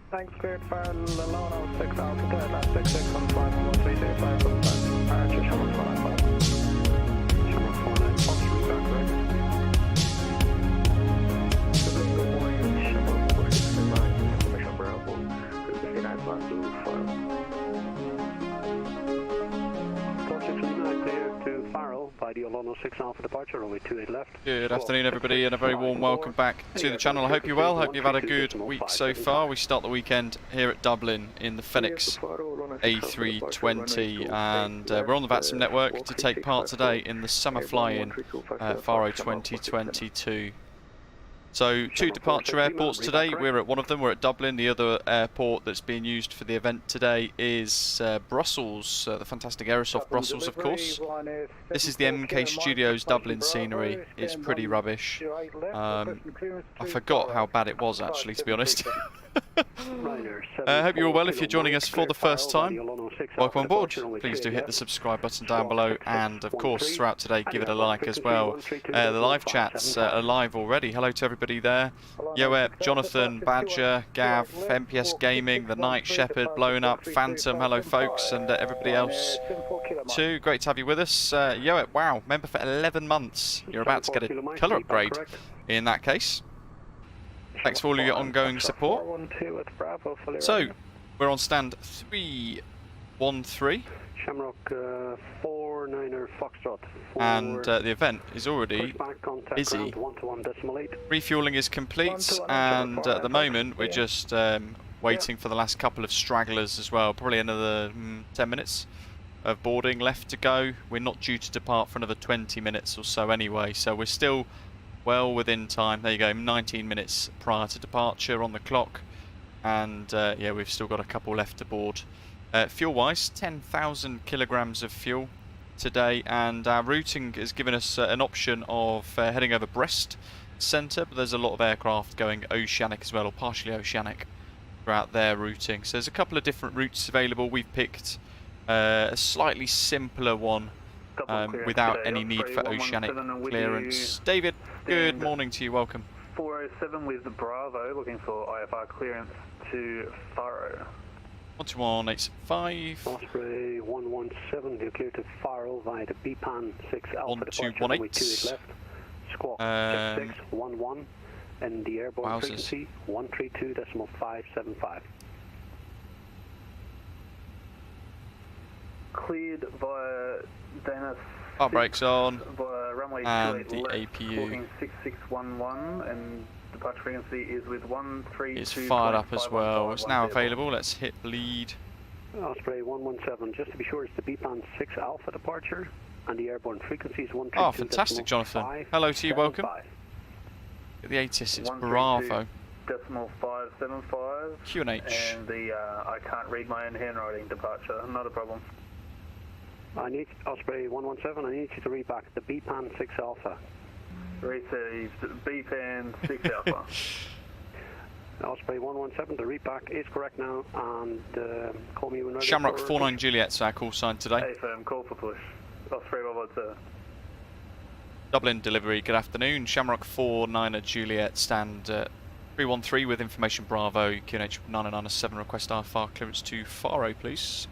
Thanks, cleared fire, Lolo 6 Alpha, third left, 6615, 132, Archer, Summer Fly-In. Summer 49, Fox, reback, right. Good morning, Summer 469, information Bravo, 59 plan to Faro. 4639, clear to Faro by the Olono 6 Alpha departure, only 28 left. Good afternoon, everybody, and a very warm welcome back to the channel. I hope you're well. Hope you've had a good week so far. We start the weekend here at Dublin in the Fenix A320, and we're on the VATSIM Network to take part today in the Summer Fly-In Faro 2022. So, 2 departure airports today. We're at one of them. We're at Dublin. The other airport that's being used for the event today is Brussels, the fantastic Aerosoft Brussels, of course. This is the MK Studios Dublin scenery. It's pretty rubbish. I forgot how bad it was, actually, to be honest. I hope you're all well. If you're joining us for the first time, welcome on board. Please do hit the subscribe button down below, and of course throughout today give it a like as well. The live chats are live already. Hello to everybody there. Yoep, Jonathan, Badger, Gav, MPS Gaming, The Night Shepherd, Blown Up, Phantom, hello folks, and everybody else too. Great to have you with us. Yoep, wow, member for 11 months. You're about to get a colour upgrade in that case. Thanks for all your ongoing support. So, we're on stand 313. Shamrock 49er Foxtrot. And the event is already busy. Refueling is complete, and at the moment we're just waiting for the last couple of stragglers as well. Probably another 10 minutes of boarding left to go. We're not due to depart for another 20 minutes or so anyway, so we're still well within time. There you go, 19 minutes prior to departure on the clock, and yeah, we've still got a couple left to board. Fuel wise, 10,000 kilograms of fuel today, and our routing has given us an option of heading over Brest centre, but there's a lot of aircraft going oceanic as well, or partially oceanic throughout their routing, so there's a couple of different routes available. We've picked a slightly simpler one without any need for oceanic clearance. David, good morning to you, welcome. 407 with the Bravo, looking for IFR clearance to Faro. 12185. Osprey 117, you're clear to Faro via the BPAN 6 Alpha 1218. left. Squawk 6611, and the airborne frequency 132.575. Cleared via Dana. Our brakes on, via runway and 28 the left, APU 6611, and departure frequency is with 132. is fired up as well. It's now available. Let's hit bleed. Osprey 117, just to be sure, it's the BPAN 6 Alpha departure, and the airborne frequency is 132.575. Oh, fantastic, Jonathan. Hello to you, welcome. The ATIS is Bravo. Decimal 575. QNH. And the I can't read my own handwriting departure. Not a problem. I need Osprey 117. I need you to read back the BPAN 6 Alpha. Received BPAN 6 Alpha. Osprey 117. The read back is correct now, and call me when ready. Shamrock 49 Juliet's our call sign today. Hey firm, call for push. Osprey 117. Dublin delivery. Good afternoon. Shamrock 49 Juliet stand 313 with information Bravo. QNH 997. Request IFR clearance to Faro, please.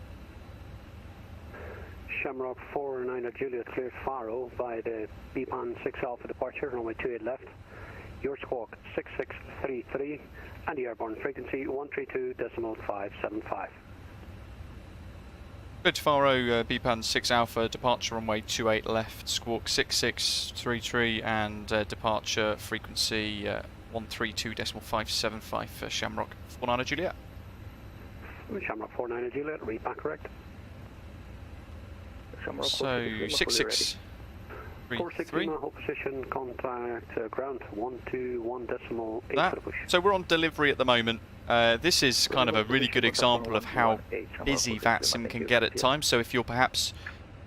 Shamrock 49 Juliet cleared Faro by the BPAN 6 Alpha departure, runway 28 left. Your squawk 6633, and the airborne frequency 132.575. Good Faro, BPAN 6 Alpha, departure runway 28 left, squawk 6633, and departure frequency 132.575 for Shamrock 49 Juliet. Shamrock 49 Juliet, read back correct. So 6633. Hold position, contact ground 121.8 for the push. So we're on delivery at the moment. This is kind of a really good example of how busy VATSIM can get at times. So if you're perhaps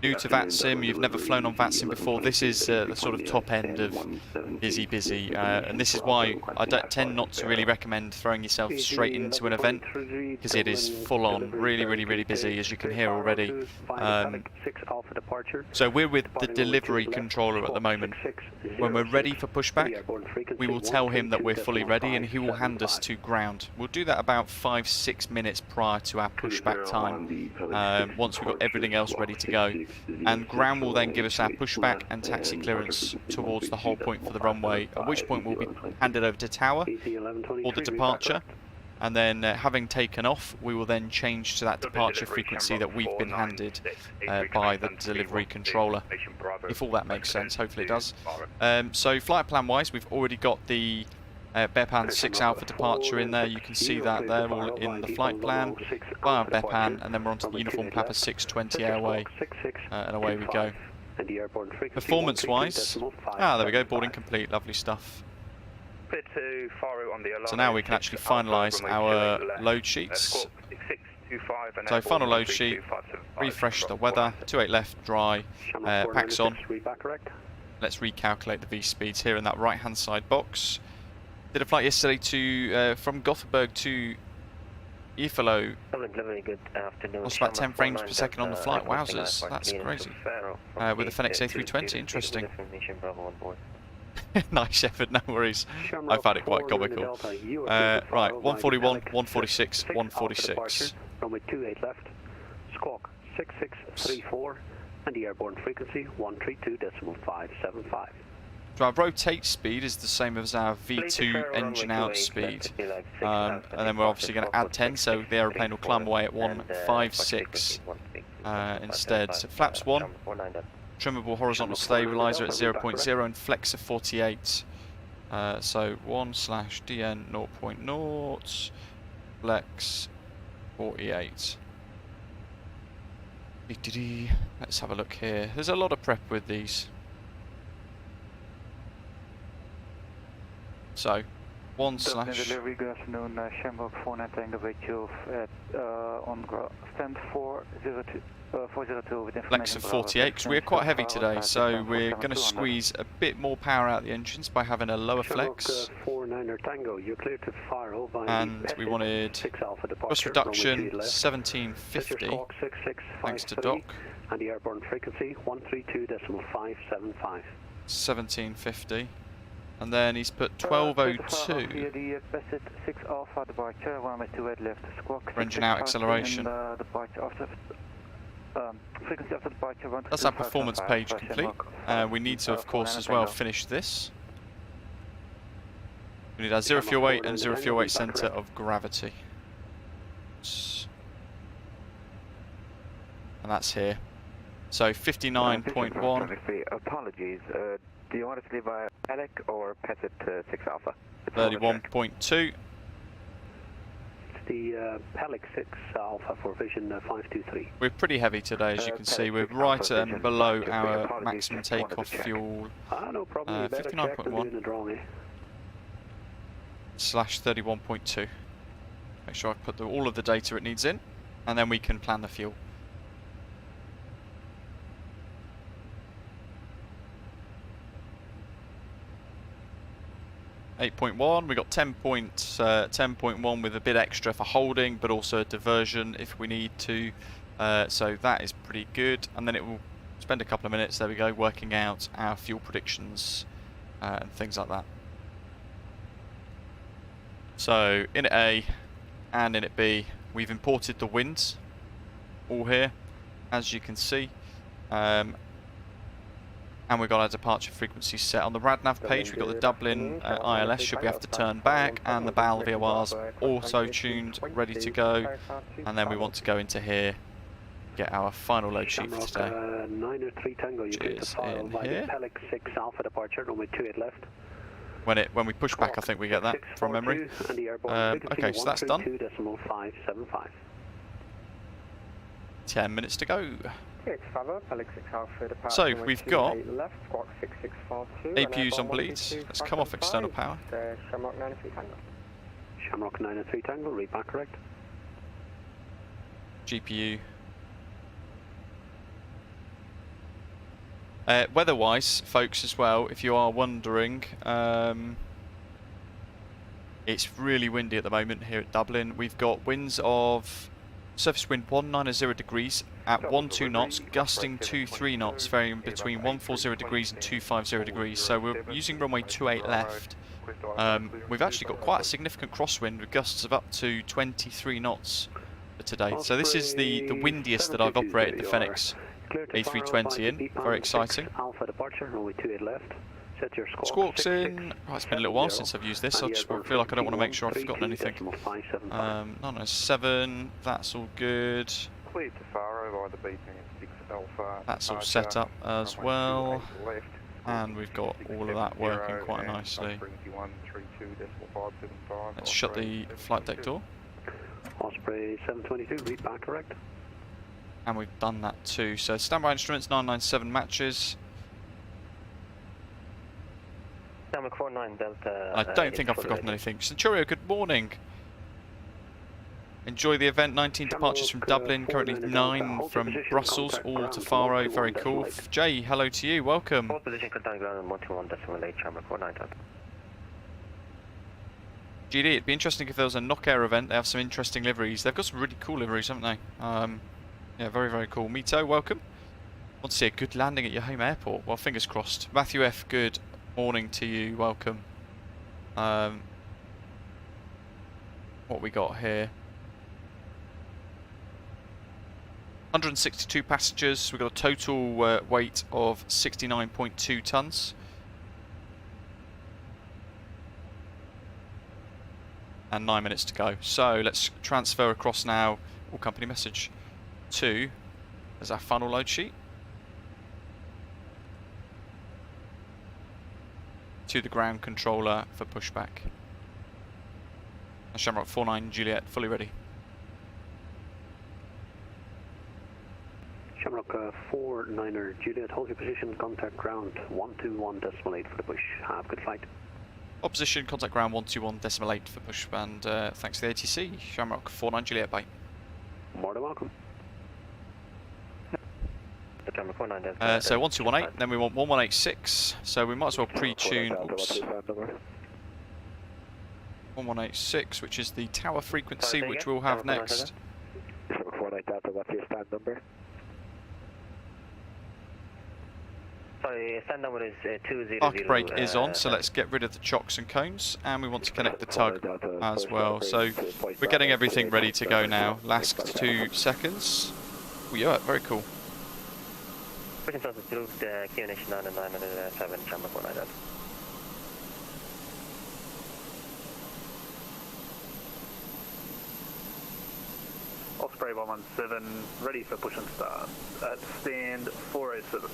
new to VATSIM, you've never flown on VATSIM before, this is the sort of top end of busy, and this is why I tend not to really recommend throwing yourself straight into an event, because it is full on, really busy, as you can hear already. So we're with the delivery controller at the moment. When we're ready for pushback, we will tell him that we're fully ready and he will hand us to ground. We'll do that about 5-6 minutes prior to our pushback time, once we've got everything else ready to go. And ground will then give us our pushback and taxi clearance towards the whole point for the runway, at which point we'll be handed over to tower for the departure. And then having taken off, we will then change to that departure frequency that we've been handed by the delivery controller, if all that makes sense. Hopefully it does. So flight plan wise, we've already got the Bepan 6 Alpha departure in there. You can see that there all in the flight plan via Bepan, and then we're onto the Uniform Papa 620 airway, and away we go. Performance wise, there we go, boarding complete, lovely stuff. So now we can actually finalise our load sheets. So final load sheet, refresh the weather, 28 left, dry, packs on. Let's recalculate the V speeds here in that right hand side box. Did a flight yesterday to from Gothenburg to Ifalo. Lost about 10 frames per second on the flight, wowzers, that's crazy. With the Fenix A320, interesting. Nice effort, no worries. I found it quite comical. Right, 141, 146, 146. Runway 28 left, squawk 6634, and the airborne frequency 132.575. So our rotate speed is the same as our V2 engine out speed, and then we're obviously going to add 10, so the aeroplane will climb away at 156 instead. So flaps 1. Trimmable horizontal stabilizer at 0.0 and flexor 48. So 1/DN 0.0 flex 48. Let's have a look here. There's a lot of prep with these. So 1/ delivery, good afternoon, Shamrock 49 Tango with you on stand 402. 402 with Flexor 48, because we're quite heavy today, so we're going to squeeze a bit more power out the engines by having a lower flex. And we wanted bus reduction 1750, thanks to Doc. And the airborne frequency 132.575. 1750. And then he's put 1202 for engine out acceleration. That's our performance page complete. We need to, of course, as well finish this. We need our 0 fuel weight and 0 fuel weight centre of gravity. And that's here. So 59.1. Apologies. Do you want us to leave by Alec or pass it to 6 Alpha? 31.2. The Pelic 6 Alpha for Vision 523. We're pretty heady today, as you can see. We're right below our maximum takeoff fuel. No problem. 59.1 / 31.2. Make sure I put all of the data it needs in, and then we can plan the fuel. .1, we got 10.1 with a bit extra for holding, but also a diversion if we need to. So that is pretty good. And then it will spend a couple of minutes, there we go, working out our fuel predictions and things like that. So init A and init B, we've imported the winds all here, as you can see. And we've got our departure frequency set. On the RadNav page, we've got the Dublin ILS, should we have to turn back, and the BAL VOR's auto-tuned, ready to go. And then we want to go into here, get our final load sheet for today. 903 Tango, you in here. Pelic 6 Alpha departure, runway 28 left. When we push back, I think we get that from memory. Okay, so that's done. 132.575. 10 minutes to go. So So we've got APUs on bleeds. Let's come off external power. Shamrock 903 Tango, read back correct. GPU Weather-wise, folks, as well, if you are wondering, it's really windy at the moment here at Dublin. We've got winds of surface wind 190 degrees at 12 knots, gusting 23 knots, varying between 140 degrees and 250 degrees. So we're using runway 28 left. We've actually got quite a significant crosswind with gusts of up to 23 knots for today. So this is the windiest that I've operated the Fenix A320 in. Very exciting. Alpha departure, runway 28 left. Set your Squawks in. Oh, it's been a little while since I've used this. I just feel like I don't want to make sure I've forgotten anything. 907, that's all good. That's all set up as well. And we've got all of that working quite nicely. Let's shut the flight deck door. Osprey 722, read back correct. And we've done that too. So standby instruments, 997 matches. I don't think I've forgotten anything. Centurio, good morning. Enjoy the event. 19 departures from Dublin, currently 9 from Brussels, all to Faro. Very cool. Jay, hello to you. Welcome. GD, it'd be interesting if there was a Knock Air event. They have some interesting liveries. They've got some really cool liveries, haven't they? Yeah, very, very cool. Mito, welcome. Want to see a good landing at your home airport? Well, fingers crossed. Matthew F, good morning to you. Welcome. What we got here? 162 passengers. We've got a total weight of 69.2 tons. And 9 minutes to go. So let's transfer across now. All company message to. There's our funnel load sheet. To the ground controller for pushback. And Shamrock 49 Juliet, fully ready. Shamrock 49er Juliet, hold your position, contact ground 121.8 for the push. Have a good flight. Opposition, contact ground 121.8 for push, and thanks to the ATC. Shamrock 49 Juliet, bye. More than welcome. So 1218, then we want 1186, so we might as well pre-tune. Oops. 1186, which is the tower frequency, which we'll have next. What's your stand number? Sorry, stand number is 200. Arc brake is on, so let's get rid of the chocks and cones, and we want to connect the tug as well. So we're getting everything ready to go now. Last 2 seconds. Oh yeah, very cool. Osprey 117, ready for push and start at stand 407.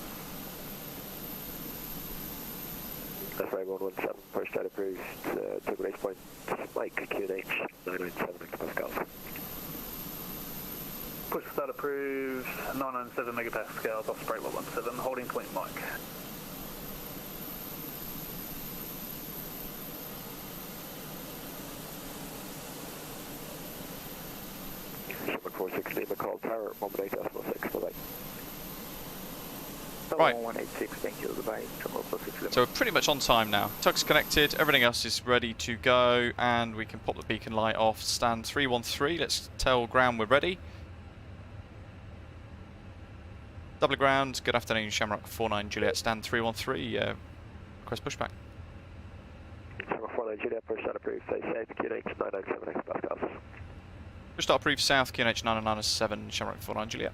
Osprey 117, first start approved, took race point, Mike, QNH 997 megapascals. Push start approved, 997 megapascals, Osprey 117, holding point Mike. Shamrock 46 Lima, call tower 118.6, bye-bye. Right. 186, thank you, goodbye. So we're pretty much on time now. Tug's connected, everything else is ready to go, and we can pop the beacon light off. Stand 313, let's tell ground we're ready. Double ground, good afternoon, Shamrock 49 Juliet, stand 313, request pushback. Shamrock 49 Juliet, first start approved, say safe, QNH 997 megapascals. Push start approved south, QNH 997, Shamrock 49 Juliet.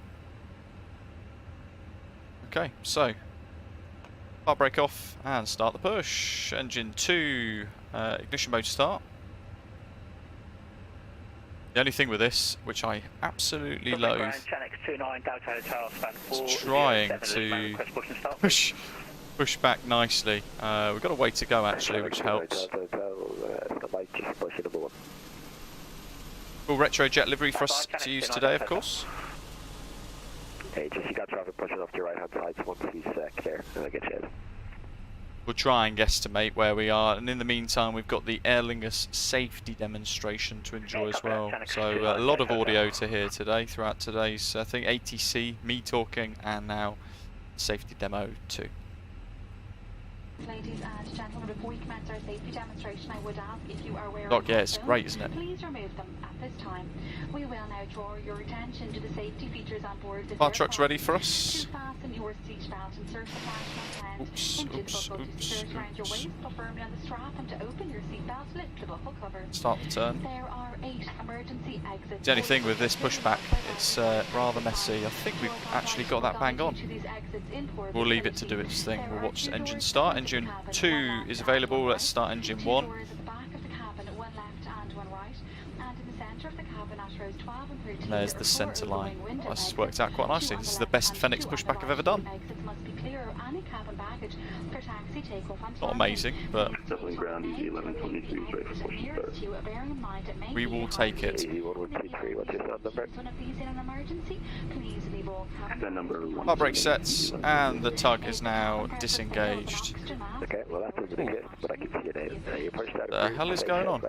Okay, so start brake off and start the push. Engine 2, ignition mode start. The only thing with this, which I absolutely loathe, is trying to push back nicely. We've got a way to go actually, which helps. Full Retrojet livery for us to use today, of course. Hey, just you got traffic pushing off to your right hand side, so once he's clear, and I'll get you in. We'll try and guesstimate where we are, and in the meantime we've got the Aer Lingus safety demonstration to enjoy as well. So a lot of audio to hear today, throughout today's, I think, ATC, me talking, and now safety demo 2. Ladies and gentlemen, before we commence our safety demonstration, I would ask if you are wearing Doc, yeah, it's headphones, great, isn't it? please remove them at this time. We will now draw your attention to the safety features on board this Fire truck's aircraft. ready for us. To fasten your seatbelt, insert the flashlight hand into the buckle to secure it around your waist, but firmly on the strap, and to open your seatbelt, lift the buckle cover. Start the turn. There are 8 emergency exits. The only thing with this pushback, it's rather messy. I think we've actually got that bang on. We'll leave it to do its thing. We'll watch the engine start. Engine 2 is available. Let's start engine 1. And there's the centre line. This worked out quite nicely. This is the best Fenix pushback I've ever done. Not amazing, but we will take it. Our brake sets, and the tug is now disengaged. Okay, well that doesn't exist, but I can see it. The hell is going on?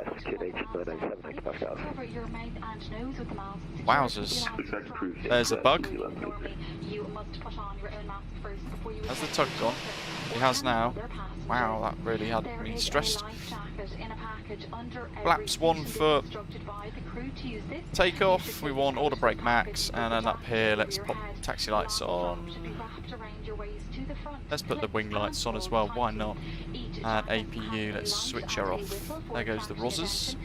Wowzers. There's a bug. Has the tug gone? It has now. Wow, that really had me stressed. Flaps 1 for takeoff. We want auto brake max, and then up here let's pop taxi lights on. Let's put the wing lights on as well, why not? And APU, let's switch her off. There goes the ROSs.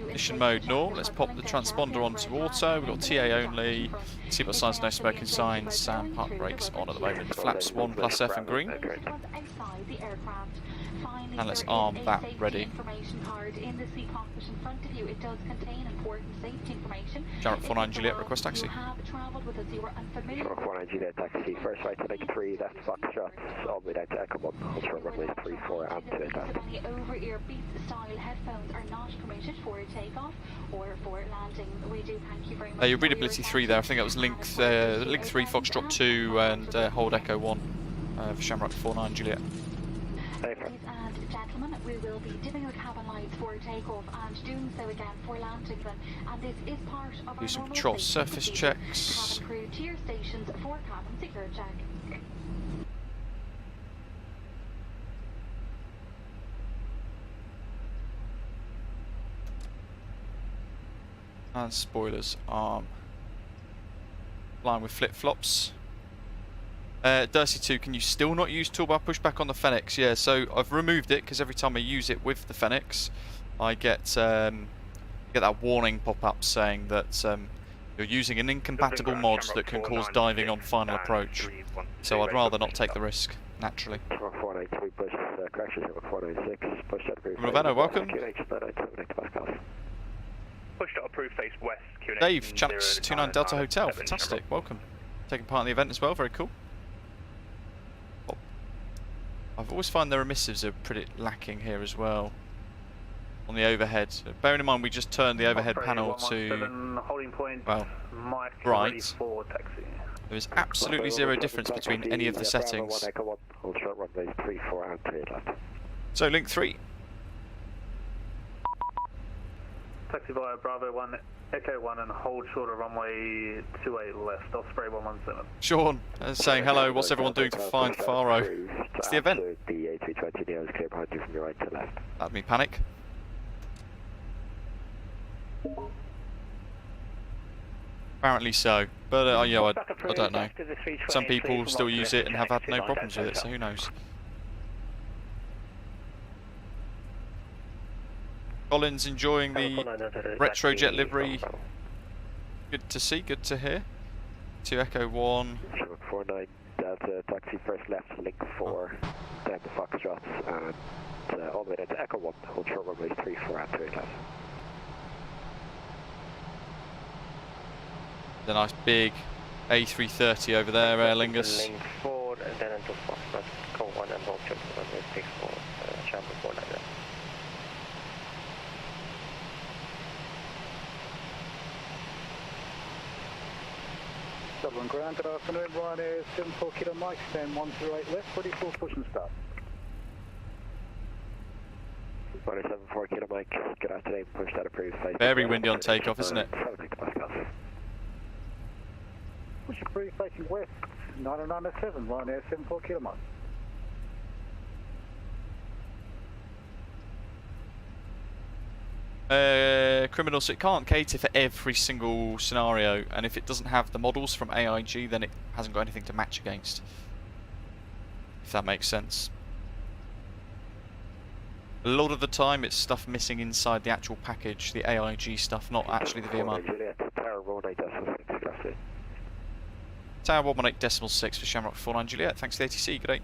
Mission mode normal, let's pop the transponder onto auto. We've got TA only, seatbelt signs, no smoking signs, and park brakes on at the moment. Flaps 1 plus F and green. And let's arm that ready. Jarrett 49 Juliet, request taxi. 49 Juliet taxi, first right to link 3, left Foxtrot, all the way down to Echo 1, ultra runways 3, 4, and 2 left. Over-ear Beats-style headphones are not permitted for takeoff or for landing. We do thank you very much. Your readability 3 there, I think that was link 3, Foxtrot 2, and hold Echo 1 for Shamrock 49 Juliet. Ladies and gentlemen, we will be dimming the cabin lights for takeoff and doing so again for landing them. And this is part of Do some our control normal surface safety checks. cabin crew to your stations for cabin secure check. And spoilers arm. Flying with flip-flops. Dursey 2, can you still not use toolbar pushback on the Fenix? Yeah, so I've removed it because every time I use it with the Fenix, I get that warning pop up saying that you're using an incompatible mod that can cause diving on final approach. So I'd rather not take the risk, naturally. Ravenna, welcome. Push to approved face west. Dave, Channix 29 Delta Hotel, fantastic, welcome. Taking part in the event as well, very cool. I've always found the emissives are pretty lacking here as well. On the overhead. Bearing in mind we just turned the overhead panel to, well, bright. There is absolutely zero difference between any of the settings. So link 3. Taxi via Bravo 1, Echo 1, and hold shorter runway 28 left. I'll spray 117. Sean saying hello, what's everyone doing to find Faro? It's the event. The A320 Neo is clear behind you from your right to left. That'd me panic. Apparently so, but you know, I don't know. Some people still use it and have had no problems with it, so who knows. Colin's enjoying the Retrojet livery. Good to see, good to hear. To Echo 1. 49 Delta taxi first left, link 4, down to Foxtrot, and all the way down to Echo 1, hold short runways 3, 4, and 3 left. The nice big A330 over there, Aer Lingus. Link 4, and then into Foxtrot, Echo 1, and hold short runways 3, 4, Chamber 49 left. Dublin Grand, good afternoon, Ryanair 74 Kilo Mike, stand 108 left, ready for push and start. 74 Kilo Mike, good afternoon, push that approved. Very windy on takeoff, isn't it? Push approved, facing west, Northern on the 7, 174 kilometers. Criminal, so it can't cater for every single scenario, and if it doesn't have the models from AIG, then it hasn't got anything to match against. If that makes sense. A lot of the time it's stuff missing inside the actual package, the AIG stuff, not actually the VMR. Tower 118.6. Tower 118.6 for Shamrock 49 Juliet, thanks to the ATC, good day.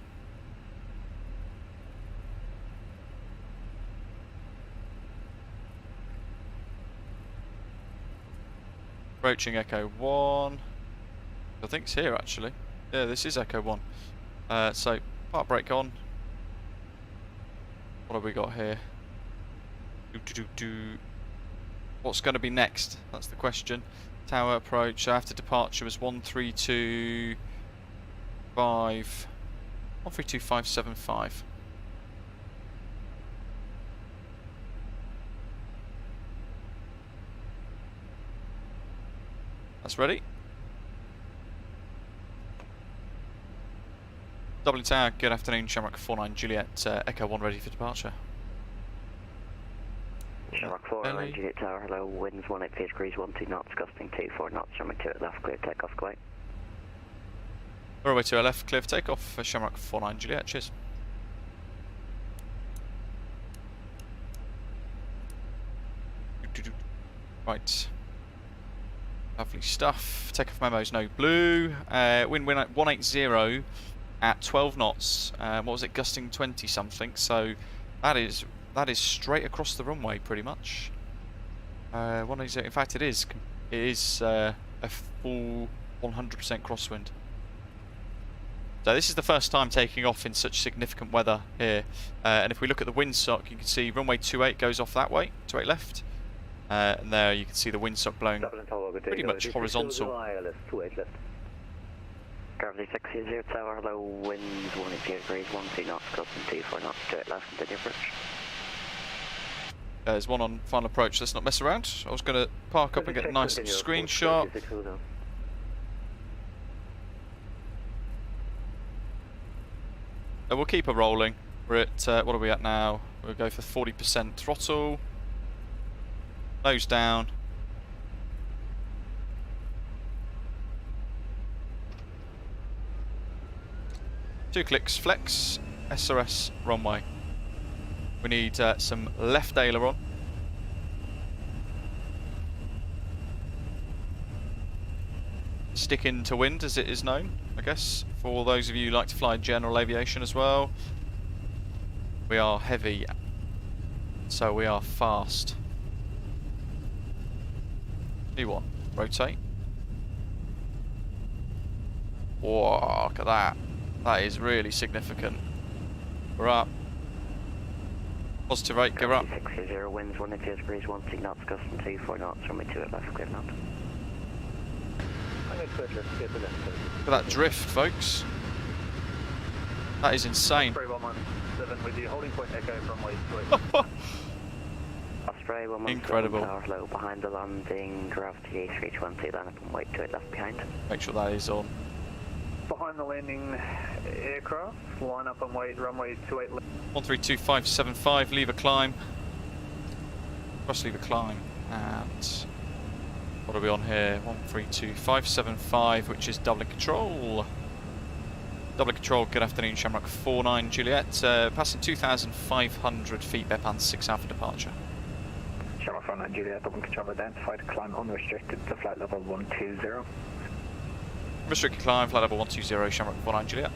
Approaching Echo 1. I think it's here actually. Yeah, this is Echo 1. So, part brake on. What have we got here? What's going to be next? That's the question. Tower approach after departure was 132.575. That's ready. Dublin Tower, good afternoon, Shamrock 49 Juliet, Echo 1 ready for departure. Shamrock 49 Juliet Tower, hello, winds 188 degrees, 12 knots, gusting 24 knots, Shamrock 2 at left, clear takeoff, go away. Runway 2 left, clear for takeoff for Shamrock 49 Juliet, cheers. Right. Lovely stuff. Takeoff memos, no blue. Wind 180 at 12 knots. What was it? Gusting 20 something. So that is straight across the runway, pretty much. 180. In fact, it is. It is a full 100% crosswind. So this is the first time taking off in such significant weather here. And if we look at the windsock, you can see runway 28 goes off that way, 28 left. And there you can see the windsock blowing pretty much horizontal. Gravity 600 Tower, hello, winds 180 degrees, 12 knots, gusting 24 knots, straight left, continue approach. There's one on final approach, let's not mess around. I was going to park up and get a nice screenshot. We'll keep her rolling. We're at, what are we at now? We'll go for 40% throttle. Nose down. Two clicks, flex, SRS runway. We need some left aileron. Stick into wind, as it is known, I guess, for those of you who like to fly general aviation as well. We are heavy, so we are fast. E1, rotate. Whoa, look at that. That is really significant. We're up. Positive rate, go up. 60 winds 180 degrees, 16 knots, gusting 24 knots, runway 2 at left, clear knots. Look at that drift, folks. That is insane. With you, holding point echo runway 2. Osprey 117 incredible. Tower, low behind the landing, gravity A320, line up and wait 2 at left behind. Make sure that is on. Behind the landing aircraft, line up and wait, runway 28 left. 132575, lever climb. Cross lever climb. And what are we on here? 132575, which is Dublin control. Dublin control, good afternoon, Shamrock 49 Juliet. Passing 2,500 feet, Bepan 6 Alpha departure. Shamrock 49 Juliet, Dublin control identified, climb unrestricted to flight level 120. Restricted climb, flight level 120, Shamrock 49 Juliet.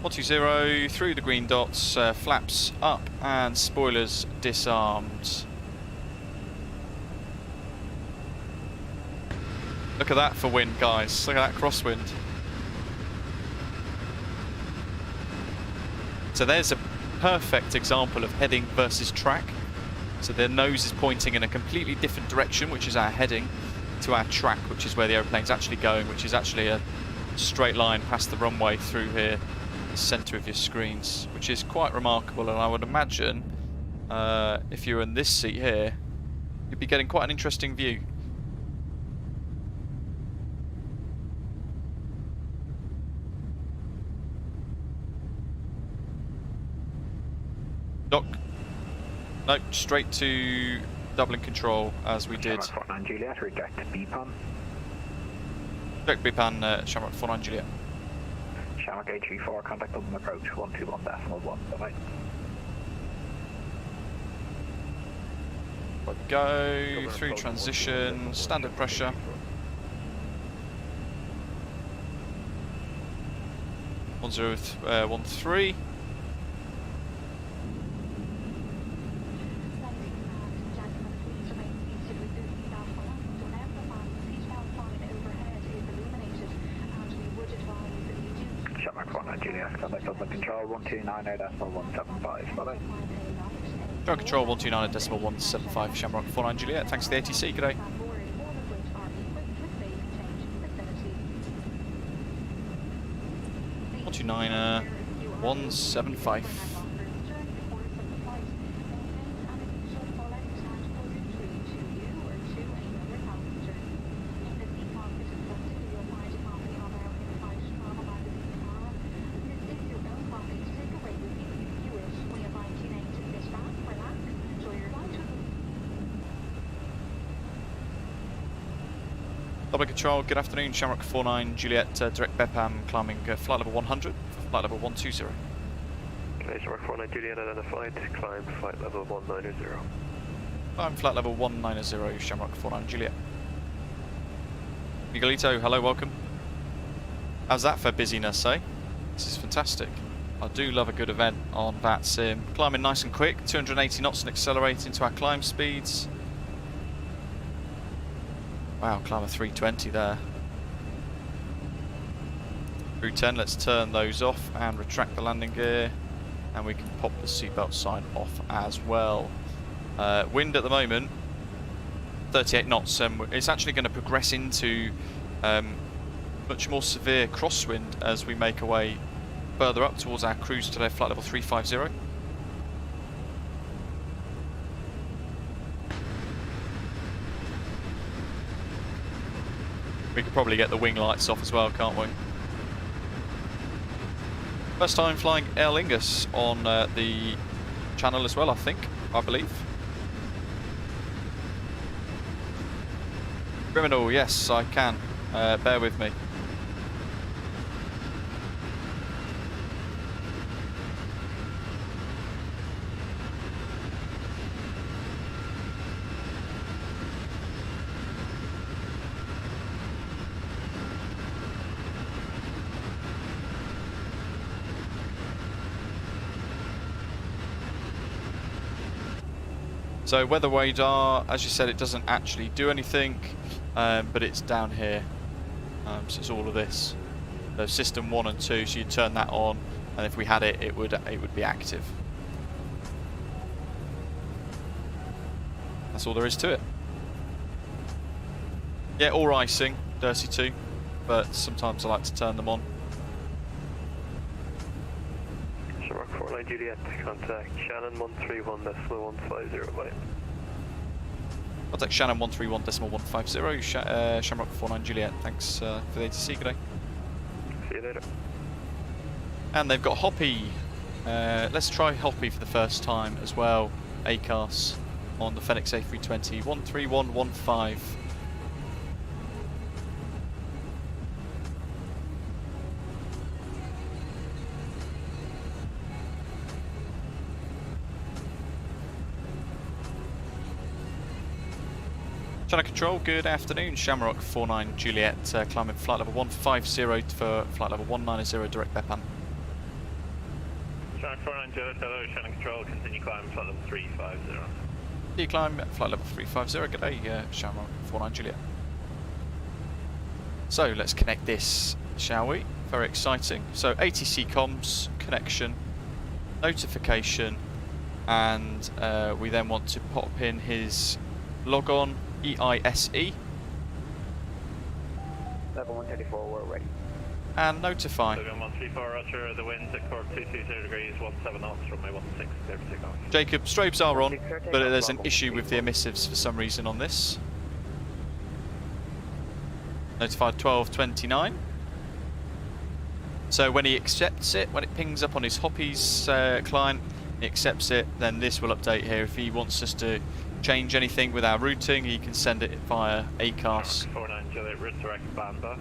120 through the green dots, flaps up and spoilers disarmed. Look at that for wind, guys. Look at that crosswind. So there's a perfect example of heading versus track. So their nose is pointing in a completely different direction, which is our heading, to our track, which is where the aeroplane's actually going, which is actually a straight line past the runway through here, the centre of your screens, which is quite remarkable. And I would imagine if you're in this seat here, you'd be getting quite an interesting view. Dock. Nope, straight to Dublin Control as we did. Shamrock 49 Juliet, reject BPON. Reject BPAN, Shamrock 49 Juliet. Shamrock A34, contact Dublin approach 121.1. Bye-bye. Go through transition, standard pressure. One 013. Contact Dublin Control 129.175. Bye-bye. Ground Control 129.175, Shamrock 49 Juliet. Thanks to the ATC. Good day. 129.175. Dublin Control, good afternoon, Shamrock 49 Juliet, direct BEPAM, climbing flight level 100, flight level 120. Okay, Shamrock 49 Juliet identified, climb flight level 190. Climb flight level 190, Shamrock 49 Juliet. Miguelito, hello, welcome. How's that for busyness, eh? This is fantastic. I do love a good event on VATSIM. Climbing nice and quick, 280 knots and accelerating to our climb speeds. Wow, climb a 320 there. Through 10, let's turn those off and retract the landing gear, and we can pop the seatbelt sign off as well. Wind at the moment, 38 knots, and it's actually going to progress into much more severe crosswind as we make our way further up towards our cruise today, flight level 350. We could probably get the wing lights off as well, can't we? First time flying Aer Lingus on the channel as well, I believe. Criminal, yes, I can. Bear with me. So weather radar, as you said, it doesn't actually do anything, but it's down here. So it's all of this. So system 1 and 2, so you turn that on, and if we had it, it would be active. That's all there is to it. Yeah, all icing, dirty too, but sometimes I like to turn them on. Shamrock 49 Juliet, contact Shannon 131.150, bye. Contact Shannon 131.150, Shamrock 49 Juliet. Thanks for the ATC, good day. See you later. And they've got Hoppy. Let's try Hoppy for the first time as well. ACAS on the Fenix A320, 13115. Channel Control, good afternoon. Shamrock 49 Juliet, climbing flight level 150 for flight level 190, direct BEPAM. Shamrock 49 Juliet, hello, Channel Control, continue climbing flight level 350. You climb flight level 350, good day, Shamrock 49 Juliet. So let's connect this, shall we? Very exciting. So ATC comms, connection, notification, and we then want to pop in his logon, EISE. Level 134, we're ready. And notify. 134, Roger, the winds at Cork 220 degrees, 17 knots, runway 16, clear for takeoff. Jacob, strobes are on, but there's an issue with the emissives for some reason on this. Notified 1229. So when he accepts it, when it pings up on his Hoppy's client, he accepts it, then this will update here. If he wants us to change anything with our routing, he can send it via ACARS. 49 Juliet, redirect Bamba.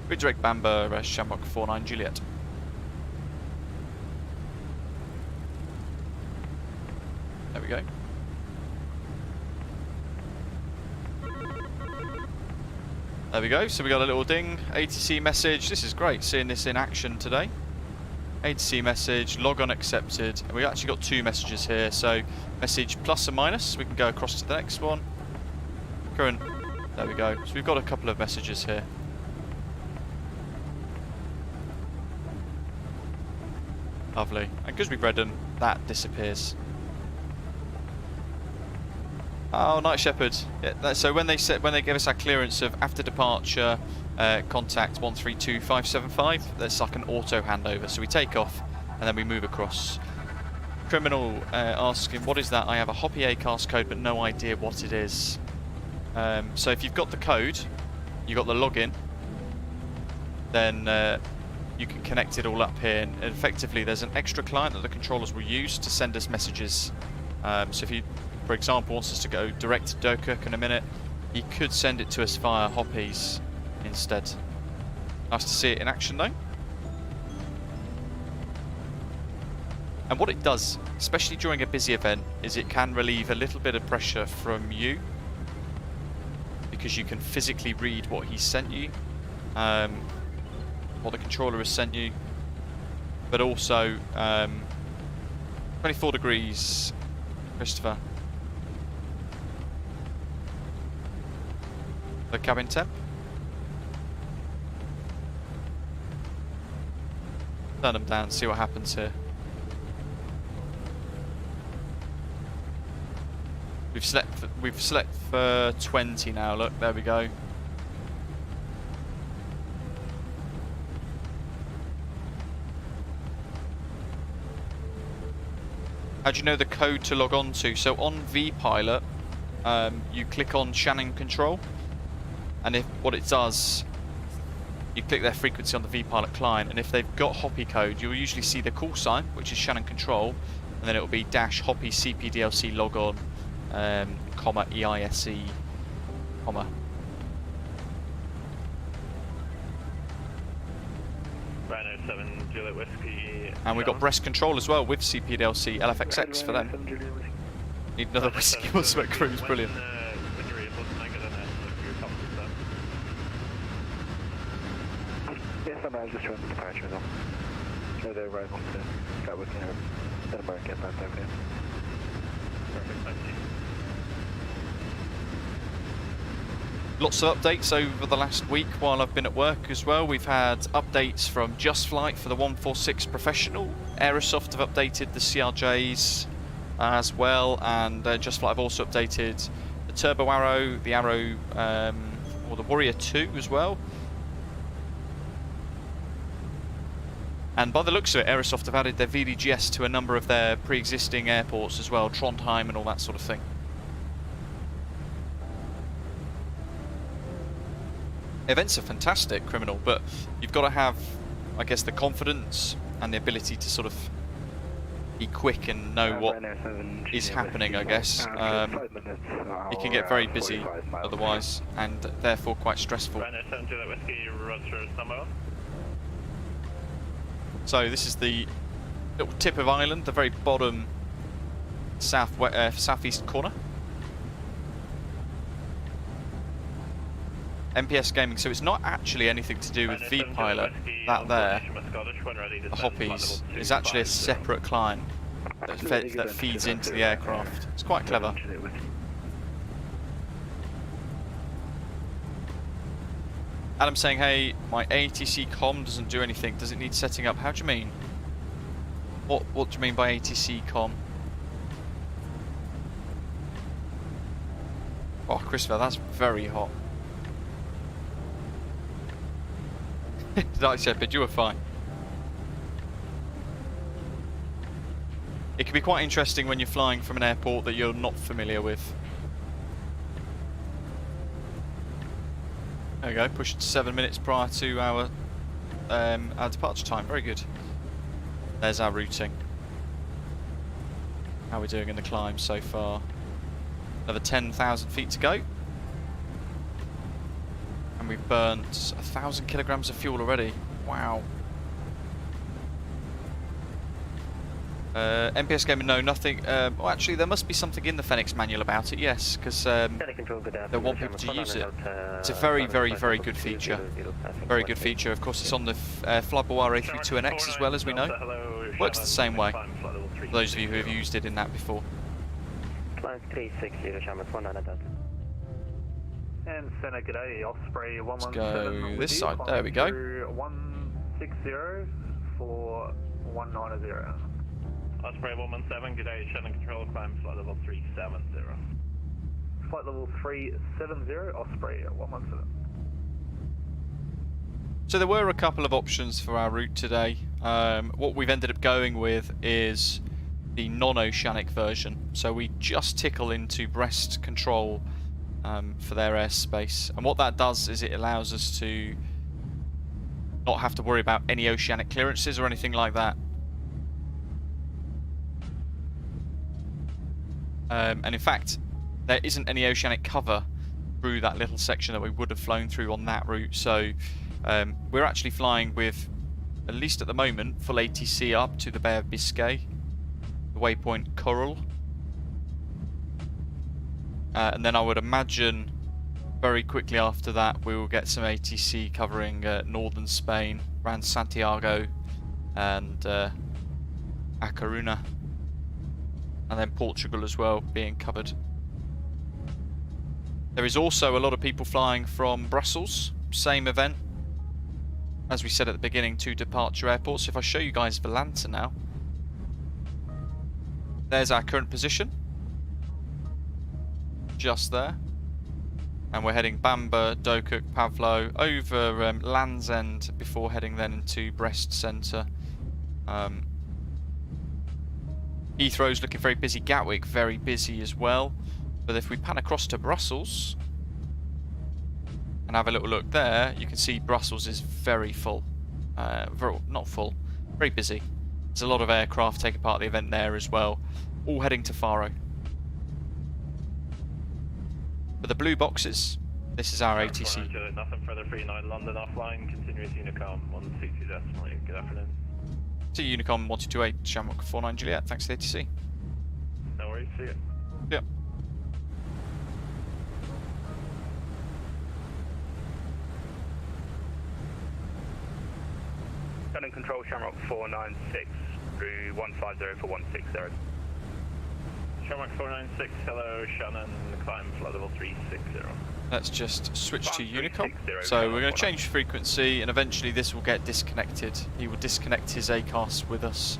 Redirect Bamba, Shamrock 49 Juliet. There we go. There we go, so we got a little ding, ATC message. This is great, seeing this in action today. ATC message, log on accepted. And we actually got 2 messages here, so message plus and minus. We can go across to the next one. Current, there we go. So we've got a couple of messages here. Lovely. And because we've read them, that disappears. Oh, Night Shepherd. Yeah, so when they give us our clearance of after departure, contact 132575, that's like an auto handover. So we take off and then we move across. Criminal asking, what is that? I have a Hoppy ACARS code but no idea what it is. So if you've got the code, you've got the login, then you can connect it all up here. And effectively there's an extra client that the controllers will use to send us messages. So if you, for example, wants us to go direct to Dunkirk in a minute, he could send it to us via Hoppies instead. Nice to see it in action though. And what it does, especially during a busy event, is it can relieve a little bit of pressure from you, because you can physically read what he sent you, what the controller has sent you, but also 24 degrees, Christopher. The cabin temp. Turn them down, see what happens here. We've slept for 20 now, look, there we go. How do you know the code to log on to? So on vPilot, you click on Shannon Control, and if what it does, you click their frequency on the vPilot client, and if they've got Hoppy code, you'll usually see the call sign, which is Shannon Control, and then it will be dash Hoppy CPDLC logon, comma EISE, comma. Rhino 7 Juliet Whiskey. And we've got breast control as well with CPDLC LFXX for them. Need another whiskey or smoke cruise, brilliant. Yes, I'm just trying to departure though. So they're right on to Gatwick and Edinburgh, get back over here. Perfect, thank you. Lots of updates over the last week while I've been at work as well. We've had updates from Just Flight for the 146 Professional. Aerosoft have updated the CRJs as well, and Just Flight have also updated the Turbo Arrow, the Arrow, or the Warrior 2 as well. And by the looks of it, Aerosoft have added their VDGS to a number of their pre-existing airports as well, Trondheim and all that sort of thing. Events are fantastic, Criminal, but you've got to have, I guess, the confidence and the ability to sort of be quick and know what is happening, I guess. It can get very busy otherwise, and therefore quite stressful. So this is the little tip of Ireland, the very bottom southeast corner. MPS Gaming, so it's not actually anything to do with vPilot. That there, the Hoppies, is actually a separate client that feeds into the aircraft. It's quite clever. Adam saying, hey, my ATC comm doesn't do anything. Does it need setting up? How do you mean? What do you mean by ATC comm? Oh, Christopher, that's very hot. Night Shepherd, you were fine. It can be quite interesting when you're flying from an airport that you're not familiar with. There we go, pushed 7 minutes prior to our departure time. Very good. There's our routing. How are we doing in the climb so far? Another 10,000 feet to go. And we've burnt 1,000 kilograms of fuel already. Wow. MPS Gamer, no, nothing. Well, actually, there must be something in the Fenix manual about it, yes, because they want people to use it. It's a very, very, very good feature. Very good feature. Of course, it's on the Flyboy A320 as well, as we know. Works the same way, for those of you who have used it in that before. And Senna, g'day, Osprey 117. Let's go this side, there we go. 160 for 190. Osprey 117, g'day, Shannon Control, climb flight level 370. Flight level 370, Osprey 117. So there were a couple of options for our route today. What we've ended up going with is the non-oceanic version. So we just tickle into Brest control for their airspace. And what that does is it allows us to not have to worry about any oceanic clearances or anything like that. And in fact, there isn't any oceanic cover through that little section that we would have flown through on that route. So we're actually flying with, at least at the moment, full ATC up to the Bay of Biscay, the waypoint Coral. And then I would imagine very quickly after that we will get some ATC covering northern Spain, around Santiago and A Coruña. And then Portugal as well being covered. There is also a lot of people flying from Brussels, same event. As we said at the beginning, 2 departure airports. So if I show you guys Valanta now, there's our current position. Just there. And we're heading Bamber, Dokuk, Pavlo, over Land's End before heading then into Brest Centre. Heathrow's looking very busy, Gatwick very busy as well. But if we pan across to Brussels and have a little look there, you can see Brussels is very full. Not full, very busy. There's a lot of aircraft taking part of the event there as well, all heading to Faro. For the blue boxes, this is our ATC. Nothing further, 39 London offline, continuous Unicom 162 decimal. Good afternoon. To Unicom 1228, Shamrock 49 Juliet, thanks to the ATC. No worries, see you. Yep. Gun control, Shamrock 496 through 150 for 160. Shamrock 496, hello, Shannon, climb flight level 360. Let's just switch to Unicom. So we're going to change frequency and eventually this will get disconnected. He will disconnect his ACARS with us,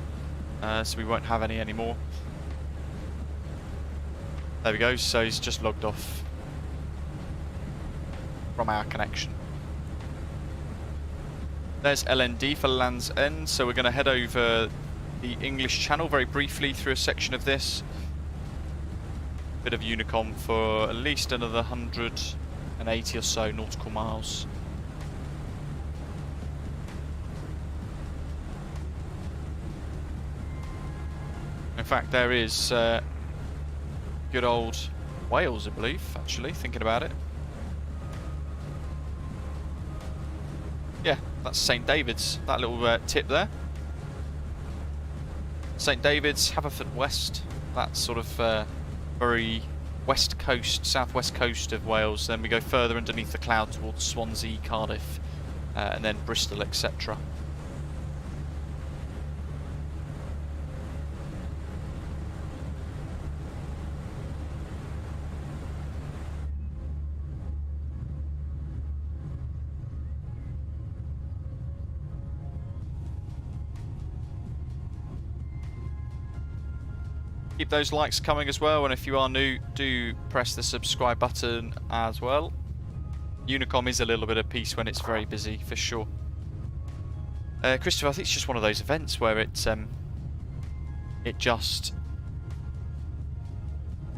so we won't have any anymore. There we go, so he's just logged off from our connection. There's LND for Land's End, so we're going to head over the English Channel very briefly through a section of this. Bit of Unicom for at least another 180 or so nautical miles. In fact, there is good old Wales, I believe, actually, thinking about it. Yeah, that's St David's, that little tip there. St David's, Haverfordwest, that sort of very west coast, southwest coast of Wales. Then we go further underneath the cloud towards Swansea, Cardiff, and then Bristol, etc. Keep those likes coming as well, and if you are new, do press the subscribe button as well. Unicom is a little bit of peace when it's very busy, for sure. Christopher, I think it's just one of those events where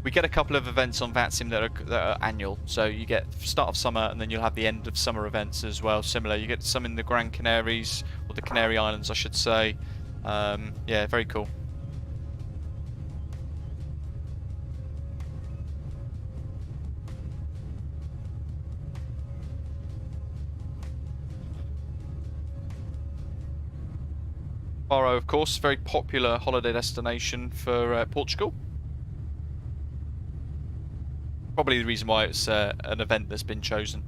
we get a couple of events on VATSIM that are annual. So you get start of summer and then you'll have the end of summer events as well. Similar, you get some in the Grand Canaries, or the Canary Islands I should say. Yeah, very cool. Faro, of course, very popular holiday destination for Portugal. Probably the reason why it's an event that's been chosen.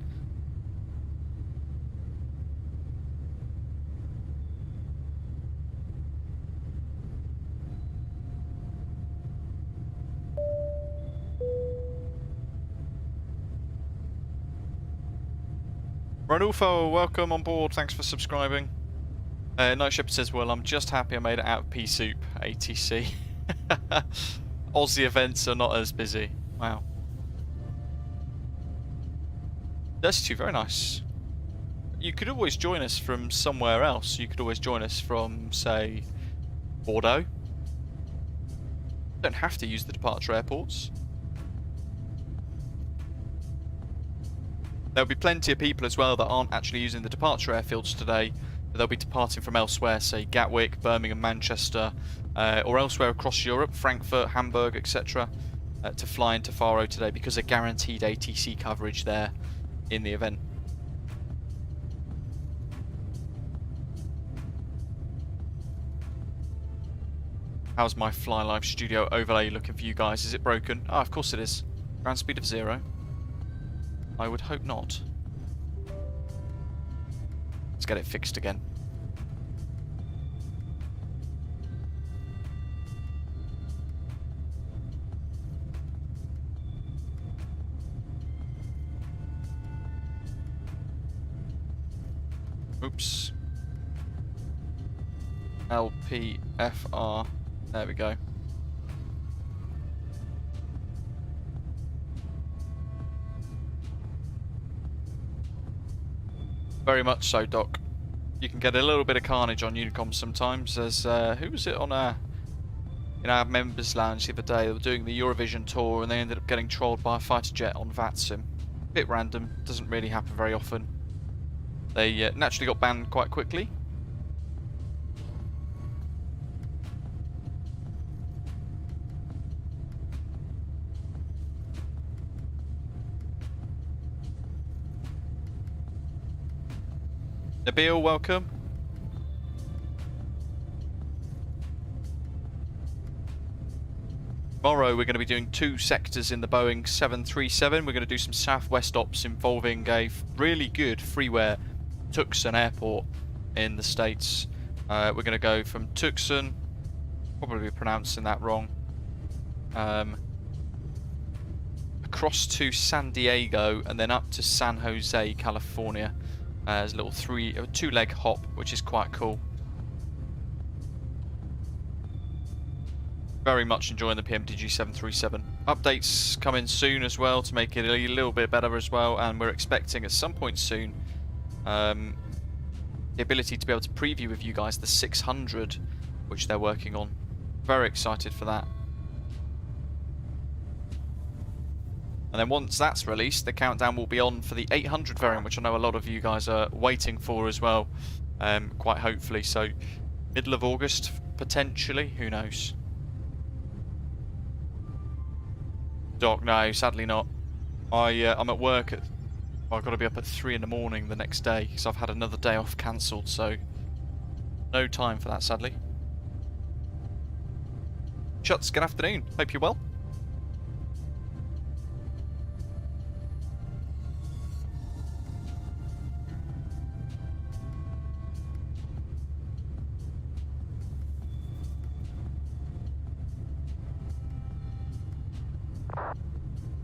Ranulfo, welcome on board. Thanks for subscribing. Night Shepherd says, well, I'm just happy I made it out of pea soup, ATC. Aussie events are not as busy. Wow. Dirty, very nice. You could always join us from somewhere else. You could always join us from, say, Bordeaux. You don't have to use the departure airports. There'll be plenty of people as well that aren't actually using the departure airfields today. They'll be departing from elsewhere, say Gatwick, Birmingham, Manchester, or elsewhere across Europe, Frankfurt, Hamburg, etc., to fly into Faro today because they're guaranteed ATC coverage there in the event. How's my Fly Live Studio overlay looking for you guys? Is it broken? Ah, of course it is. Ground speed of 0. I would hope not. Let's get it fixed again. Oops. LPFR. There we go. Very much so, Doc. You can get a little bit of carnage on Unicom sometimes. As who was it on in our members lounge the other day? They were doing the Eurovision tour and they ended up getting trolled by a fighter jet on VATSIM. Bit random. Doesn't really happen very often. They naturally got banned quite quickly. Nabil, welcome. Tomorrow we're going to be doing 2 sectors in the Boeing 737. We're going to do some southwest ops involving a really good freeware Tucson Airport in the States. We're going to go from Tucson, probably pronouncing that wrong, across to San Diego and then up to San Jose, California. There's a little 2-leg hop, which is quite cool. Very much enjoying the PMDG 737. Updates coming soon as well to make it a little bit better as well, and we're expecting at some point soon the ability to be able to preview with you guys the 600, which they're working on. Very excited for that. And then once that's released, the countdown will be on for the 800 variant, which I know a lot of you guys are waiting for as well, quite hopefully. So middle of August, potentially, who knows. Doc, no, sadly not. I'm at work at... Well, I've got to be up at 3 in the morning the next day, because I've had another day off cancelled, so no time for that, sadly. Shuts, good afternoon. Hope you're well.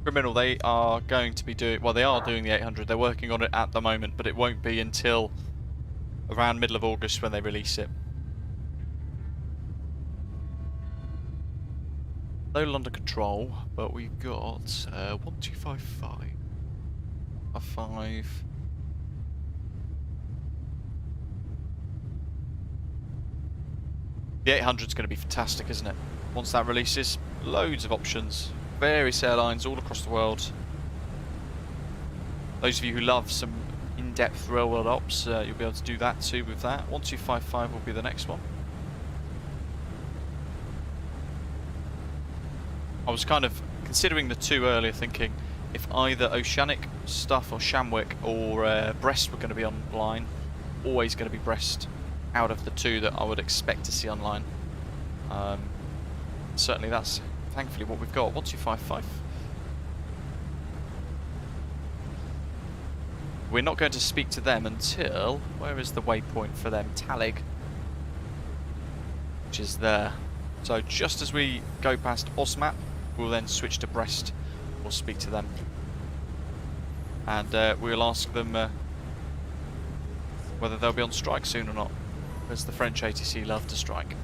Criminal, they are going to be doing, well, they are doing the 800. They're working on it at the moment, but it won't be until around middle of August when they release it. Low under control, but we've got 1255. A 5. The 800 is going to be fantastic, isn't it? Once that releases, loads of options. Various airlines all across the world. Those of you who love some in-depth real-world ops, you'll be able to do that too with that. 1255 will be the next one. I was kind of considering the two earlier, thinking if either Oceanic stuff or Shamwick or Brest were going to be online, always going to be Brest out of the two that I would expect to see online. Certainly that's thankfully what we've got. 1255. We're not going to speak to them until, where is the waypoint for them? Talig, which is there. So just as we go past Osmap, we'll then switch to Brest. We'll speak to them. And we'll ask them whether they'll be on strike soon or not, as the French ATC love to strike.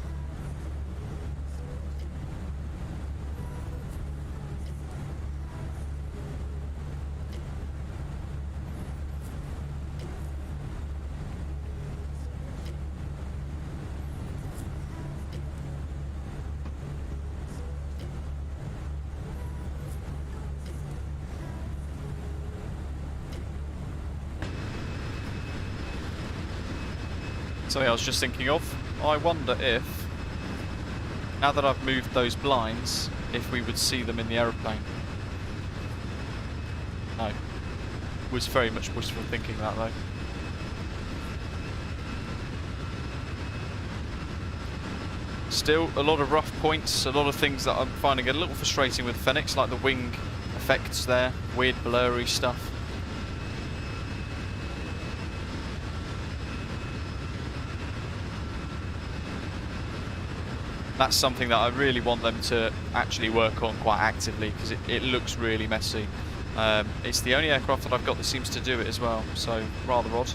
Something I was just thinking of, I wonder if, now that I've moved those blinds, if we would see them in the aeroplane. No. Was very much wishful thinking that though. Still, a lot of rough points, a lot of things that I'm finding a little frustrating with Fenix, like the wing effects there, weird blurry stuff. That's something that I really want them to actually work on quite actively, because it looks really messy. It's the only aircraft that I've got that seems to do it as well, so rather odd.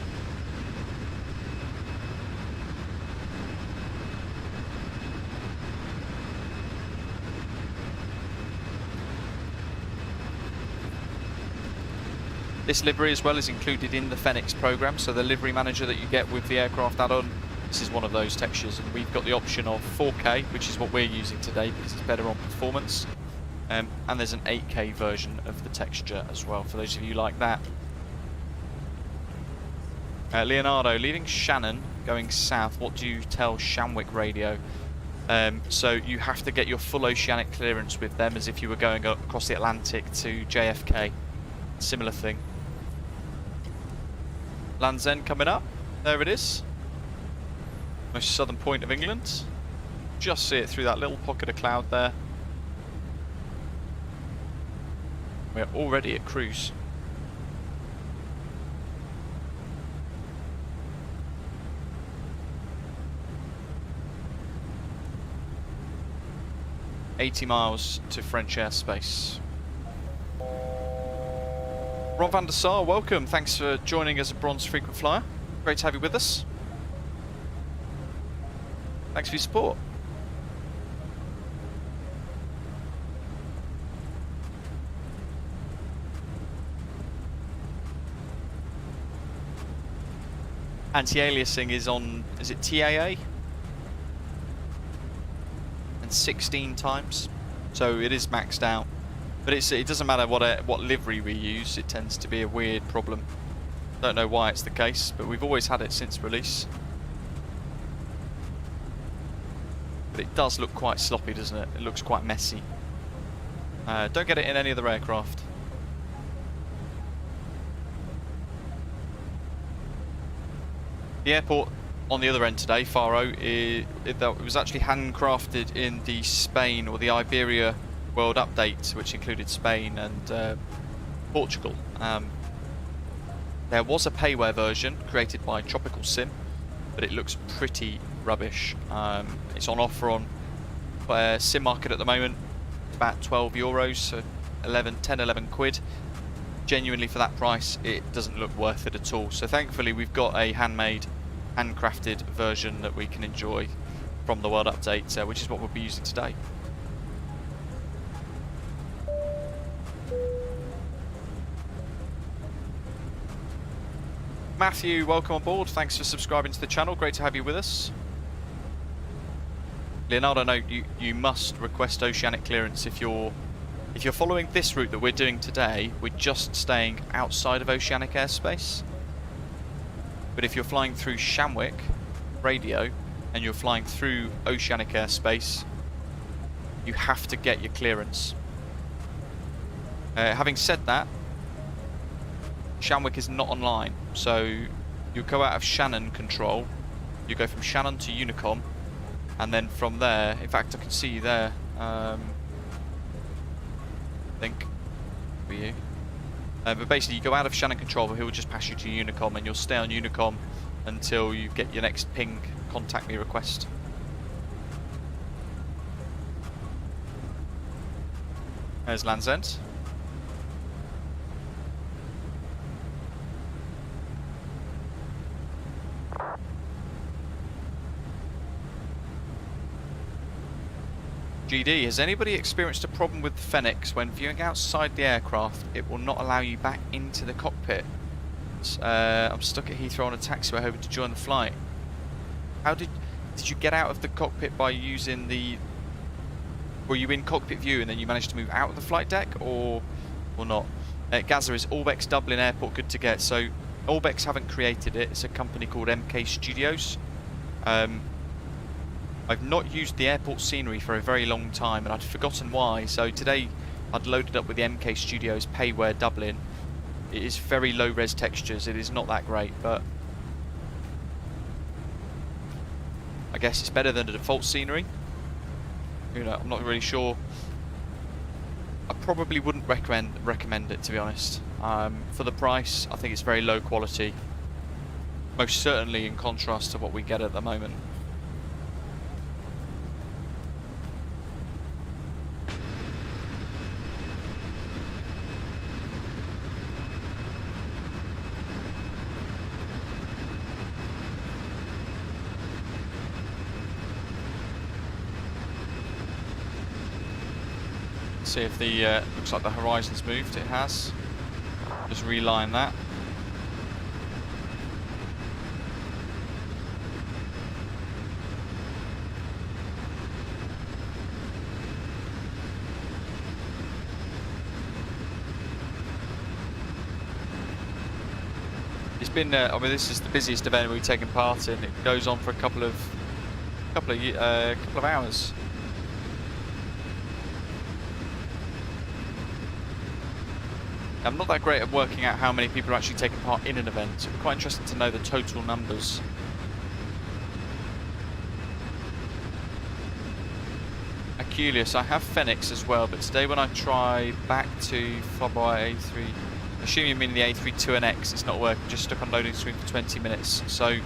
This livery as well is included in the Fenix program, so the livery manager that you get with the aircraft add-on, this is one of those textures, and we've got the option of 4K, which is what we're using today because it's better on performance, and there's an 8K version of the texture as well, for those of you like that. Leonardo, leaving Shannon, going south, what do you tell Shamwick radio? So you have to get your full oceanic clearance with them as if you were going across the Atlantic to JFK. Similar thing. Land's End coming up, there it is. Most southern point of England. Just see it through that little pocket of cloud there. We're already at cruise. ...80 miles to French airspace. Ron van der Sar, welcome. Thanks for joining as a bronze frequent flyer. Great to have you with us. Thanks for your support. Anti-aliasing is on, is it TAA? And 16 times. So it is maxed out. But it doesn't matter what livery we use, it tends to be a weird problem. Don't know why it's the case, but we've always had it since release. But it does look quite sloppy, doesn't it? It looks quite messy. Don't get it in any other aircraft. The airport on the other end today, Faro, it was actually handcrafted in the Spain or the Iberia World Update, which included Spain and Portugal. There was a payware version created by Tropical Sim, but it looks pretty rubbish. It's on offer on Sim Market at the moment, about €12, so 10-11 quid. Genuinely, for that price, it doesn't look worth it at all. So thankfully we've got a handmade, handcrafted version that we can enjoy from the World Update, which is what we'll be using today. Matthew, welcome on board. Thanks for subscribing to the channel. Great to have you with us. Leonardo, no, you must request oceanic clearance if you're following this route that we're doing today. We're just staying outside of oceanic airspace. But if you're flying through Shamwick radio and you're flying through oceanic airspace, you have to get your clearance. Having said that, Shanwick is not online, so you go out of Shannon control, you go from Shannon to Unicom, and then from there, in fact I can see you there, I think, for you. But basically you go out of Shannon control, he will just pass you to Unicom, and you'll stay on Unicom until you get your next ping contact me request. There's Land's End. GD, has anybody experienced a problem with the Fenix when viewing outside the aircraft? It will not allow you back into the cockpit. I'm stuck at Heathrow on a taxiway hoping to join the flight. How did you get out of the cockpit by using the... Were you in cockpit view and then you managed to move out of the flight deck, or not? Gaza, is Orbex Dublin Airport good to get? So Orbex haven't created it. It's a company called MK Studios. I've not used the airport scenery for a very long time, and I'd forgotten why. So today I'd loaded up with the MK Studios Payware Dublin. It is very low res textures. It is not that great, but I guess it's better than the default scenery. You know, I'm not really sure. I probably wouldn't recommend it, to be honest. For the price, I think it's very low quality. Most certainly in contrast to what we get at the moment. See if the looks like the horizon's moved. It has. Just reline that. It's been. I mean, this is the busiest event we've taken part in. It goes on for a couple of hours. I'm not that great at working out how many people are actually taking part in an event. It'd be quite interesting to know the total numbers. Aculeus, I have Fenix as well, but today when I try back to Flyby A3, assuming you mean the A320X, it's not working, just stuck on loading screen for 20 minutes. So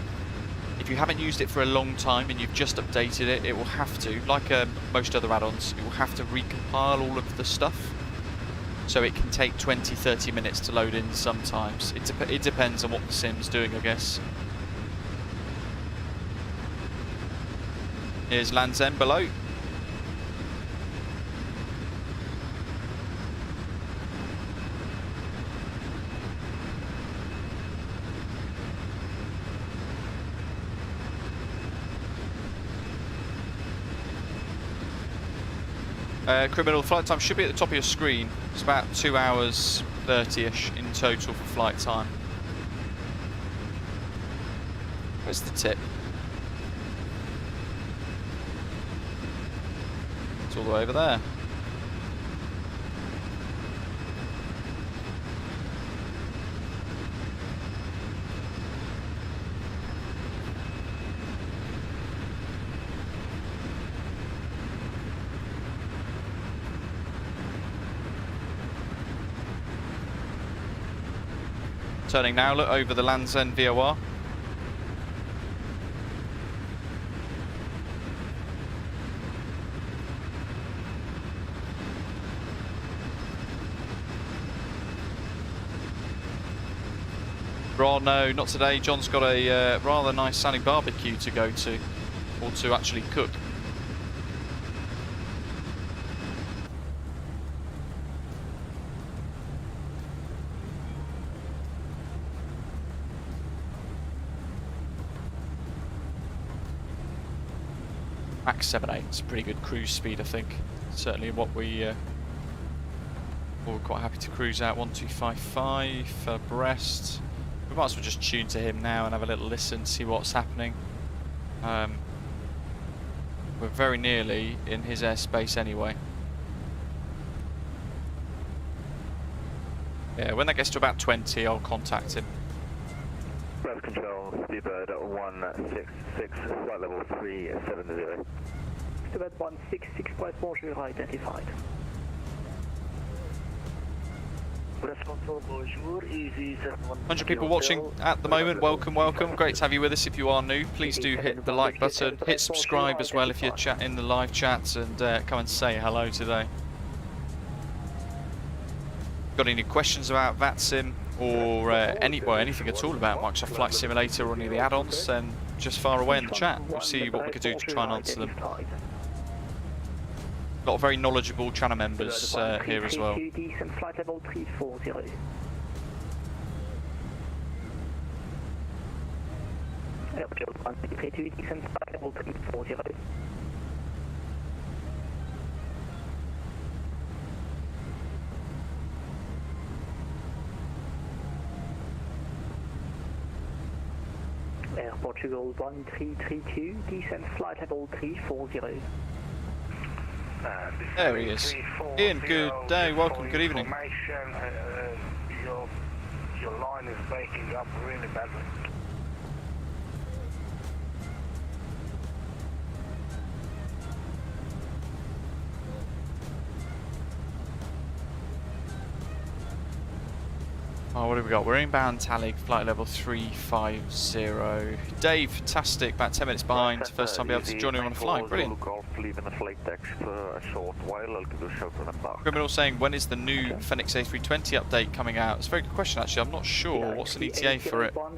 if you haven't used it for a long time and you've just updated it, it will have to, like most other add-ons, it will have to recompile all of the stuff. So it can take 20-30 minutes to load in sometimes. It depends on what the sim's doing, I guess. Here's Land's End below. Criminal, flight time should be at the top of your screen. It's about 2 hours 30-ish in total for flight time. Where's the tip? It's all the way over there. Turning now, look over the Land's End VOR. No, not today. John's got a rather nice sounding barbecue to go to, or to actually cook. Max 7.8, it's a pretty good cruise speed, I think. Certainly what we're quite happy to cruise out. 1255 for Brest. We might as well just tune to him now and have a little listen, see what's happening. We're very nearly in his airspace anyway. Yeah, when that gets to about 20, I'll contact him. Breath control, Seabird 166, flight level 370. Seabird 166, bonjour, identified. 100 people watching at the moment, welcome, welcome. Great to have you with us. If you are new, please do hit the like button, hit subscribe as well if you're in the live chats, and come and say hello today. Got any questions about VATSIM or anything at all about Microsoft Flight Simulator or any of the add-ons, then just fire away in the chat. We'll see what we can do to try and answer them. Got very knowledgeable channel members here as well. Flight level 340. Airport 132, descent flight level 340. Air Portugal 1332, descent flight level 340. There he is. Ian, good day, welcome, good evening. Your line is breaking up really badly. Oh, what have we got? We're inbound Talig, flight level 350. Dave, fantastic, about 10 minutes behind. First time to be able to join in on a flight, brilliant. Criminal saying, when is the new Fenix A320 update coming out? It's a very good question actually, I'm not sure. What's an ETA for it? I'll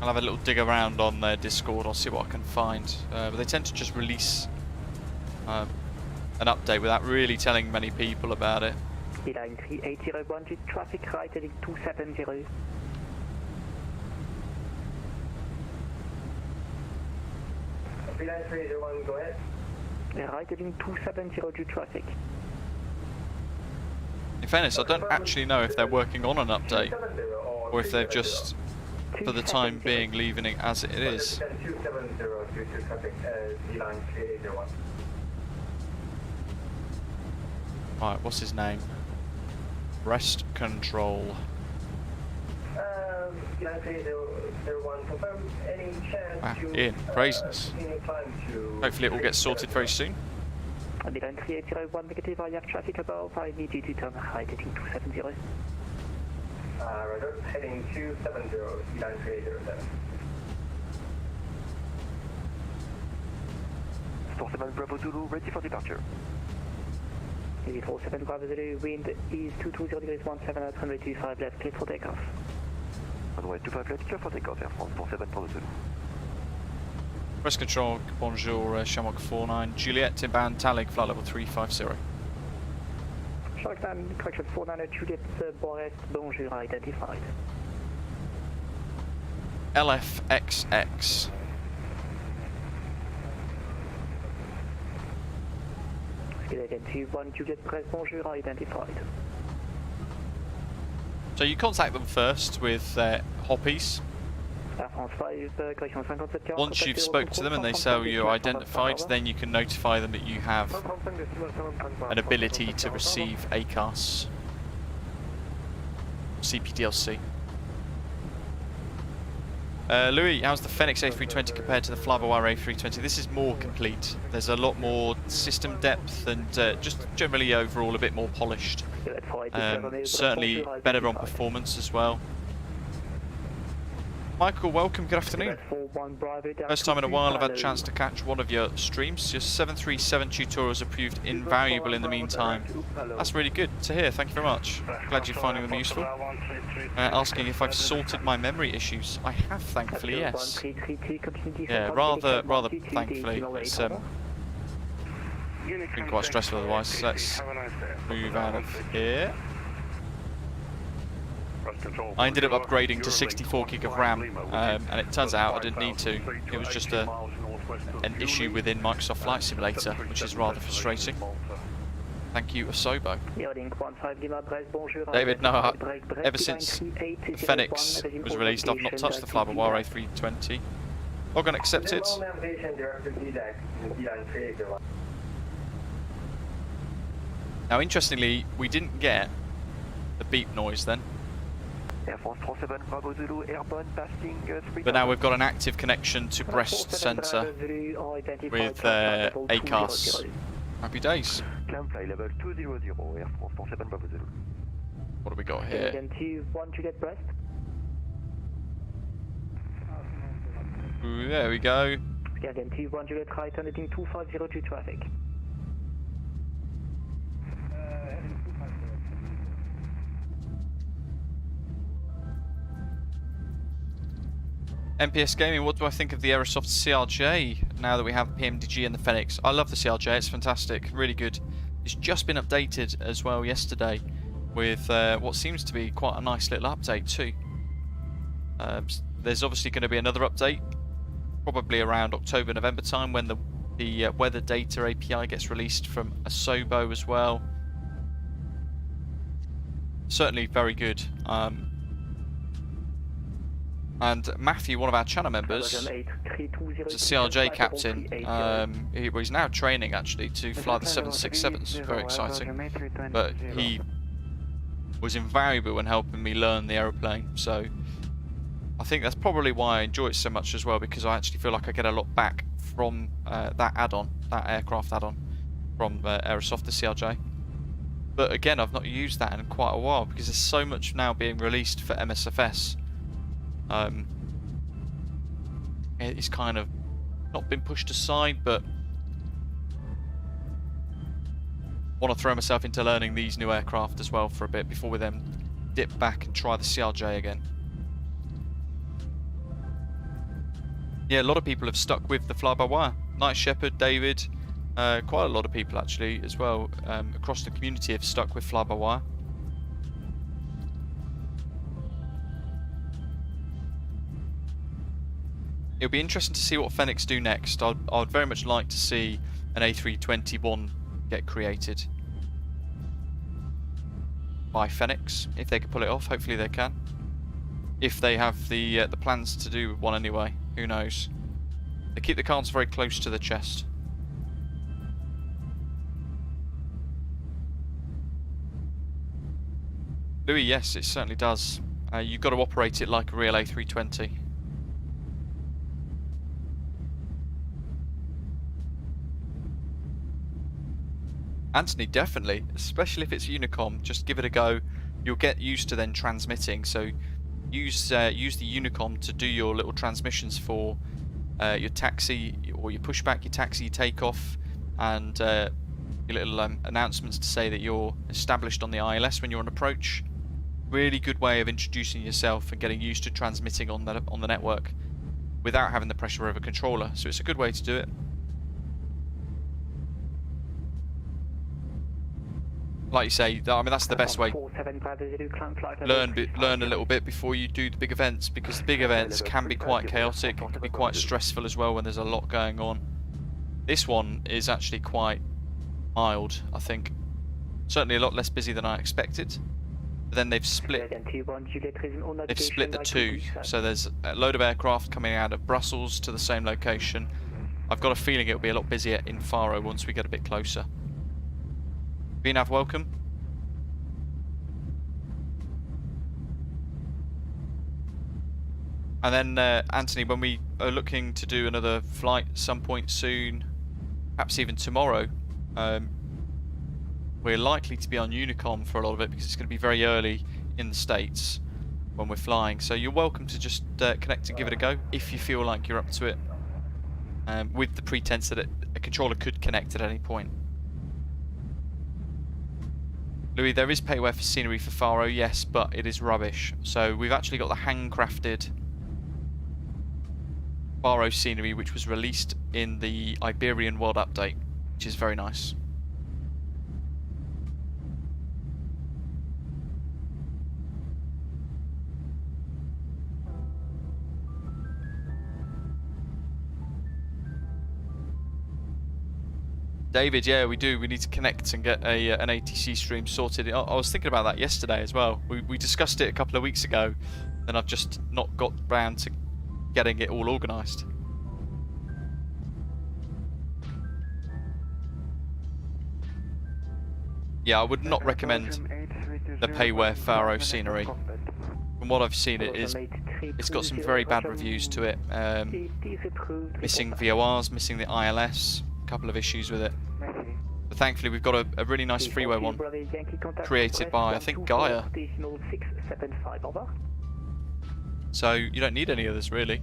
have a little dig around on their Discord, I'll see what I can find. But they tend to just release an update without really telling many people about it. Line 3801 to traffic right heading 270. Line 301, go ahead. Right heading 270 to traffic. In fairness, I don't actually know if they're working on an update or if they're just, for the time being, leaving it as it is. 270 to traffic, line 3801. Right, what's his name? Rest control. Wow, Ian, craziness. Hopefully it will get sorted very soon. Line 3801 negative, I have traffic above, I need you to turn right heading 270. Roger, heading 270, line 3807. 47 Bravo Zulu, ready for departure. 47 Bravo Zulu, wind is 220 degrees 17 at 125 left, clear for takeoff. Runway 25 left, clear for takeoff, Air France 47 Bravo Zulu. Rest control, bonjour, Shamrock 49, Juliet, inbound Talig, flight level 350. Sharkman, correction 49, Juliet, Borest, bonjour, identified. LFXX. One Juliet, press bonjour, identified. So you contact them first with hoppies. Once you've spoke to them and they say you're identified, then you can notify them that you have an ability to receive ACAS, CPDLC. Louis, how's the Fenix A320 compared to the Flyboy A320? This is more complete. There's a lot more system depth and just generally overall a bit more polished. Certainly better on performance as well. Michael, welcome, good afternoon. First time in a while I've had a chance to catch one of your streams. Your 737 tutorials have proved invaluable in the meantime. That's really good to hear, thank you very much. Glad you're finding them useful. Asking if I've sorted my memory issues. I have, thankfully, yes. Yeah, rather thankfully. It's been quite stressful otherwise. Let's move out of here. I ended up upgrading to 64 gig of RAM, and it turns out I didn't need to. It was just an issue within Microsoft Flight Simulator, which is rather frustrating. Thank you, Asobo. Aer Lingus 15 Lima Brest, bonjour. David, no, ever since Fenix was released, I've not touched the fly-by-wire A320. Login accepted. Now, interestingly, we didn't get the beep noise then. But now we've got an active connection to Brest Centre with ACAS. Happy days. What do we got here? Ooh, there we go. traffic. MPS Gaming, what do I think of the Aerosoft CRJ now that we have PMDG and the Fenix? I love the CRJ, it's fantastic, really good. It's just been updated as well yesterday with what seems to be quite a nice little update too. There's obviously going to be another update, probably around October, November time when the weather data API gets released from Asobo as well. Certainly very good. And Matthew, one of our channel members, is a CRJ captain. He's now training actually to fly the 767s. Very exciting. But he was invaluable in helping me learn the aeroplane. So I think that's probably why I enjoy it so much as well, because I actually feel like I get a lot back from that add-on, that aircraft add-on from Aerosoft, the CRJ. But again, I've not used that in quite a while because there's so much now being released for MSFS. It's kind of not been pushed aside, but want to throw myself into learning these new aircraft as well for a bit before we then dip back and try the CRJ again. Yeah, a lot of people have stuck with the fly-by-wire. Night Shepherd, David, quite a lot of people actually as well across the community have stuck with fly-by-wire. It'll be interesting to see what Fenix do next. I'd very much like to see an A321 get created by Fenix, if they can pull it off. Hopefully they can. If they have the plans to do one anyway, who knows? They keep the cards very close to the chest. Louis, yes, it certainly does. You've got to operate it like a real A320. Anthony, definitely, especially if it's Unicom, just give it a go. You'll get used to then transmitting, so use the Unicom to do your little transmissions for your taxi or your pushback, your taxi, your takeoff, and your little announcements to say that you're established on the ILS when you're on approach. Really good way of introducing yourself and getting used to transmitting on the network without having the pressure of a controller, so it's a good way to do it. Like you say, I mean that's the best way. Learn a little bit before you do the big events, because the big events can be quite chaotic, it can be quite stressful as well when there's a lot going on. This one is actually quite mild, I think. Certainly a lot less busy than I expected. But then they've split the two, so there's a load of aircraft coming out of Brussels to the same location. I've got a feeling it'll be a lot busier in Faro once we get a bit closer. Beanav, welcome. And then Anthony, when we are looking to do another flight at some point soon, perhaps even tomorrow, we're likely to be on Unicom for a lot of it because it's going to be very early in the States when we're flying. So you're welcome to just connect and give it a go if you feel like you're up to it, with the pretense that a controller could connect at any point. Louis, there is payware for scenery for Faro, yes, but it is rubbish. So we've actually got the handcrafted Faro scenery, which was released in the Iberian World Update, which is very nice. David, yeah, we do. We need to connect and get an ATC stream sorted. I was thinking about that yesterday as well. We discussed it a couple of weeks ago, and I've just not got round to getting it all organised. Yeah, I would not recommend the Payware Faro scenery. From what I've seen, it's got some very bad reviews to it. Missing VORs, missing the ILS, a couple of issues with it. But thankfully we've got a really nice freeway one created by, I think, Gaia. So you don't need any of this really.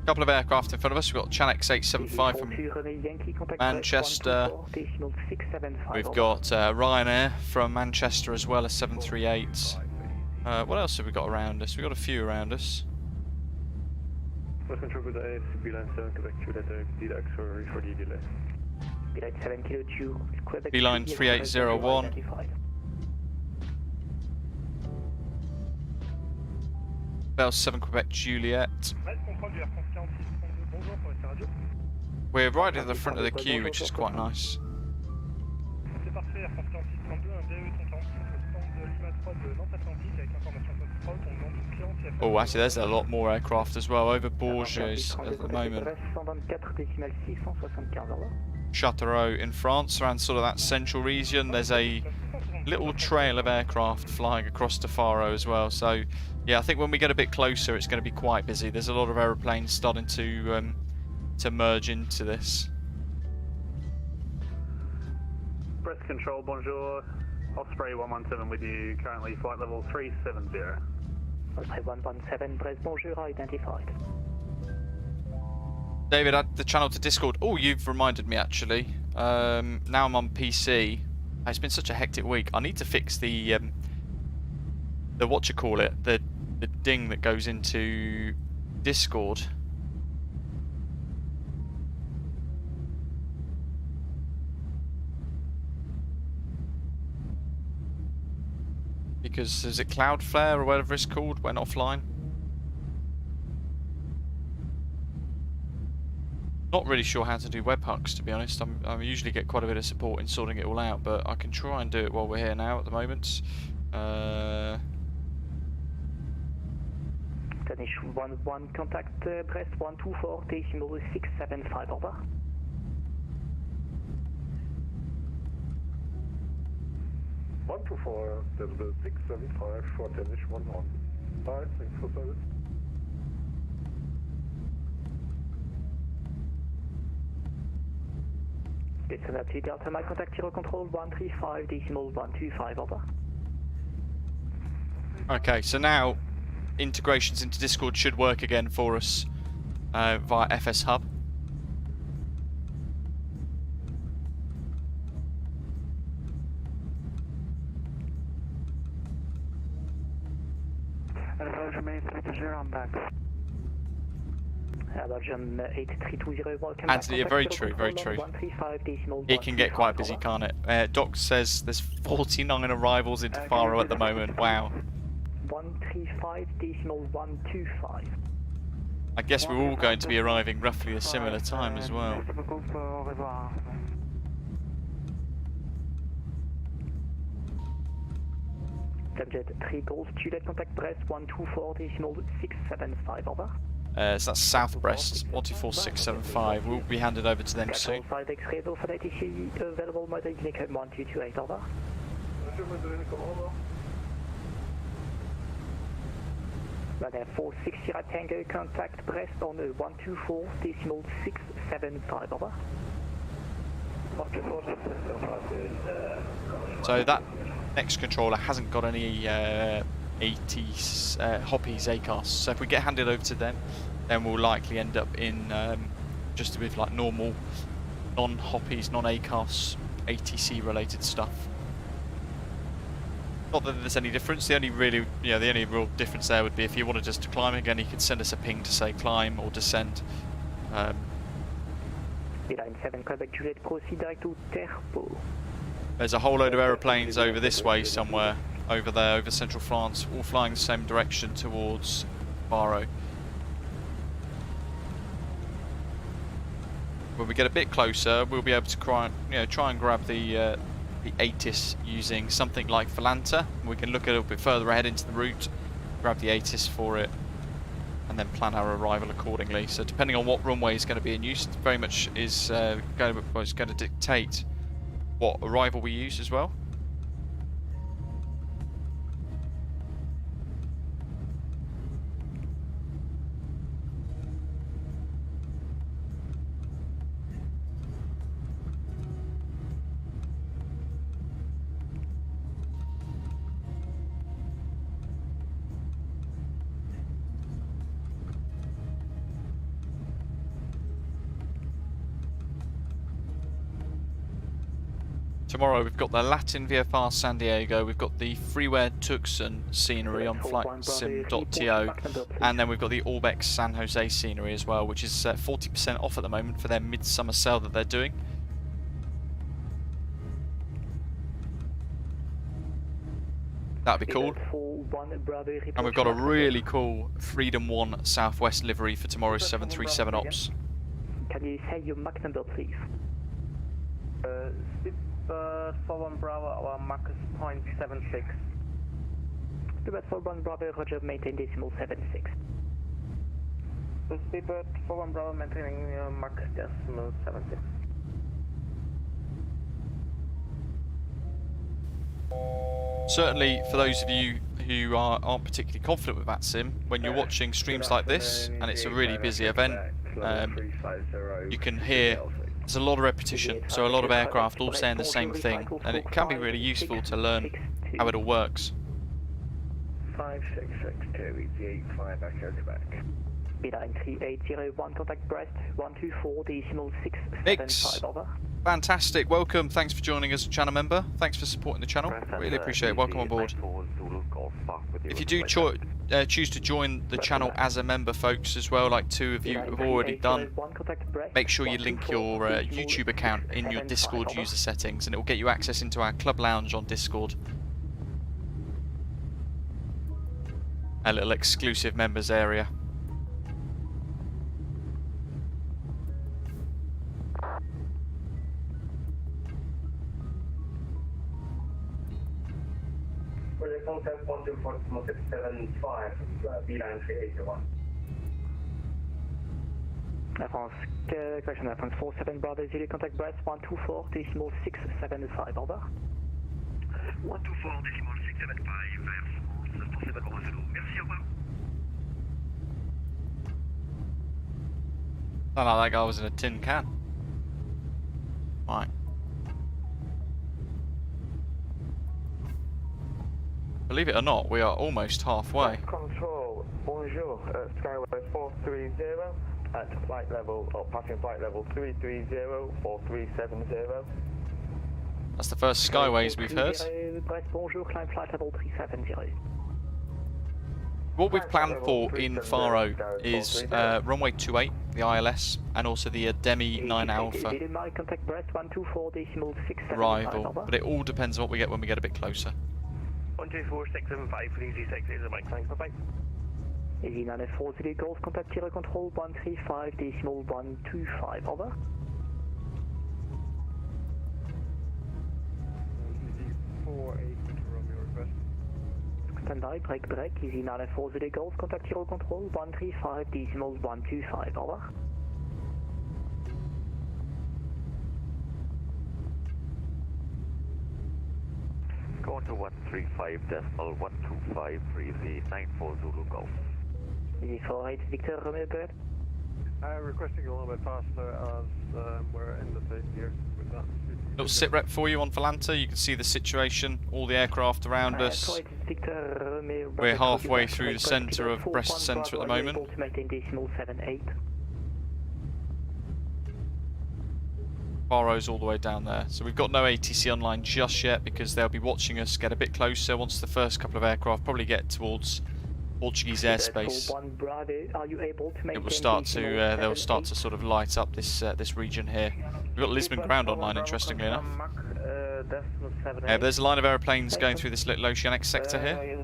Couple of aircraft in front of us. We've got Fenix A320 from Manchester. We've got Ryanair from Manchester as well as 738. What else have we got around us? We've got a few around us. Beeline 3801. Bell 7 Quebec Juliet. We're right at the front of the queue, which is quite nice. Oh, actually there's a lot more aircraft as well over Bourges at the moment. Châteauroux in France, around sort of that central region. There's a little trail of aircraft flying across to Faro as well. So yeah, I think when we get a bit closer it's going to be quite busy. There's a lot of aeroplanes starting to merge into this. Brest Control, bonjour. Osprey 117 with you, currently flight level 370. Osprey 117, Brest, bonjour, identified. David, add the channel to Discord. Oh, you've reminded me actually. Now I'm on PC. It's been such a hectic week. I need to fix the what you call it, the ding that goes into Discord. Because is it Cloudflare or whatever it's called went offline? Not really sure how to do webhooks, to be honest. I usually get quite a bit of support in sorting it all out, but I can try and do it while we're here now at the moment. Danish 11 contact Brest 124.675 over. One two four, Decibel 675 for Danish 11. Bye, thanks for service. Destination Delta, my contact Zero Control 135.125 over. Okay, so now integrations into Discord should work again for us via FS Hub. I'm back. Anthony, yeah, very true, very true. It can get quite busy, can't it? Doc says there's 49 arrivals into Faro at the moment. Wow. 135.125. I guess we're all going to be arriving roughly a similar time as well. Subject 3 Golf Juliet contact Brest 124.675 over. So that's South Brest 124.675. We'll be handed over to them soon. X-ray for ATC available motor Unique 1228 over. Runway 460 right Tango contact Brest on 124.675 over. So that next controller hasn't got any Hoppies ACARS, so if we get handed over to them, then we'll likely end up in just with like normal non-Hoppies, non-ACARS ATC related stuff. Not that there's any difference. The only really, the only real difference there would be if you wanted us to climb again, you could send us a ping to say climb or descend. Beeline 7 Quebec Juliet, proceed direct to Terpo. There's a whole load of aeroplanes over this way somewhere, over there, over central France, all flying the same direction towards Faro. When we get a bit closer, we'll be able to try and grab the ATIS using something like Volanta. We can look a little bit further ahead into the route, grab the ATIS for it, and then plan our arrival accordingly. So depending on what runway is going to be in use, very much is going to dictate what arrival we use as well. Tomorrow we've got the Latin VFR San Diego, we've got the Freeware Tucson scenery on flightsim.to, and then we've got the Orbex San Jose scenery as well, which is 40% off at the moment for their midsummer sale that they're doing. That'd be cool. And we've got a really cool Freedom 1 Southwest livery for tomorrow's 737 ops. Can you say your Mach number, please? 41 Bravo, our Mach is 0.76. Speedbird 41 Bravo, Roger, maintain decimal 76. Speedbird 41 Bravo, maintaining Mach decimal 76. Certainly for those of you who aren't particularly confident with VATSIM, when you're watching streams like this and it's a really busy event, you can hear there's a lot of repetition, so a lot of aircraft all saying the same thing, and it can be really useful to learn how it all works. 5662, ET85, Echo Quebec. B9380, contact Brest, 124, decimal 675, over. Fantastic, welcome, thanks for joining us, channel member, thanks for supporting the channel, really appreciate it, welcome on board. If you do choose to join the channel as a member, folks, as well, like two of you have already done, make sure you link your YouTube account in your Discord user settings and it will get you access into our club lounge on Discord. A little exclusive members area. Contact 124.675, B9381. France, correction, France 47 Bravo, Zulu, contact Brest, 124, decimal 675, over. 124, decimal 675, vers 47 Bravo, Zulu. Merci, au revoir. Sound like that guy was in a tin can. Right. Believe it or not, we are almost halfway. Control, bonjour, Skyway 430 at flight level, or passing flight level 330, 4370. That's the first Skyways we've heard. Bonjour, climb flight level 370. What we've planned for in Faro is runway 28, the ILS, and also the Demi 9 Alpha arrival, but it all depends on what we get when we get a bit closer. 124.675, please, E6 is a mic, thanks, bye-bye. Easy 940 Golf, contact Kilo Control 135, decimal 125, over. Standby, break, Easy 940 Golf, contact Kilo Control 135, decimal 125, over. Go to 135.125, freeze 94 Zulu Golf. Easy 48 Victor, Romeo, bird. Requesting a little bit faster as we're in the safe gear with that. Little sit rep for you on Volanta, you can see the situation, all the aircraft around us. We're halfway through the centre of Brest Centre at the moment. Faro's all the way down there. So we've got no ATC online just yet because they'll be watching us get a bit closer once the first couple of aircraft probably get towards Portuguese airspace. It will start to they'll start to sort of light up this this region here. We've got Lisbon ground online, interestingly enough. There's a line of aeroplanes going through this little oceanic sector here.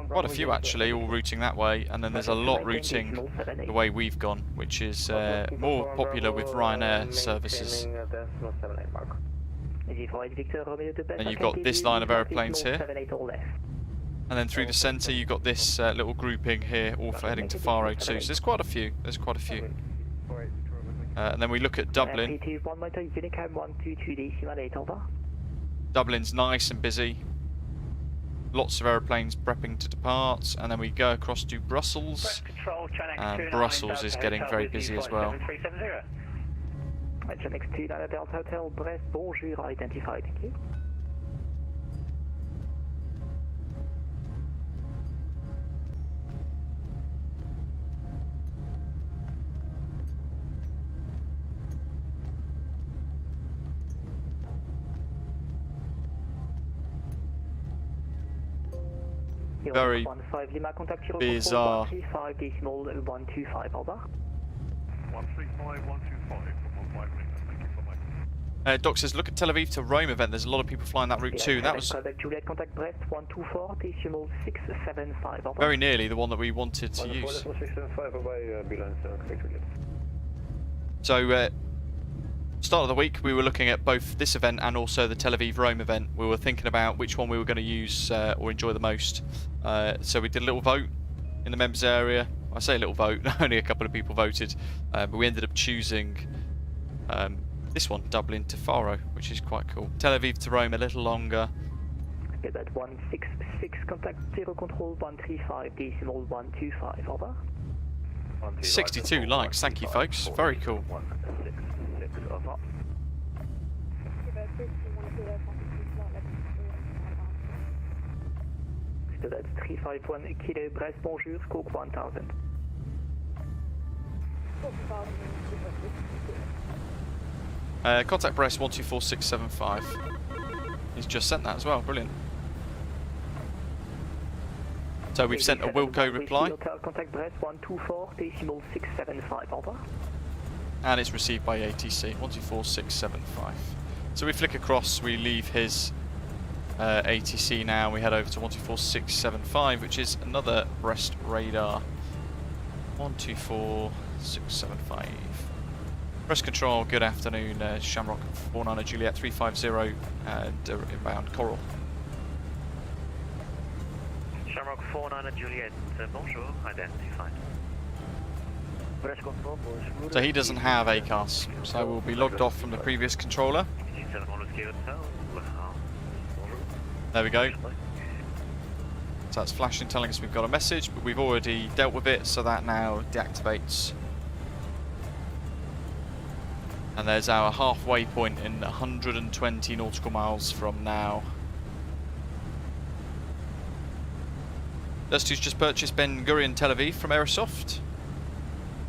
Quite a few actually, all routing that way, and then there's a lot routing the way we've gone, which is more popular with Ryanair services. And you've got this line of aeroplanes here. And then through the centre you've got this little grouping here, all for heading to Faro too. So there's quite a few. And then we look at Dublin. Dublin's nice and busy. Lots of aeroplanes prepping to depart. And then we go across to Brussels. And Brussels is getting very busy as well. Next to Delta Hotel, Brest, bonjour, identified, thank you. Very bizarre. 135.125, over. 135.125. Doc says, look at Tel Aviv to Rome event. There's a lot of people flying that route too. That was Juliet, contact Brest 124, decimal 675, over. very nearly the one that we wanted to use. So, start of the week, we were looking at both this event and also the Tel Aviv Rome event. We were thinking about which one we were going to use or enjoy the most. So we did a little vote in the members area. I say a little vote, only a couple of people voted, but we ended up choosing this one, Dublin to Faro, which is quite cool. Tel Aviv to Rome a little longer. Get that 166, contact 0 control 135, decimal 125, over. 62 likes, thank you folks, very cool. So that's 351 Kilo Brest, bonjour, scope 1000. Contact Brest 124675. He's just sent that as well, brilliant. So we've sent a Wilco reply. Contact Brest 124, decimal 675, over. And it's received by ATC 124675. So we flick across, we leave his ATC now, we head over to 124675, which is another Brest radar. 124675. Brest control, good afternoon, Shamrock 49 Juliet 350 and inbound Coral. Shamrock 49 Juliet, bonjour, identified. So he doesn't have ACAS, so we'll be logged off from the previous controller. There we go. So that's flashing, telling us we've got a message, but we've already dealt with it, so that now deactivates. And there's our halfway point in 120 nautical miles from now. Dusty's just purchased Ben Gurion Tel Aviv from Aerosoft.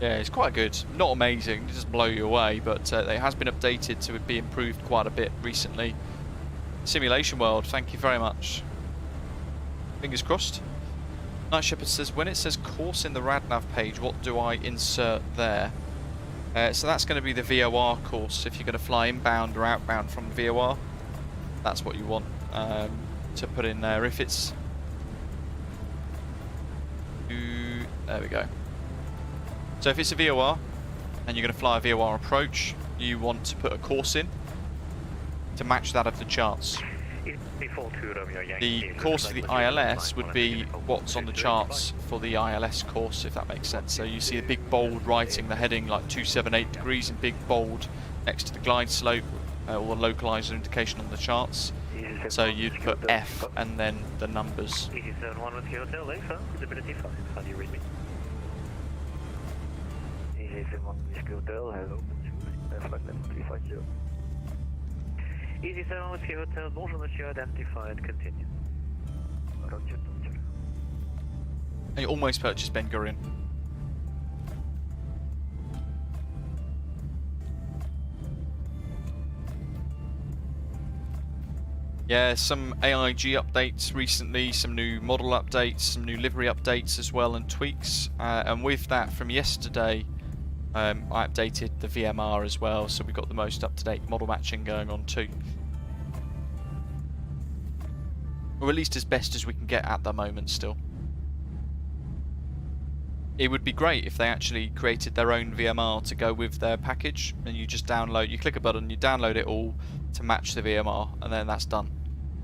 Yeah, it's quite good. Not amazing, it doesn't blow you away, but it has been updated to be improved quite a bit recently. Simulation World, thank you very much. Fingers crossed. Night Shepherd says, when it says course in the RadNav page, what do I insert there? So that's going to be the VOR course. If you're going to fly inbound or outbound from VOR, that's what you want to put in there. If it's... There we go. So if it's a VOR, and you're going to fly a VOR approach, you want to put a course in to match that of the charts. The course for the ILS would be what's on the charts for the ILS course, if that makes sense. So you see the big bold writing, the heading like 278 degrees in big bold next to the glide slope, or the localizer indication on the charts. So you'd put F and then the numbers. Easy 7 Whiskey Hotel, bonjour monsieur, identified, continue. And you almost purchased Ben Gurion. Yeah, some AIG updates recently, some new model updates, some new livery updates as well, and tweaks. And with that from yesterday, I updated the VMR as well, so we've got the most up-to-date model matching going on too. Or at least as best as we can get at the moment still. It would be great if they actually created their own VMR to go with their package, and you just download, you click a button, you download it all to match the VMR, and then that's done.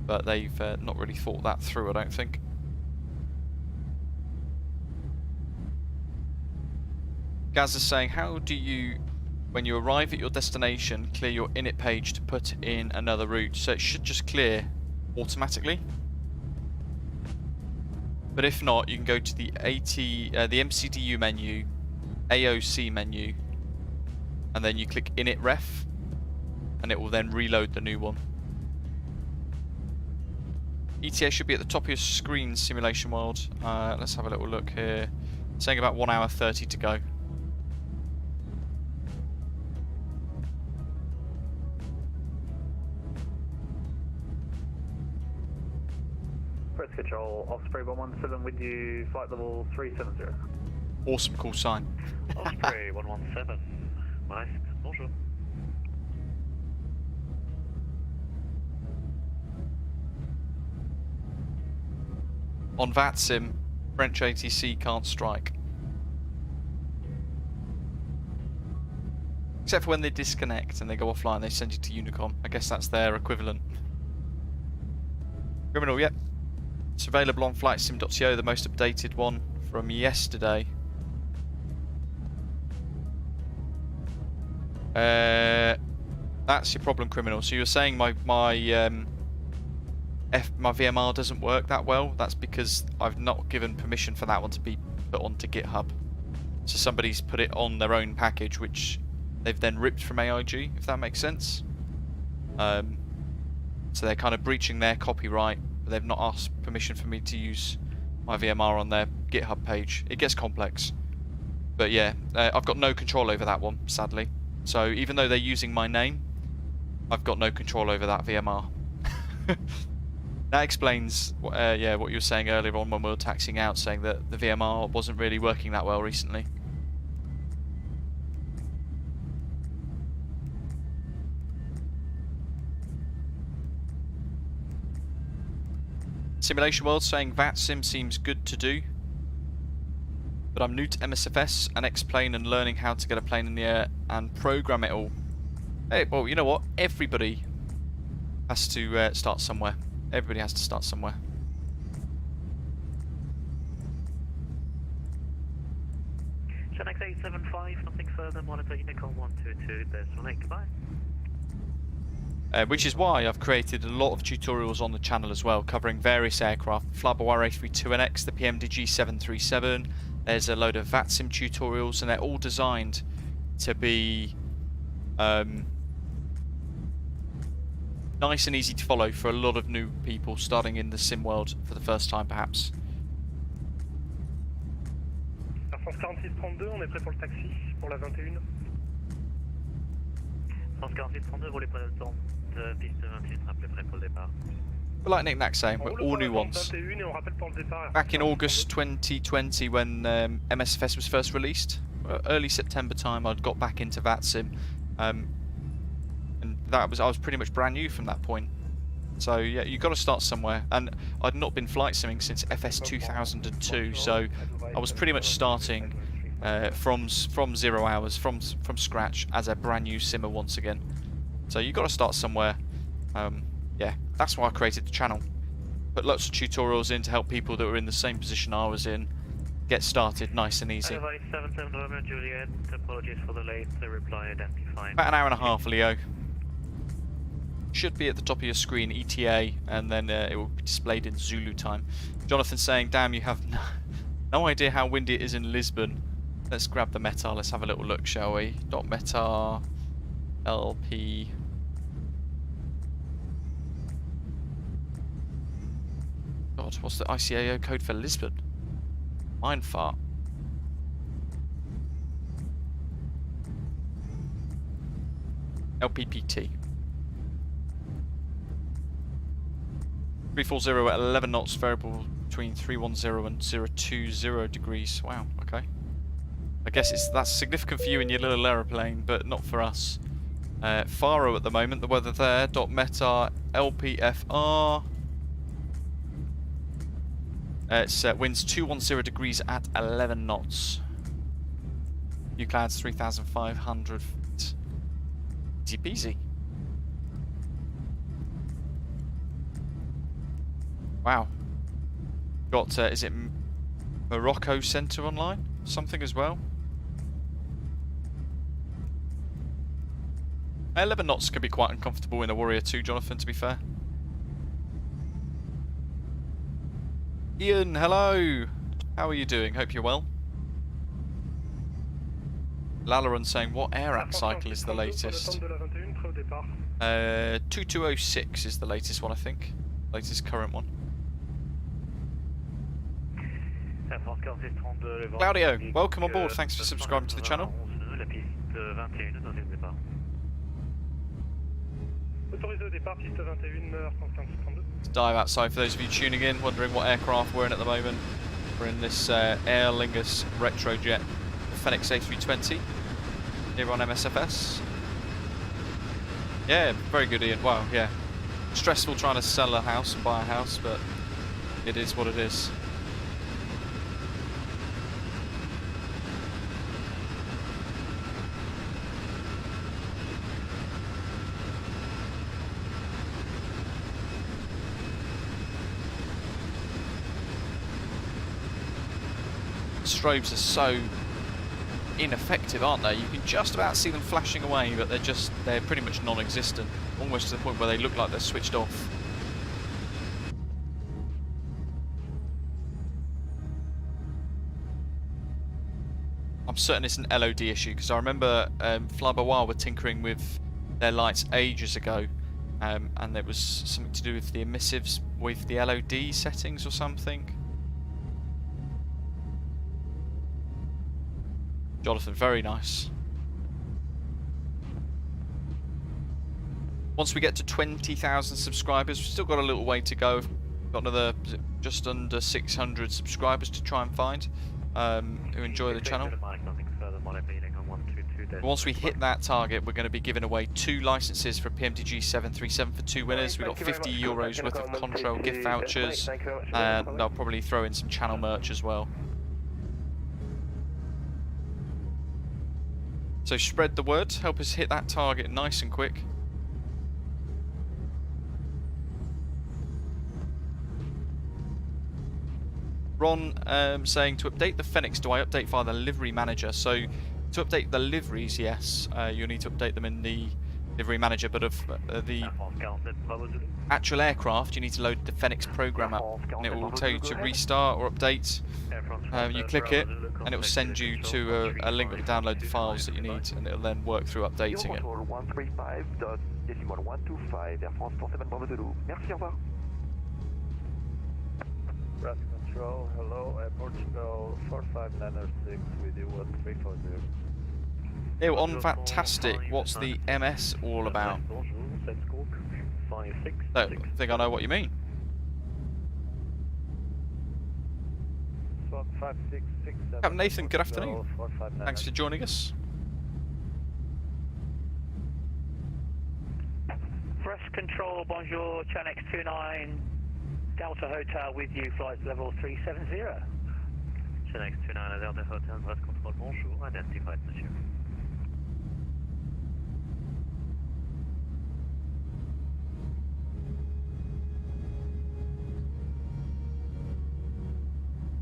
But they've not really thought that through, I don't think. Gaz is saying, how do you, when you arrive at your destination, clear your init page to put in another route? So it should just clear automatically. But if not, you can go to the the MCDU menu, AOC menu, and then you click init ref, and it will then reload the new one. ETA should be at the top of your screen, Simulation World. Let's have a little look here. It's saying about 1 hour 30 to go. Press control, Osprey 117 with you, flight level 370. Awesome call sign. Osprey 117, nice, bonjour. On VATSIM, French ATC can't strike. Except for when they disconnect and they go offline, they send you to Unicom. I guess that's their equivalent. Criminal, yep. It's available on flightsim.co, the most updated one from yesterday. That's your problem, Criminal. So you're saying my VMR doesn't work that well. That's because I've not given permission for that one to be put onto GitHub. So somebody's put it on their own package, which they've then ripped from AIG, if that makes sense. So they're kind of breaching their copyright, but they've not asked permission for me to use my VMR on their GitHub page. It gets complex. But yeah, I've got no control over that one, sadly. So even though they're using my name, I've got no control over that VMR. That explains yeah, what you were saying earlier on when we were taxiing out, saying that the VMR wasn't really working that well recently. Simulation World saying VATSIM seems good to do, but I'm new to MSFS and X-Plane and learning how to get a plane in the air and program it all. Hey, well, you know what? Everybody has to start somewhere. Everybody has to start somewhere. Fenix A320, nothing further, monitor Unicom 122, decimal 8, goodbye. Which is why I've created a lot of tutorials on the channel as well, covering various aircraft, Flyby A320NX, the PMDG 737. There's a load of VATSIM tutorials, and they're all designed to be nice and easy to follow for a lot of new people starting in the sim world for the first time, perhaps. Air France 4632, on est prêt pour le taxi, pour la 21. France 4632, voulez près de temps de piste 28, rappelez prêt pour le départ. But like Nick Nack saying, we're all new ones. Back in August 2020 when MSFS was first released, early September time, I'd got back into VATSIM. And I was pretty much brand new from that point. So yeah, you've got to start somewhere. And I'd not been flight simming since FS 2002, so I was pretty much starting from 0 hours, from scratch, as a brand new simmer once again. So you've got to start somewhere. Yeah, that's why I created the channel. Put lots of tutorials in to help people that were in the same position I was in get started nice and easy. Advice 77 November Juliet, apologies for the late reply identified. About an hour and a half, Leo. Should be at the top of your screen, ETA, and then it will be displayed in Zulu time. Jonathan saying, damn, you have no idea how windy it is in Lisbon. Let's grab the METAR, let's have a little look, shall we? .METAR LP. God, what's the ICAO code for Lisbon? Mindfart. LPPT. 340 at 11 knots, variable between 310 and 020 degrees. Wow, okay. I guess that's significant for you in your little aeroplane, but not for us. Faro at the moment, the weather there, .METAR LPFR. It's winds 210 degrees at 11 knots. New clouds 3,500 feet. Easy peasy. Wow. Got, is it Morocco Centre online? Something as well? 11 knots could be quite uncomfortable in a Warrior 2, Jonathan, to be fair. Ian, hello! How are you doing? Hope you're well. Lalaron saying, what AirAct cycle is the latest? 2206 is the latest one, I think. Latest current one. Claudio, welcome on board. Thanks for subscribing to the channel. Dive outside for those of you tuning in, wondering what aircraft we're in at the moment. We're in this Aer Lingus Retrojet, the Fenix A320, here on MSFS. Yeah, very good, Ian. Wow, yeah. Stressful trying to sell a house and buy a house, but it is what it is. Strobes are so ineffective, aren't they? You can just about see them flashing away, but they're pretty much non-existent, almost to the point where they look like they're switched off. I'm certain it's an LOD issue, because I remember Flyby were tinkering with their lights ages ago, and there was something to do with the emissives with the LOD settings or something. Jonathan, very nice. Once we get to 20,000 subscribers, we've still got a little way to go. We've got another just under 600 subscribers to try and find who enjoy the channel. Once we hit that target, we're going to be giving away 2 licenses for PMDG 737 for 2 winners. We've got €50 worth of Contrail gift vouchers, and I'll probably throw in some channel merch as well. So spread the word, help us hit that target nice and quick. Ron saying, to update the Fenix, do I update via the livery manager? So to update the liveries, yes, you'll need to update them in the livery manager, but of the actual aircraft, you need to load the Fenix program up, and it will tell you to restart or update. You click it, and it will send you to a link that will download the files that you need, and it will then work through updating it. 135.125, Air France 47 Bravo Zulu. Merci, au revoir. Brass Control, hello, Portugal 45906 with you, 1340. Ew, on VATSIM, what's the MS all about? Don't think I know what you mean. Captain Nathan, good afternoon. Thanks for joining us. Press Control, bonjour, Chanex 29, Delta Hotel with you, flight level 370. Chanex 29 Delta Hotel, Press Control, bonjour, identified, monsieur.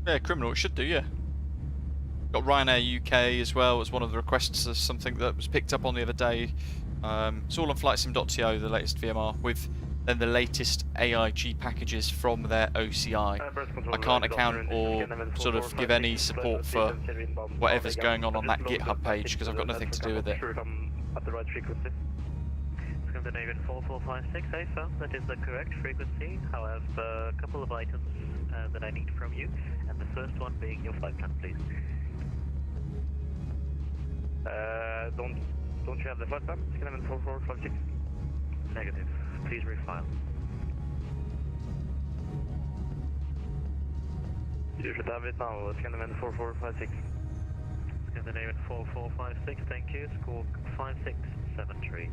Yeah, criminal, it should do, yeah. Got Ryanair UK as well as one of the requests as something that was picked up on the other day. It's all on flightsim.to, the latest VMR, with then the latest AIG packages from their OCI. I can't account or sort of give any support for whatever's going on that GitHub page, because I've got nothing to do with it. Scandinavian 4456, I found that is the correct frequency. However, a couple of items that I need from you, and the first one being your flight plan, please. Don't you have the flight plan? Scandinavian 4456. Negative. Please refile. You should have it now, Scandinavian 4456. Scandinavian 4456, thank you. Squawk 5673.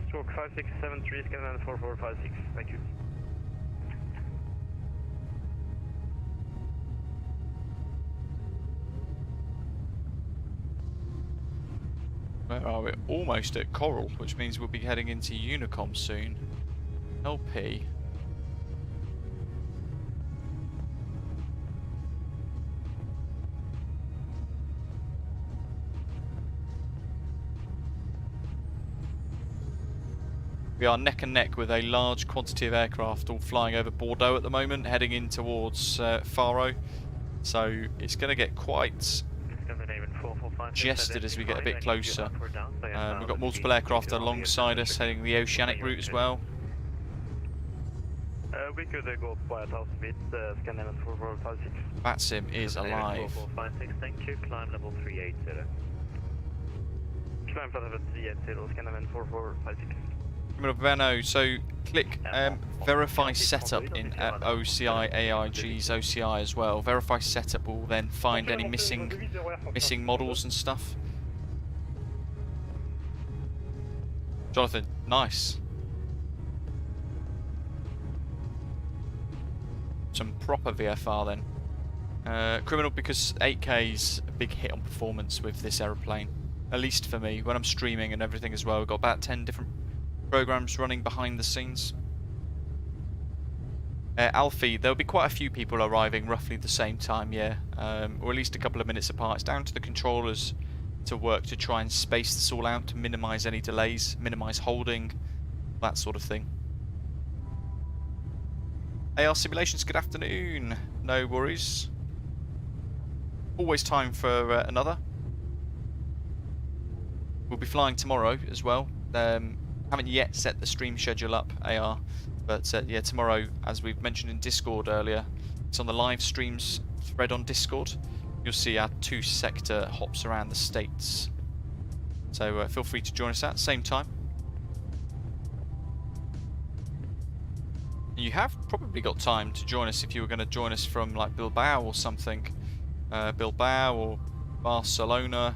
Stroke 5673, Scandinavian 4456, thank you. Where are we? Almost at Coral, which means we'll be heading into Unicom soon. LP. We are neck and neck with a large quantity of aircraft all flying over Bordeaux at the moment, heading in towards Faro. So it's going to get quite congested as we get a bit closer. We've got multiple aircraft alongside us heading the oceanic route as well. We could go by 1,000 feet, scan level 4456. VATSIM is alive. 4456, thank you, climb level 380. Climb level 380, scan level 4456. Benno, so click verify setup in OCI AIG's OCI as well. Verify setup will then find any missing models and stuff. Jonathan, nice. Some proper VFR then. Criminal because 8K's a big hit on performance with this aeroplane. At least for me, when I'm streaming and everything as well. We've got about 10 different programs running behind the scenes. Alfie, there'll be quite a few people arriving roughly the same time, yeah, or at least a couple of minutes apart. It's down to the controllers to work to try and space this all out to minimise any delays, minimise holding, that sort of thing. AR Simulations, good afternoon. No worries. Always time for another. We'll be flying tomorrow as well. Haven't yet set the stream schedule up, AR, but yeah, tomorrow, as we've mentioned in Discord earlier, it's on the live streams thread on Discord. You'll see our 2-sector hops around the States. So feel free to join us at the same time. You have probably got time to join us if you were going to join us from like Bilbao or something. Bilbao or Barcelona,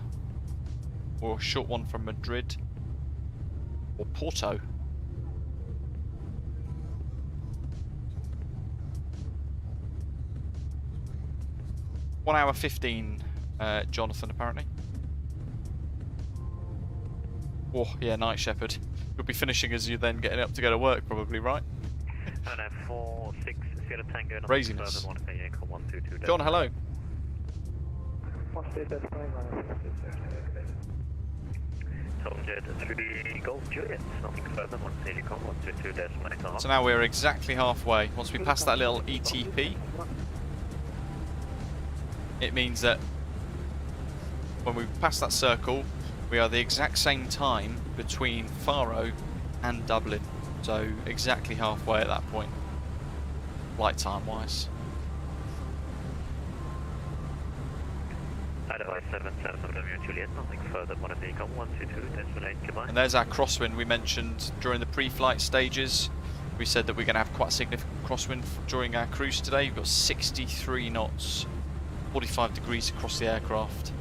or a short one from Madrid. Or Porto. One hour 15, Jonathan, apparently. Oh, yeah, Night Shepherd. You'll be finishing as you're then getting up to go to work, probably, right? Oh no, 46, Sierra Tango, Craziness. John, hello. So now we're exactly halfway. Once we pass that little ETP, it means that when we pass that circle, we are the exact same time between Faro and Dublin. So exactly halfway at that point, flight time wise. And there's our crosswind we mentioned during the pre-flight stages. We said that we're going to have quite a significant crosswind during our cruise today. We've got 63 knots, 45 degrees across the aircraft.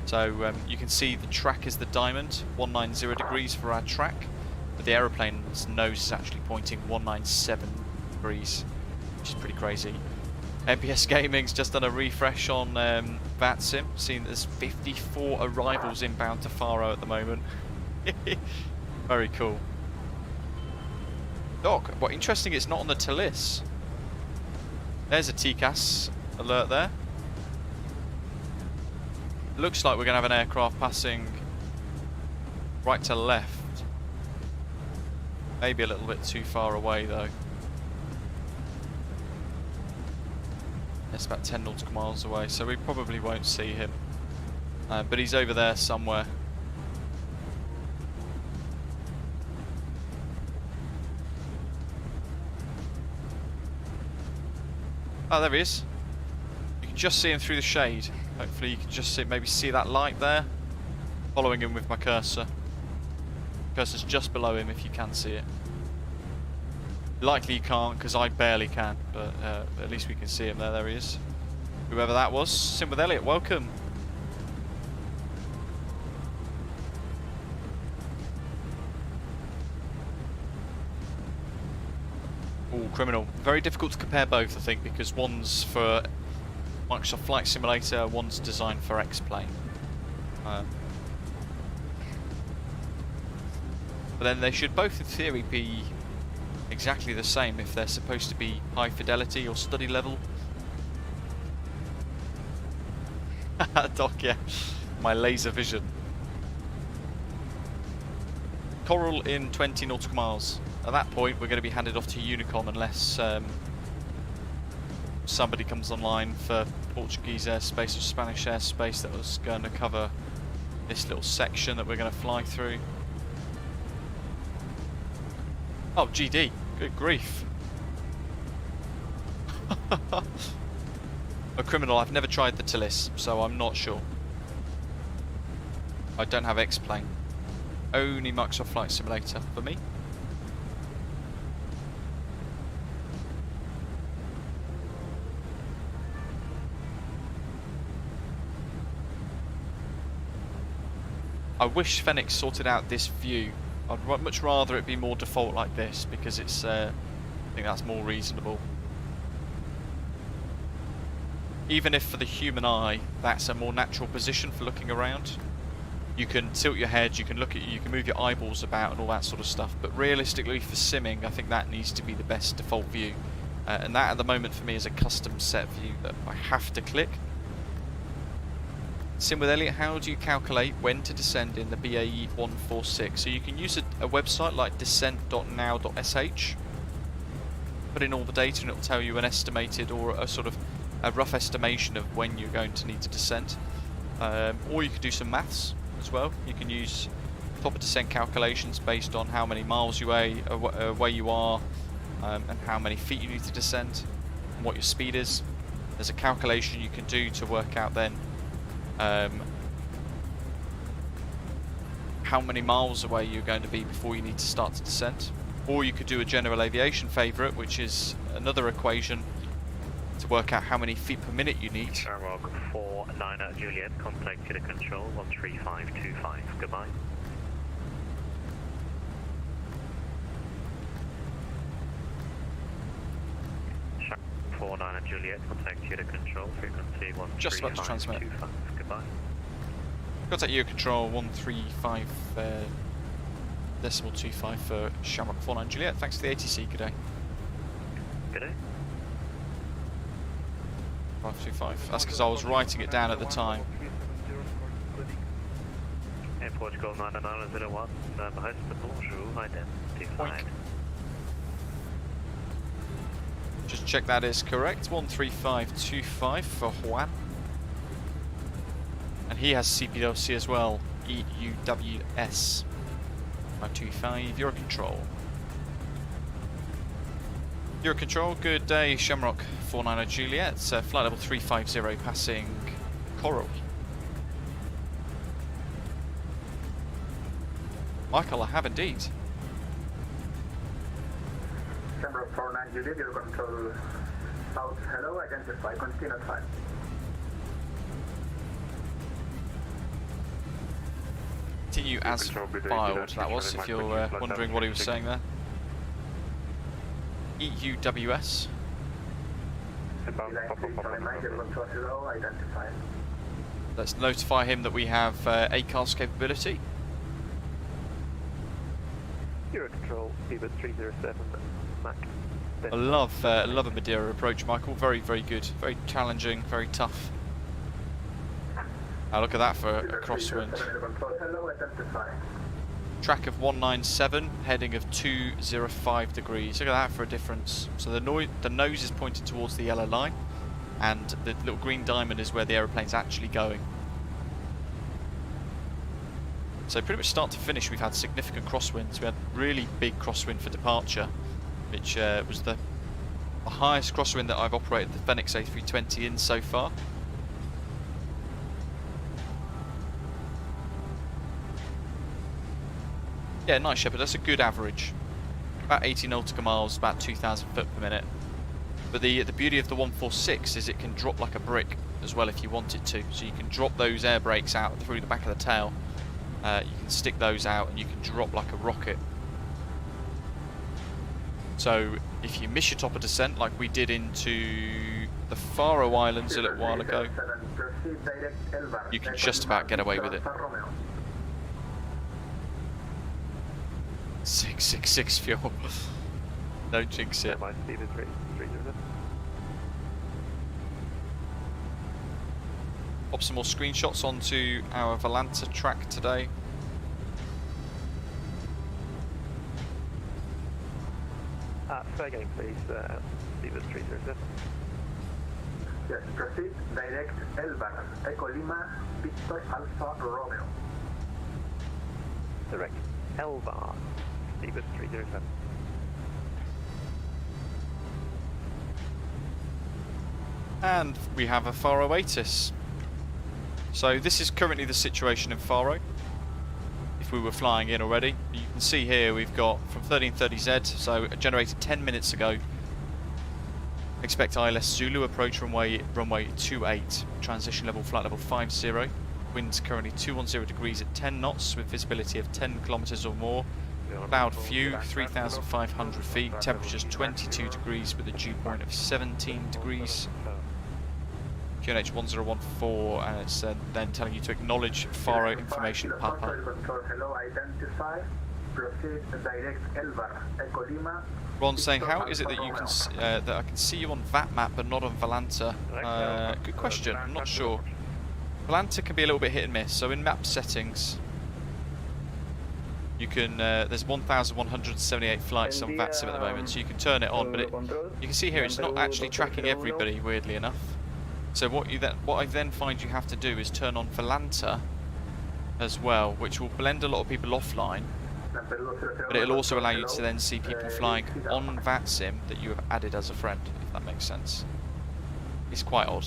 So you can see the track is the diamond, 190 degrees for our track, but the aeroplane's nose is actually pointing 197 degrees, which is pretty crazy. MPS Gaming's just done a refresh on VATSIM, seeing there's 54 arrivals inbound to Faro at the moment. Very cool. Doc, what interesting, it's not on the Talis. There's a TCAS alert there. Looks like we're going to have an aircraft passing right to left. Maybe a little bit too far away though. It's about 10 nautical miles away, so we probably won't see him. But he's over there somewhere. Oh, there he is. You can just see him through the shade. Hopefully you can just see, maybe see that light there. Following him with my cursor. Cursor's just below him if you can see it. Likely you can't, because I barely can, but at least we can see him there. There he is. Whoever that was. Sim with Elliot, welcome. Ooh, criminal. Very difficult to compare both, I think, because one's for Microsoft Flight Simulator, one's designed for X-Plane. But then they should both in theory be exactly the same if they're supposed to be high fidelity or study level. Doc, yeah, my laser vision. Coral in 20 nautical miles. At that point we're going to be handed off to Unicom unless somebody comes online for Portuguese airspace or Spanish airspace that was going to cover this little section that we're going to fly through. Oh, GD. Good grief. A criminal, I've never tried the Tillis, so I'm not sure. I don't have X-Plane. Only Microsoft Flight Simulator for me. I wish Fenix sorted out this view. I'd much rather it be more default like this because it's, I think that's more reasonable. Even if for the human eye, that's a more natural position for looking around. You can tilt your head, you can look at, you can move your eyeballs about and all that sort of stuff. But realistically, for simming, I think that needs to be the best default view. And that at the moment for me is a custom set view that I have to click. Sim with Elliot, how do you calculate when to descend in the BAE 146? So you can use a website like descent.now.sh, put in all the data and it will tell you an estimated or a sort of a rough estimation of when you're going to need to descend. Or you could do some maths as well. You can use proper descent calculations based on how many miles you weigh, where you are, and how many feet you need to descend, and what your speed is. There's a calculation you can do to work out then how many miles away you're going to be before you need to start to descend. Or you could do a general aviation favourite, which is another equation to work out how many feet per minute you need. Shamrock 49 at Juliet, contact to the control 13525. Goodbye. Shamrock 49 at Juliet, contact to the control, frequency 13525. Just about to transmit. Goodbye. Contact Euro Control 135.25 for Shamrock 49 Juliet. Thanks for the ATC. Good day. Good day. 525. That's because I was writing it down at the time. Air Portugal 9901, reste bonjour, identified. Just check that is correct. 13525 for Juan. And he has CPWC as well. EUWS 525. Euro Control. Euro Control, good day. Shamrock 49 Juliet. Flight level 350 passing Coral. Michael, I have indeed. Shamrock 49 Juliet, Euro Control South, hello, identify, continue at 5. Continue as filed, that was, if you're wondering what he was saying there. EUWS. Let's notify him that we have ACARS capability. Euro Control, Pivot 307, Mac. I love a Madeira approach, Michael. Very, very good. Very challenging, very tough. Now look at that for a crosswind. Track of 197, heading of 205 degrees. Look at that for a difference. So the nose is pointed towards the yellow line, and the little green diamond is where the aeroplane's actually going. So pretty much start to finish we've had significant crosswinds. We had really big crosswind for departure, which was the highest crosswind that I've operated the Fenix A320 in so far. Yeah, Night Shepherd, that's a good average. About 80 nautical miles, about 2,000 foot per minute. But the beauty of the 146 is it can drop like a brick as well if you want it to. So you can drop those air brakes out through the back of the tail. You can stick those out and you can drop like a rocket. So if you miss your top of descent like we did into the Faro Islands a little while ago, you can just about get away with it. 666 fuel. Don't jinx it. My speed is 307. Pop some more screenshots onto our Volanta track today. Say again, please. Speed is 307. Yes, proceed direct Elbar, Echo Lima, Victor Alpha Romeo. Direct Elbar, speed is 307. And we have a Faro Atis. So this is currently the situation in Faro. If we were flying in already, you can see here we've got from 1330Z, so generated 10 minutes ago. Expect ILS Zulu approach runway 28, transition level flight level 50. Winds currently 210 degrees at 10 knots with visibility of 10 kilometers or more. Cloud few, 3,500 feet. Temperatures 22 degrees with a dew point of 17 degrees. QNH 1014, and it's then telling you to acknowledge Faro information Papa. Hello, identify. Proceed direct Elbar, Echo Lima. Ron's saying, how is it that you can that I can see you on VATMAP but not on Volanta? Good question. I'm not sure. Volanta can be a little bit hit and miss. So in map settings, you can there's 1,178 flights on VATSIM at the moment, so you can turn it on. But you can see here it's not actually tracking everybody, weirdly enough. So what I then find you have to do is turn on Volanta as well, which will blend a lot of people offline. But it'll also allow you to then see people flying on VATSIM that you have added as a friend, if that makes sense. It's quite odd.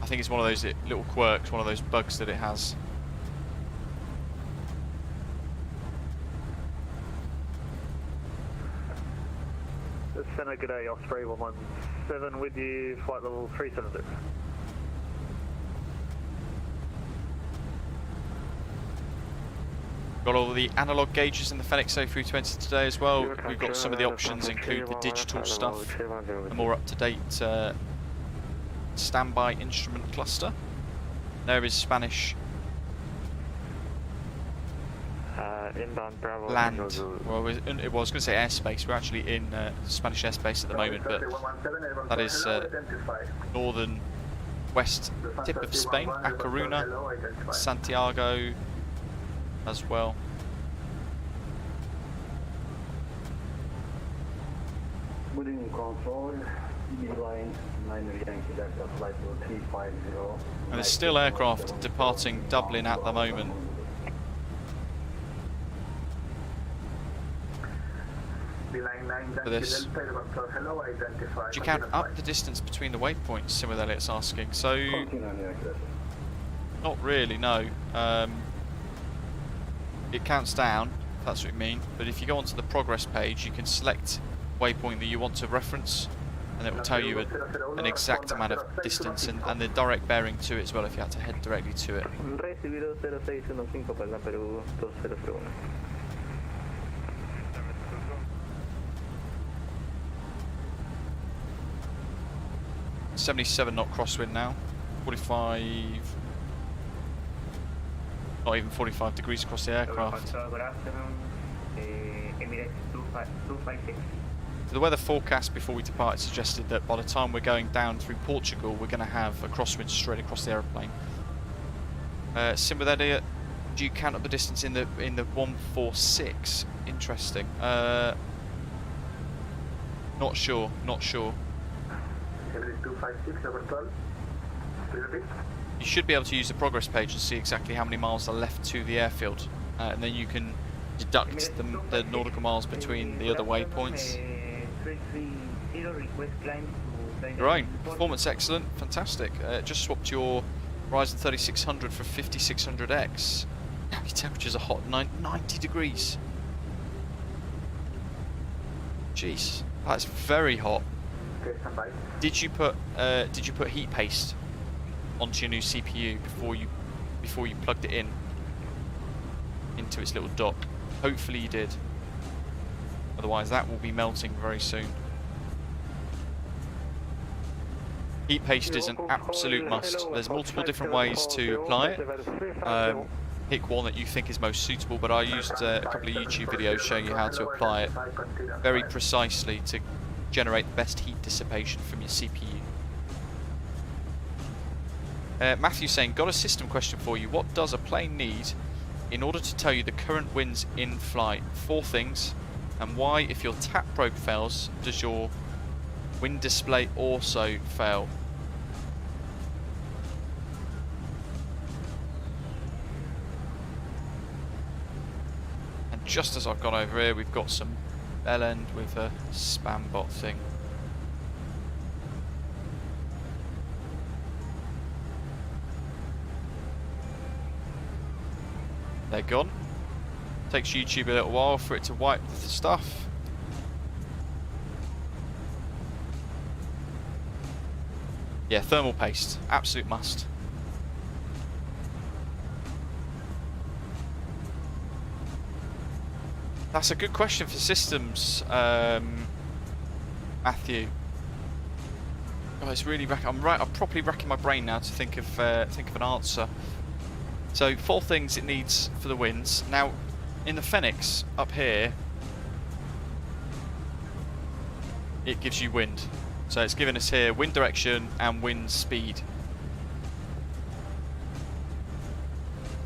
I think it's one of those little quirks, one of those bugs that it has. Center, good day, Osprey 117 with you, flight level 376. Got all the analog gauges in the Fenix A320 today as well. We've got some of the options include the digital stuff, a more up-to-date standby instrument cluster. There is Spanish inbound Bravo land. Well, I was going to say airspace. We're actually in Spanish airspace at the moment, but that is northern west tip of Spain, A Coruña, Santiago as well. Good evening, control. Line 9 Yankee Delta flight 350. And there's still aircraft departing Dublin at the moment. For this. Do you count up the distance between the waypoints? Similarly, it's asking. So, not really, no. It counts down, if that's what you mean. But if you go onto the progress page, you can select waypoint that you want to reference, and it will tell you an exact amount of distance and the direct bearing to it as well if you had to head directly to it. Recibido 0615 para Perú 2001. 77 knot crosswind now, 45, not even 45 degrees across the aircraft. The weather forecast before we departed suggested that by the time we're going down through Portugal, we're going to have a crosswind straight across the aeroplane. Sim with Eddie, do you count up the distance in the 146? Interesting. Not sure. You should be able to use the progress page and see exactly how many miles are left to the airfield, and then you can deduct the nautical miles between the other waypoints. Right, performance excellent, fantastic. Just swapped your Horizon 3600 for 5600X. Your temperatures are hot, 90 degrees. Jeez, that's very hot. Did you put heat paste onto your new CPU before you plugged it into its little dock? Hopefully you did. Otherwise that will be melting very soon. Heat paste is an absolute must. There's multiple different ways to apply it. Pick one that you think is most suitable, but I used a couple of YouTube videos showing you how to apply it very precisely to generate the best heat dissipation from your CPU. Matthew saying, got a system question for you. What does a plane need in order to tell you the current winds in flight? 4 things. And why, if your tap probe fails, does your wind display also fail? And just as I've gone over here, we've got some bell end with a spam bot thing. They're gone. Takes YouTube a little while for it to wipe the stuff. Yeah, thermal paste, absolute must. That's a good question for systems, Matthew. Oh, it's really I'm properly racking my brain now to think of an answer. So 4 things it needs for the winds. Now, in the Fenix up here, it gives you wind. So it's giving us here wind direction and wind speed.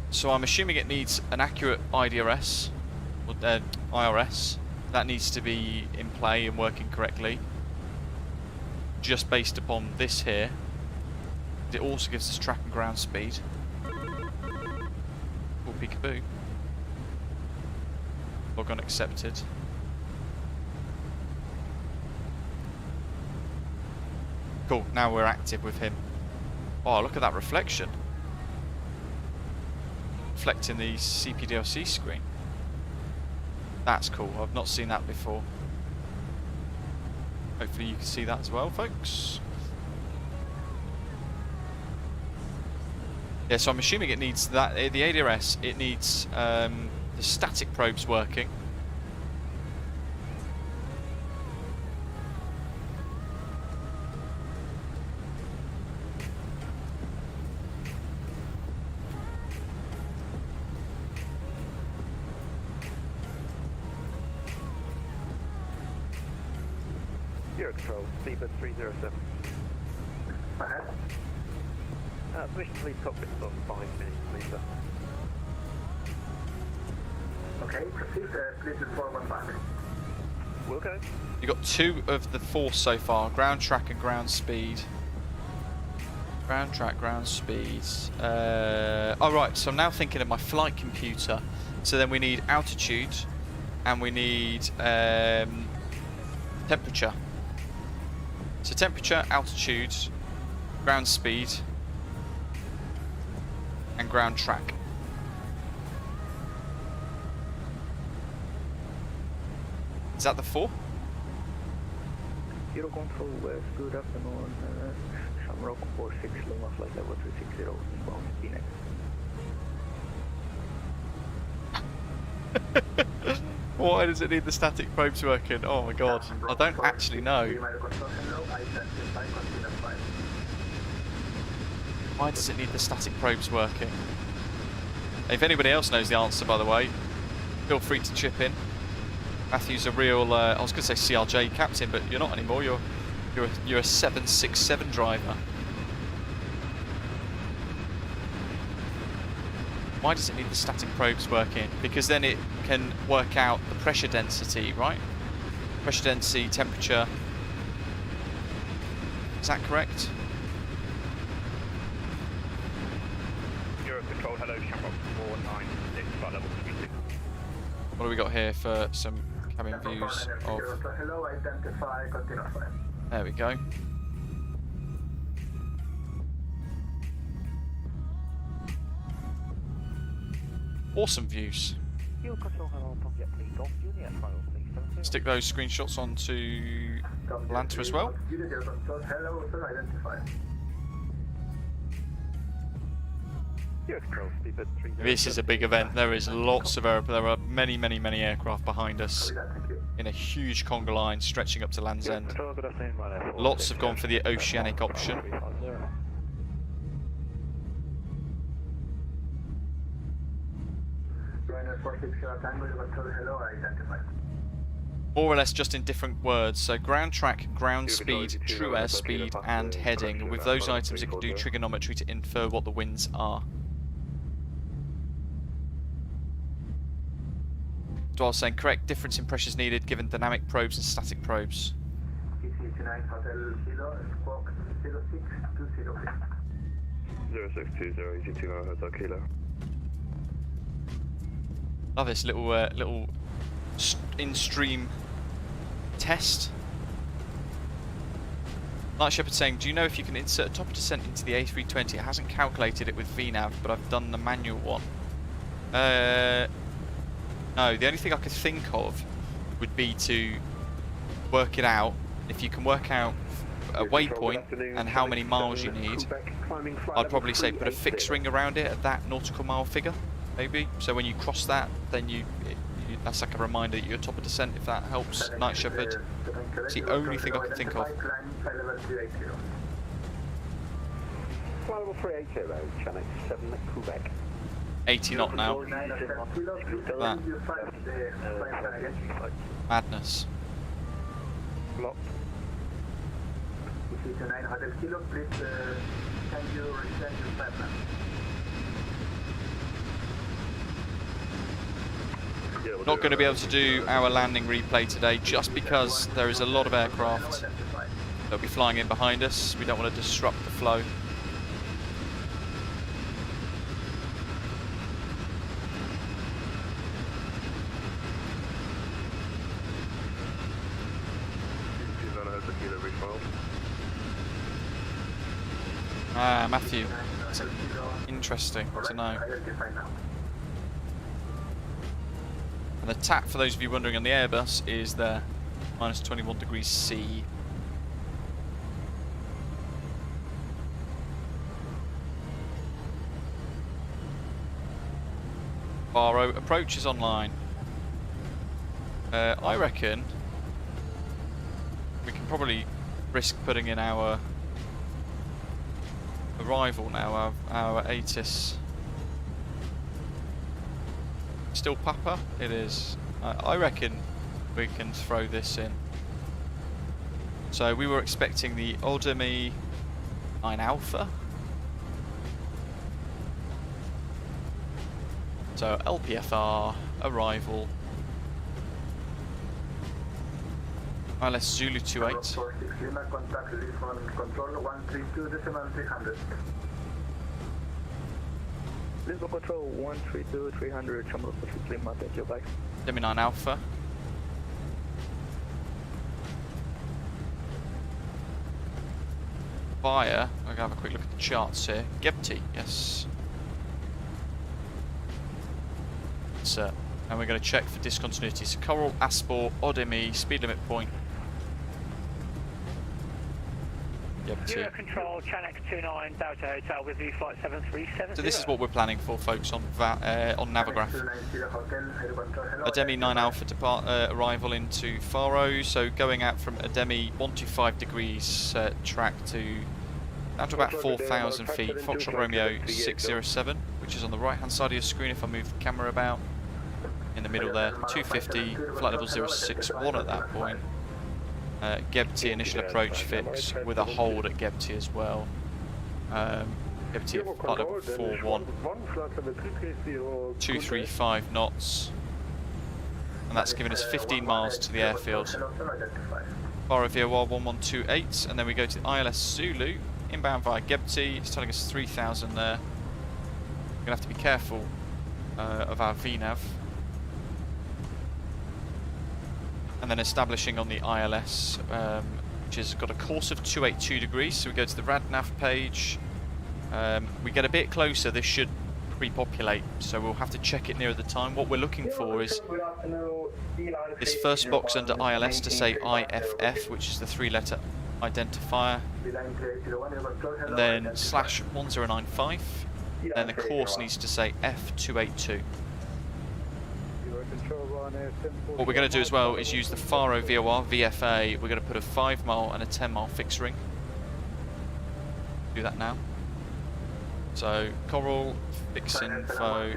So I'm assuming it needs an accurate IDRS, or IRS. That needs to be in play and working correctly. Just based upon this here. It also gives us track and ground speed. Oh, peekaboo. Log on accepted. Cool, now we're active with him. Oh, look at that reflection. Reflecting the CPDLC screen. That's cool, I've not seen that before. Hopefully you can see that as well, folks. Yeah, so I'm assuming it needs that, the ADRS, it needs the static probes working. Zero control, Seabird 307. Ahead. Permission to leave cockpit for 5 minutes, please, sir. Okay, proceed. Please inform us back. We'll go. You've got 2 of the 4 so far. Ground track and ground speed. Ground track, ground speeds. Oh right, so I'm now thinking of my flight computer. So then we need altitude and we need temperature. So temperature, altitude, ground speed, and ground track. Is that the 4? Zero control west, good afternoon. Shamrock 46, Lima flight level 360, inbound Phoenix. Why does it need the static probes working? Oh my god, I don't actually know. Why does it need the static probes working? If anybody else knows the answer, by the way, feel free to chip in. Matthew's a real, I was going to say CRJ captain, but you're not anymore. You're a 767 driver. Why does it need the static probes working? Because then it can work out the pressure density, right? Pressure density, temperature. Is that correct? Euro control, hello, Shamrock 496, flight level 36. What do we got here for some cabin views of... Hello, identify, continue flight. There we go. Awesome views. Stick those screenshots onto Atlanta as well. This is a big event. There is lots of there are many aircraft behind us. in a huge conga line stretching up to Land's End. Lots have gone for the oceanic option. More or less just in different words. So ground track, ground speed, true airspeed, and heading. With those items, it can do trigonometry to infer what the winds are. So I was saying, correct difference in pressures needed given dynamic probes and static probes. 0620 Hotel Kilo. Love this little in-stream test. Night Shepherd saying, do you know if you can insert a top of descent into the A320? It hasn't calculated it with VNAV, but I've done the manual one. No, the only thing I could think of would be to work it out. If you can work out a waypoint and how many miles you need, I'd probably say put a fixed ring around it at that nautical mile figure, maybe. So when you cross that, then that's like a reminder that you're top of descent, if that helps, Night Shepherd. It's the only thing I can think of. Level 380, channel 7 Quebec. 80 knot now. That. Madness. Locked. Not going to be able to do our landing replay today just because there is a lot of aircraft that'll be flying in behind us. We don't want to disrupt the flow. Ah, Matthew. That's interesting to know. And the tap, for those of you wondering, on the Airbus is there, minus 21 degrees C. Faro approach is online. I reckon we can probably risk putting in our arrival now, our ATIS. Still Papa? It is. I reckon we can throw this in. So we were expecting the Oldemy 9 Alpha. So LPFR, arrival. ILS Zulu 28. Lisbon Control 132-300, Chamber Pacific Lima, thank you, bye. Demi 9 Alpha. Fire, I'm going to have a quick look at the charts here. Gebty, yes. So, and we're going to check for discontinuity. So Coral, Aspor, Odemi, speed limit point. Zero Control, Chanex 29, Delta Hotel with you, flight 7370. So this is what we're planning for, folks, on Navigraph. Ademi 9 Alpha depart arrival into Faro, so going out from Ademi 125 degrees track to down to about 4,000 feet. Foxtrot Romeo 607, which is on the right hand side of your screen if I move the camera about. In the middle there, 250, flight level 061 at that point. Gebty initial approach fix with a hold at Gebty as well. Gebty at flight level 41, 235 knots, and that's giving us 15 miles to the airfield. Faro VOR 1128, and then we go to the ILS Zulu, inbound via Gebty. It's telling us 3,000 there. We're going to have to be careful of our VNAV. And then establishing on the ILS, which has got a course of 282 degrees. So we go to the RadNav page. We get a bit closer, this should repopulate, so we'll have to check it nearer the time. What we're looking for is this first box under ILS to say IFF, which is the 3-letter identifier, and then /1095, then the course needs to say F282. What we're going to do as well is use the Faro VOR, VFA. We're going to put a 5 mile and a 10 mile fixed ring. Do that now. So, Coral, fix info,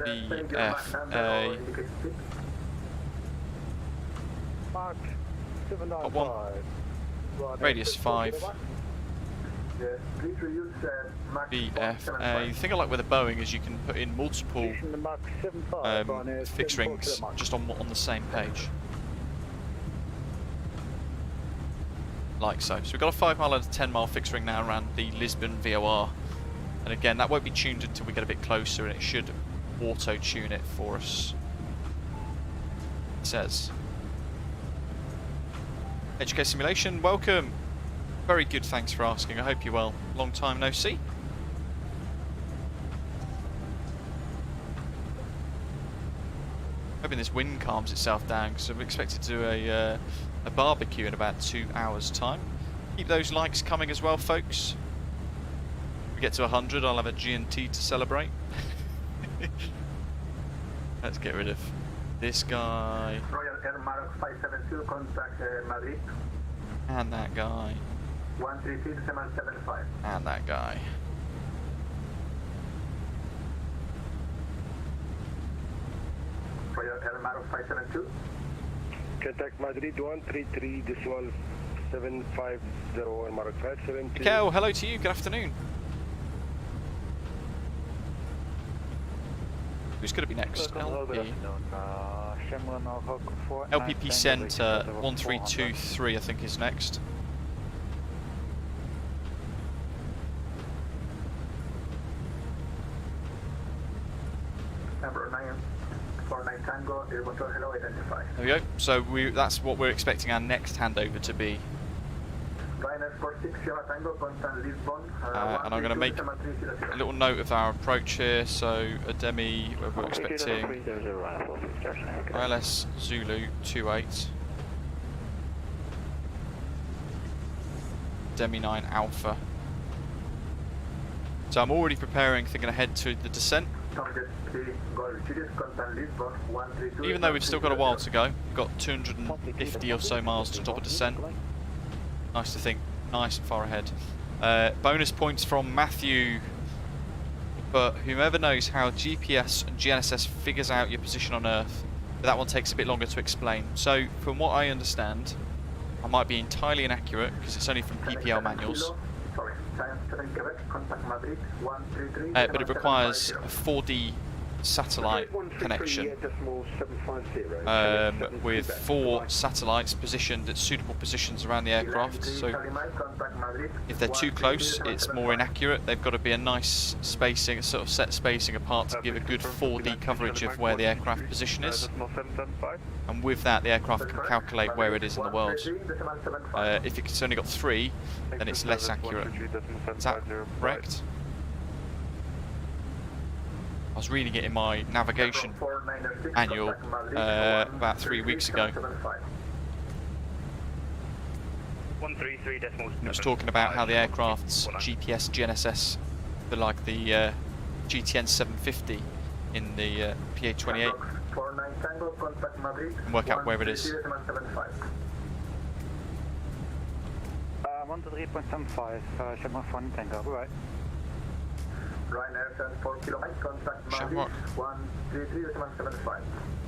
VFA, got 1, radius 5, VFA. The thing I like with a Boeing is you can put in multiple fixed rings just on the same page. Like so. So we've got a 5 mile and a 10 mile fixed ring now around the Lisbon VOR. And again, that won't be tuned until we get a bit closer, and it should auto-tune it for us. It says. HK Simulation, welcome. Very good, thanks for asking. I hope you're well. Long time no see. Hoping this wind calms itself down, because I'm expected to do a barbecue in about 2 hours' time. Keep those likes coming as well, folks. If we get to 100, I'll have a G&T to celebrate. Let's get rid of this guy. Royal Air Maroc 572, contact Madrid. And that guy. 136-775. And that guy. Royal Air Maroc 572. Contact Madrid 133.750 and Maroc 572. Kel, hello to you, good afternoon. Who's going to be next? LPP Centre 1323 I think is next. Number 949 Tango, Air Control, hello, identify. There we go. So that's what we're expecting our next handover to be. And I'm going to make a little note of our approach here. So Ademi, we're expecting ILS Zulu 28, Demi 9 Alpha. So I'm already preparing, thinking ahead to the descent. Even though we've still got a while to go, we've got 250 or so miles to stop a descent. Nice to think, nice and far ahead. Bonus points from Matthew, but whoever knows how GPS and GNSS figures out your position on Earth, but that one takes a bit longer to explain. So from what I understand, I might be entirely inaccurate because it's only from PPL manuals. But it requires a 4D satellite connection with 4 satellites positioned at suitable positions around the aircraft. So if they're too close, it's more inaccurate. They've got to be a nice spacing, a sort of set spacing apart to give a good 4D coverage of where the aircraft position is. And with that, the aircraft can calculate where it is in the world. If it's only got 3, then it's less accurate. Is that correct? I was reading it in my navigation manual about 3 weeks ago. It was talking about how the aircraft's GPS, GNSS, for like the GTN 750 in the PA28, and work out where it is. 123.75, Shamrock 1 Tango, right. Ryanair 4 kilometers, contact Madrid 133.75.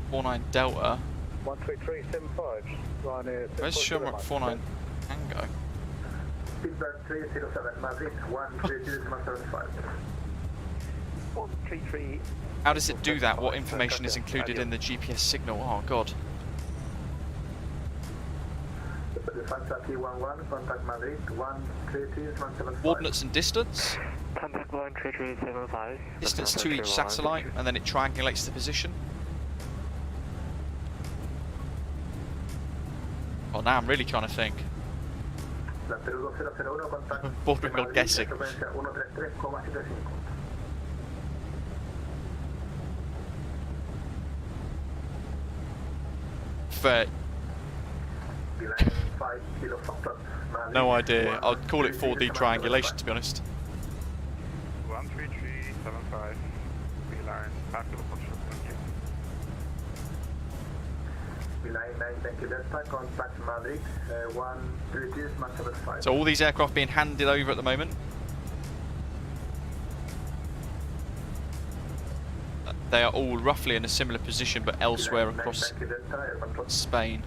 49 Delta. 133.75. Ryanair. Where's Shamrock 49 Tango? Pittsburgh 307, Madrid 133.75. 133. How does it do that? What information is included in the GPS signal? Oh god. Coordinates and distance. Distance to each satellite, and then it triangulates the position. Well, now I'm really trying to think. Bordering on guessing. Fair. No idea. I'd call it 4D triangulation, to be honest. 133.75. Beeline, 5 kilo So all these aircraft being handed over at the moment. They are all roughly in a similar position, but elsewhere across Spain.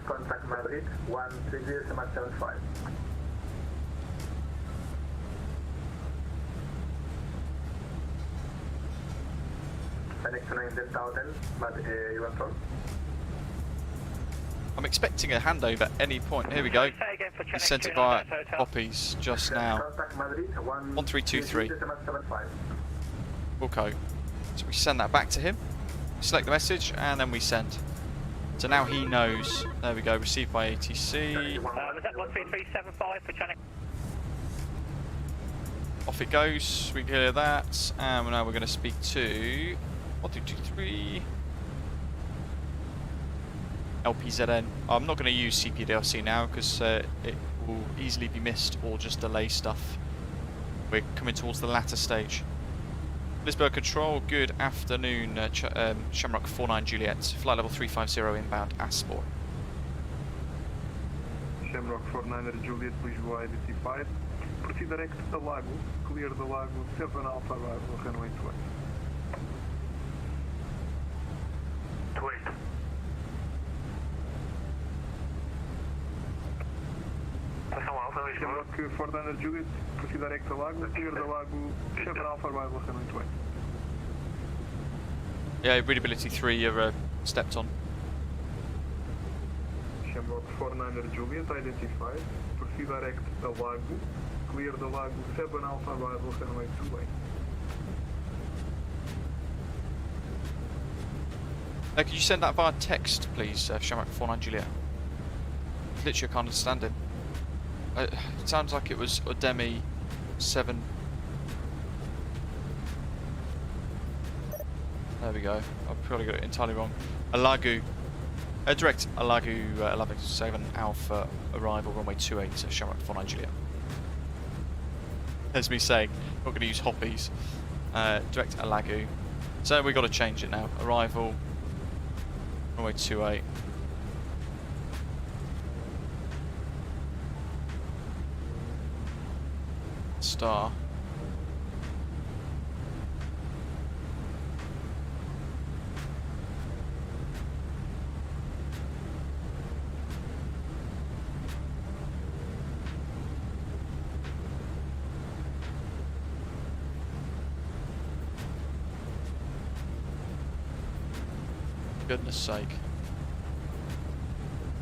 Contact Madrid 130.75. Fenix 29 Delta Hotel, you control. I'm expecting a handover at any point. Here we go. He sent it via copies just now. 1323. Wilco. So we send that back to him. Select the message and then we send. So now he knows. There we go. Received by ATC. Was that 13375 for Channel? Off it goes. We clear that. And now we're going to speak to 1223. LPZN. I'm not going to use CPDLC now because it will easily be missed or just delay stuff. We're coming towards the latter stage. Lisbon Control, good afternoon. Shamrock 49 Juliet, flight level 350 inbound Aspor. Shamrock 49 Juliet, Lisboa EIDW. Proceed direct to Lago, clear the Lago, 7 Alpha arrival, runway 28. 28. Shamrock 49 Juliet, proceed direct to Lago, clear the Lago, 7 Alpha arrival, runway 28. Yeah, readability 3, you're stepped on. Shamrock 49 Juliet, identified, proceed direct to Lago, clear the Lago, 7 Alpha arrival, runway 28. Could you send that via text, please, Shamrock 49 Juliet? Literally, I can't understand him. It sounds like it was Udemy 7. There we go. I've probably got it entirely wrong. Alagu. Direct Alagu 117 Alpha arrival runway 28 to Shamrock 49 Juliet. There's me saying, not going to use hoppies. Direct Alagu. So we've got to change it now. Arrival runway 28. Star. Goodness sake.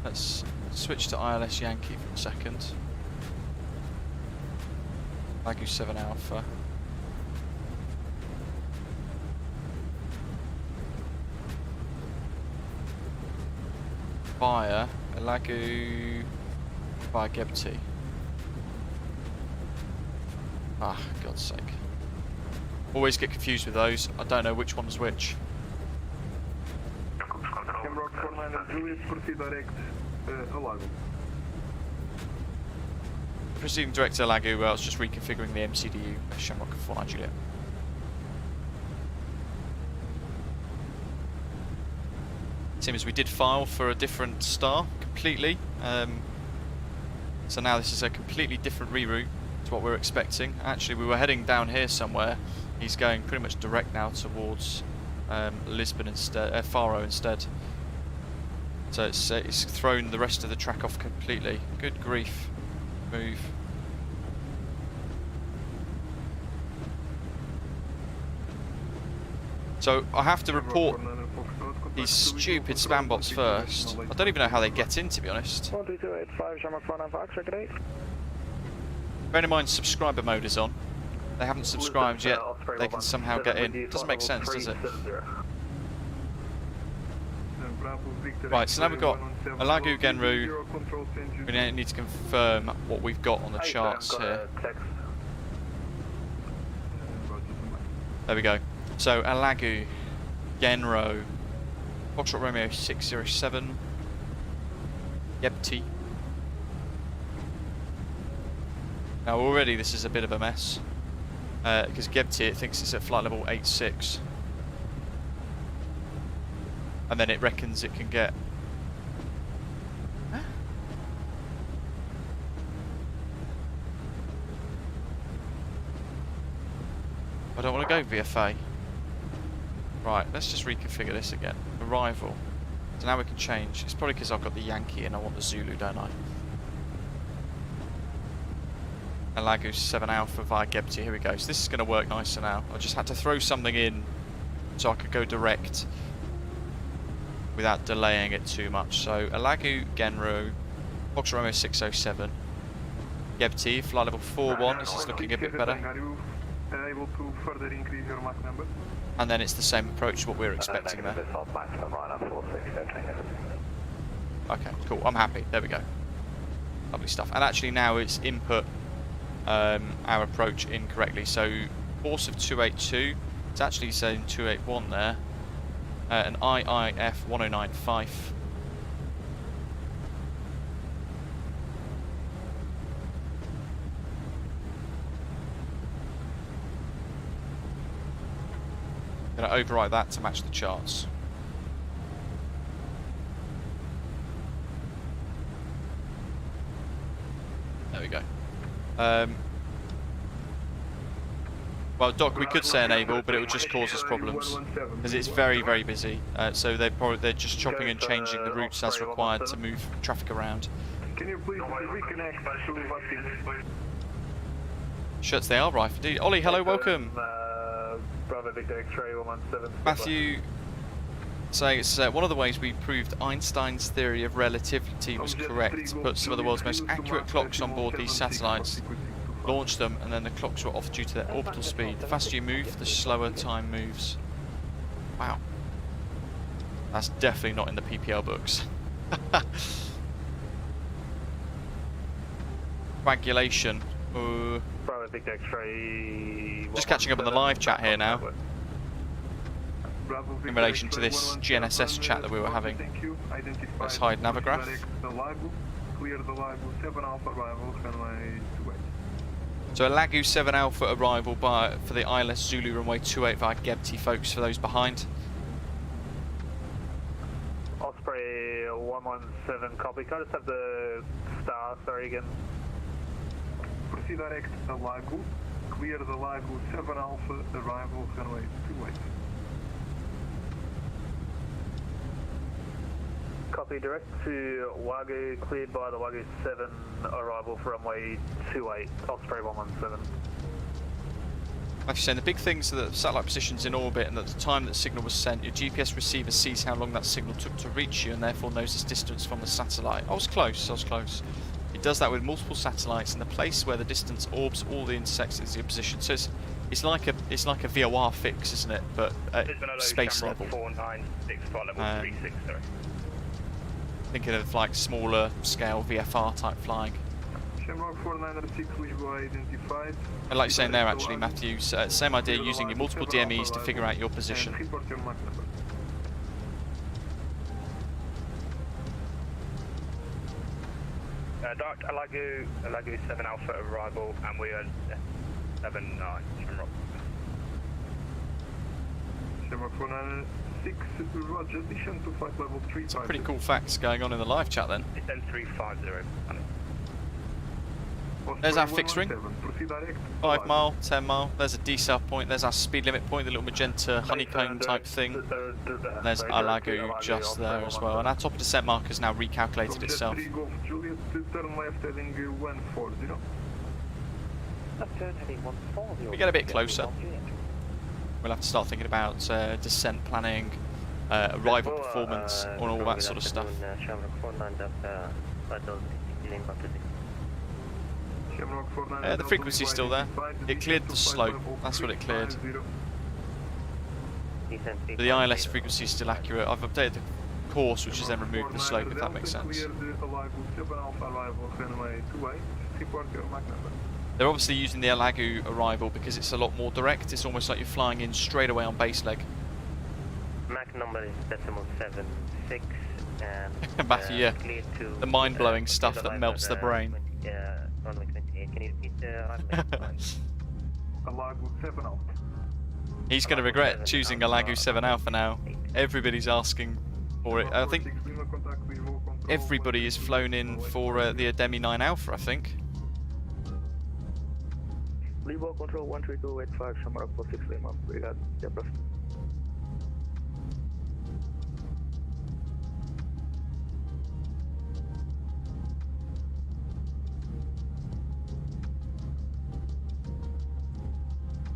Let's switch to ILS Yankee for a second. Lagu 7 Alpha. Via Lagu via Gebty. Ah, God's sake. Always get confused with those. I don't know which one's which. Shamrock 49 Juliet, proceed direct Alago. Proceeding direct to Lagu, I was just reconfiguring the MCDU Shamrock 49 Juliet. Seems we did file for a different star completely. So now this is a completely different reroute to what we were expecting. Actually, we were heading down here somewhere. He's going pretty much direct now towards Lisbon instead, Faro instead. So it's thrown the rest of the track off completely. Good grief. Move. So I have to report these stupid spam bots first. I don't even know how they get in, to be honest. 12285 Shamrock 49 Fox, record 8. Bear in mind subscriber mode is on. They haven't subscribed yet, they can somehow get in. Doesn't make sense, does it? Right, so now we've got Alagu Genru. We now need to confirm what we've got on the charts here. There we go. So Alagu Genro, Foxtrot Romeo 607, Yepti. Now already this is a bit of a mess, because Gebti it thinks it's at flight level 86. And then it reckons it can get... I don't want to go VFA. Right, let's just reconfigure this again. Arrival. So now we can change. It's probably because I've got the Yankee and I want the Zulu, don't I? Alagu 7 Alpha via Gebti. Here we go. So this is going to work nicer now. I just had to throw something in so I could go direct without delaying it too much. So Alagu Genro, Fox Romeo 607, Gebti, flight level 41. This is looking a bit better. Able to further increase your Mach number? And then it's the same approach to what we were expecting there. Okay, cool. I'm happy. There we go. Lovely stuff. And actually now it's input our approach incorrectly. So course of 282. It's actually saying 281 there. An IIF 1095. I'm going to overwrite that to match the charts. There we go. Well, Doc, we could say enable, but it would just cause us problems because it's very, very busy. So they're just chopping and changing the routes as required to move traffic around. Can you please reconnect to VATSIM? Shirts, they are right indeed. Ollie, hello, welcome. Matthew saying it's one of the ways we proved Einstein's theory of relativity was correct to put some of the world's most accurate clocks on board these satellites, launch them, and then the clocks were off due to their orbital speed. The faster you move, the slower time moves. Wow. That's definitely not in the PPL books. Coagulation. Just catching up on the live chat here now in relation to this GNSS chat that we were having. Let's hide Navigraph. So Alagu 7 Alpha arrival for the ILS Zulu runway 28 via Gebti, folks, for those behind. Osprey 117 copy. Can I just have the star, sorry again? Proceed direct Alagu, clear the Alagu 7 Alpha, arrival runway 28. Copy, direct to Wagyu, cleared by the Wagyu 7, arrival for runway 28, Osprey 117. Like you're saying, the big things are that the satellite position's in orbit and at the time that the signal was sent, your GPS receiver sees how long that signal took to reach you and therefore knows its distance from the satellite. I was close, I was close. It does that with multiple satellites, and the place where the distance orbs all the intersects is your position. So it's like a VOR fix, isn't it? But at space level. 496, flight level 36, sorry. Thinking of like smaller scale VFR type flying. Shamrock 4906 visual identified. I like saying there actually, Matthew. Same idea, using your multiple DMEs to figure out your position. Direct Alagu 7 Alpha arrival, and we are 79 Shamrock. Shamrock 496, Roger, descend to flight level 35. Some pretty cool facts going on in the live chat then. Descend 350, honey. There's our fixed ring. 5 mile, 10 mile. There's a decel point. There's our speed limit point, the little magenta honeycomb type thing. And there's Alagu just there as well. And our top of descent marker's now recalculated itself. We get a bit closer. We'll have to start thinking about descent planning, arrival performance, and all that sort of stuff. The frequency's still there. It cleared the slope, that's what it cleared. But the ILS frequency is still accurate. I've updated the course, which is then removed the slope, if that makes sense. Clear the Lago 7 Alpha arrival, runway 28. Report your Mach number. They're obviously using the Alagu arrival because it's a lot more direct. It's almost like you're flying in straight away on base leg. Mach number is .76 and Matthew, yeah, clear to the mind-blowing stuff that melts the brain. Runway 28. Can you repeat the Alago 7 Alpha. He's going to regret choosing Alagu 7 Alpha now. Everybody's asking for it. I think everybody is flown in for the Ademi 9 Alpha, I think. Leeward control 13285, Shamrock 46 Lima. We got Deborah.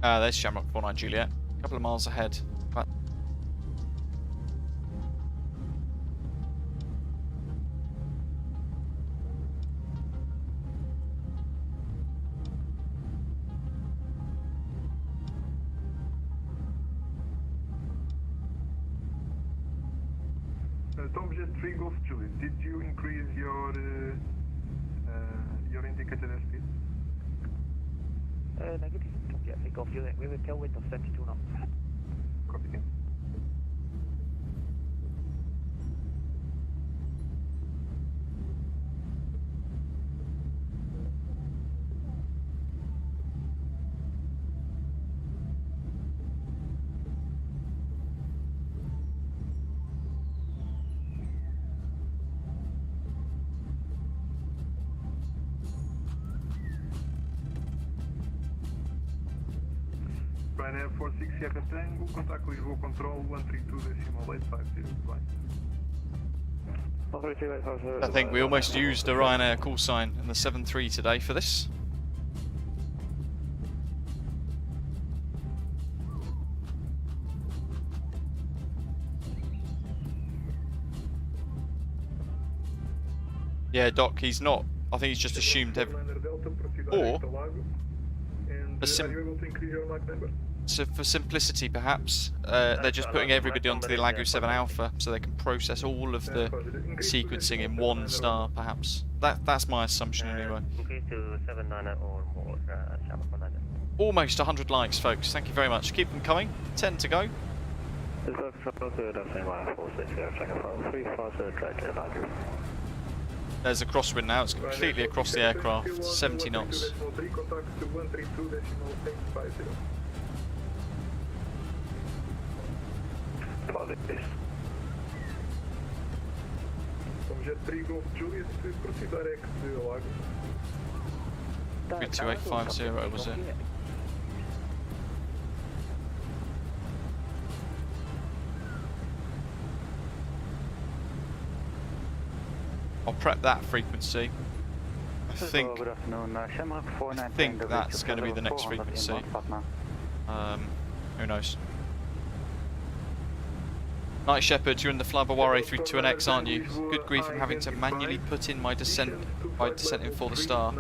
There's Shamrock 49 Juliet. A couple of miles ahead. But Tomjet 3 Golf Juliet, did you increase your indicated airspeed? Negative. Tomjet 3 Golf Juliet. We will tailwind of 72 knots. Copy. Ryanair 46 Sierra Tango, contact Lisboa Control 132.850. I think we almost used a Ryanair call sign in the 7-3 today for this. Yeah, Doc, he's not. I think he's just assumed or so for simplicity, perhaps, they're just putting everybody onto the Alagu 7 Alpha so they can process all of the sequencing in one star, perhaps. That's my assumption anyway. Almost 100 likes, folks. Thank you very much. Keep them coming. 10 to go. There's a crosswind now. It's completely across the aircraft. 70 knots. Tomjet 3 Golf Juliet, proceed direct to Alago. 32850 was it? I'll prep that frequency. I think that's going to be the next frequency. Who knows? Night Shepherd, you're in the Flabaware 32NX, aren't you? Good grief, I'm having to manually put in my descent by descending for the star.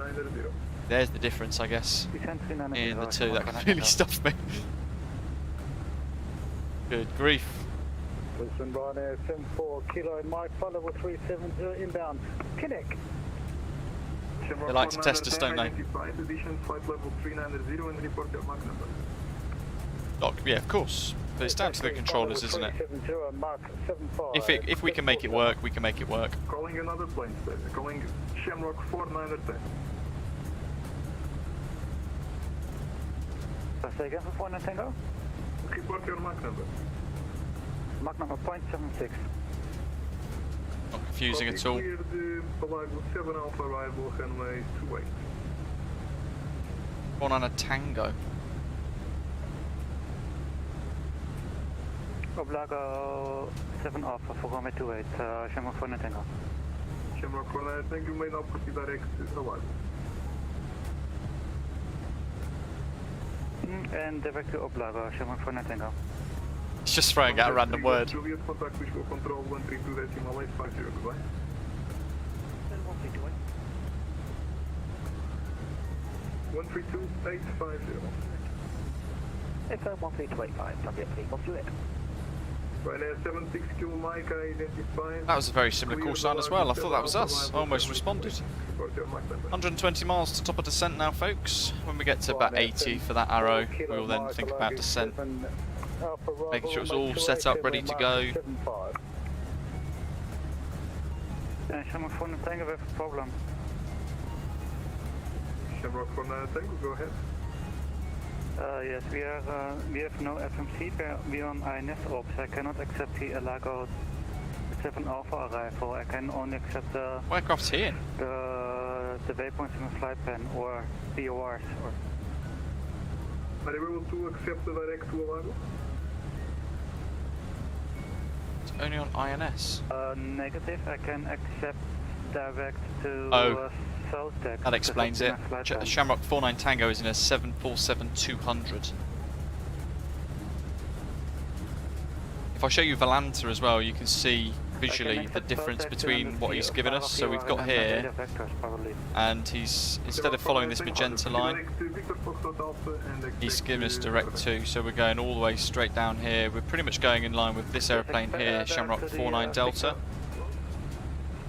There's the difference, I guess, in the two. That completely stuffed me. Good grief. Listen, Ryanair 74 Kilo Mike, flight level 370 inbound. Connect. They like to test us, don't they? Doc, yeah, of course. But it's down to the controllers, isn't it? If we can make it work, we can make it work. Calling another plane, calling Shamrock 4910. Say again for 49 Tango? Report your Mach number. Mach number 0.76. Not confusing at all. Clear the Alago 7 Alpha arrival, runway 28. One on a Tango. Oblago 7 Alpha for runway 28, Shamrock 49 Tango. Shamrock 49 Tango, may now proceed direct to Alago. And direct to Oblago, Shamrock 49 Tango. It's just throwing out a random word. Juliet, contact Visual Control 132.850, goodbye. 132.850. FM 13285, Tomjet 3 Golf Juliet. Ryanair 76 Kilo Mike identified. That was a very similar call sign as well. I thought that was us. I almost responded. 120 miles to top of descent now, folks. When we get to about 80 for that arrow, we will then think about descent. Making sure it's all set up, ready to go. Shamrock 4 Tango, we have a problem. Shamrock 4 Tango, go ahead. Yes, we have no FMC, we are on INS ops. I cannot accept the Alago 7 Alpha arrival. I can only accept the... What aircraft's here? The waypoints in the flight plan or PORs. Are you able to accept the direct to Alago? It's only on INS. Negative, I can accept direct to Southdeck. That explains it. Shamrock 49 Tango is in a 747-200. If I show you Volanta as well, you can see visually the difference between what he's given us. So we've got here, and he's, instead of following this magenta line, he's given us direct to, so we're going all the way straight down here. We're pretty much going in line with this aeroplane here, Shamrock 49 Delta.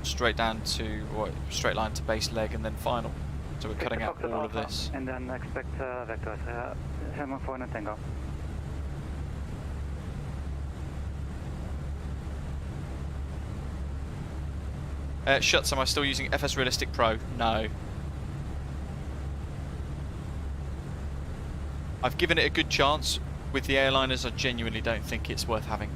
Straight down to, straight line to base leg and then final. So we're cutting out all of this. And then expect vectors, Shamrock 49 Tango. Shuts, am I still using FS Realistic Pro? No. I've given it a good chance. With the airliners, I genuinely don't think it's worth having.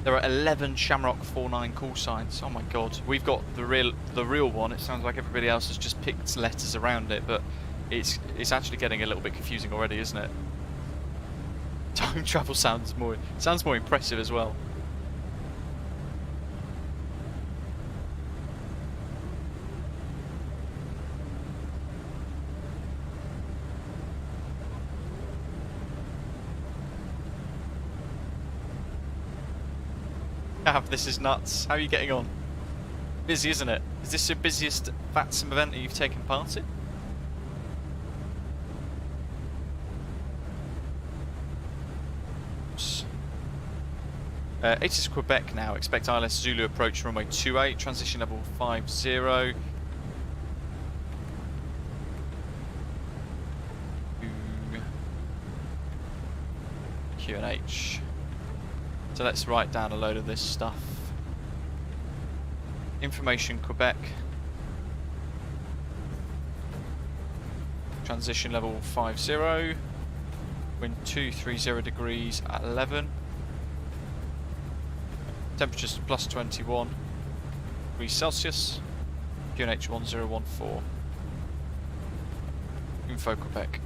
There are 11 Shamrock 49 call signs. Oh my god. We've got the real one. It sounds like everybody else has just picked letters around it, but it's actually getting a little bit confusing already, isn't it? Time travel sounds more impressive as well. This is nuts. How are you getting on? Busy, isn't it? Is this the busiest VATSIM event that you've taken part in? It is Quebec now. Expect ILS Zulu approach runway 28, transition level 50. QNH. So let's write down a load of this stuff. Information Quebec. Transition level 50. Wind 230 degrees at 11. Temperatures plus 21 degrees Celsius. QNH 1014. Info Quebec.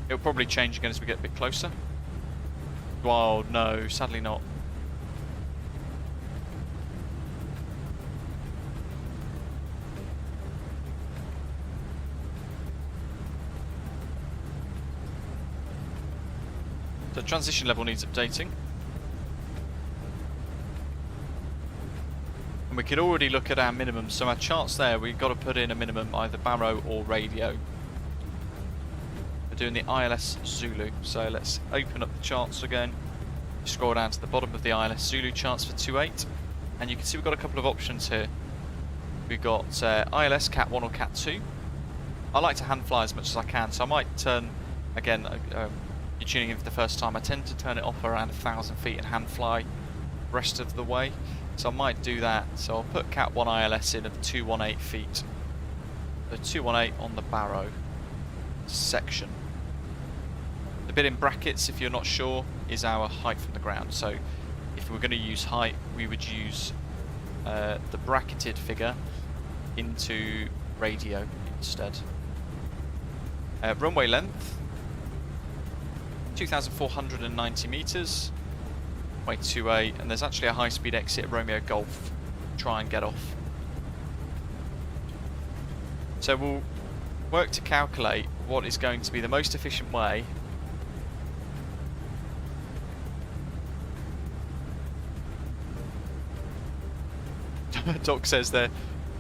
It'll probably change again as we get a bit closer. Well, no, sadly not. The transition level needs updating. And we could already look at our minimum. So our charts there, we've got to put in a minimum, either baro or radio. Doing the ILS Zulu, so let's open up the charts again. Scroll down to the bottom of the ILS Zulu charts for 28, and you can see we've got a couple of options here. We've got ILS Cat 1 or Cat 2. I like to hand fly as much as I can, so I might turn, again, you're tuning in for the first time, I tend to turn it off around 1,000 feet and hand fly the rest of the way, so I might do that. So I'll put Cat 1 ILS in at 218 feet. The 218 on the baro section. The bit in brackets, if you're not sure, is our height from the ground. So if we're going to use height, we would use the bracketed figure into radio instead. Runway length 2,490 meters, way 28, and there's actually a high-speed exit at Romeo Golf. Try and get off. So we'll work to calculate what is going to be the most efficient way Doc says there,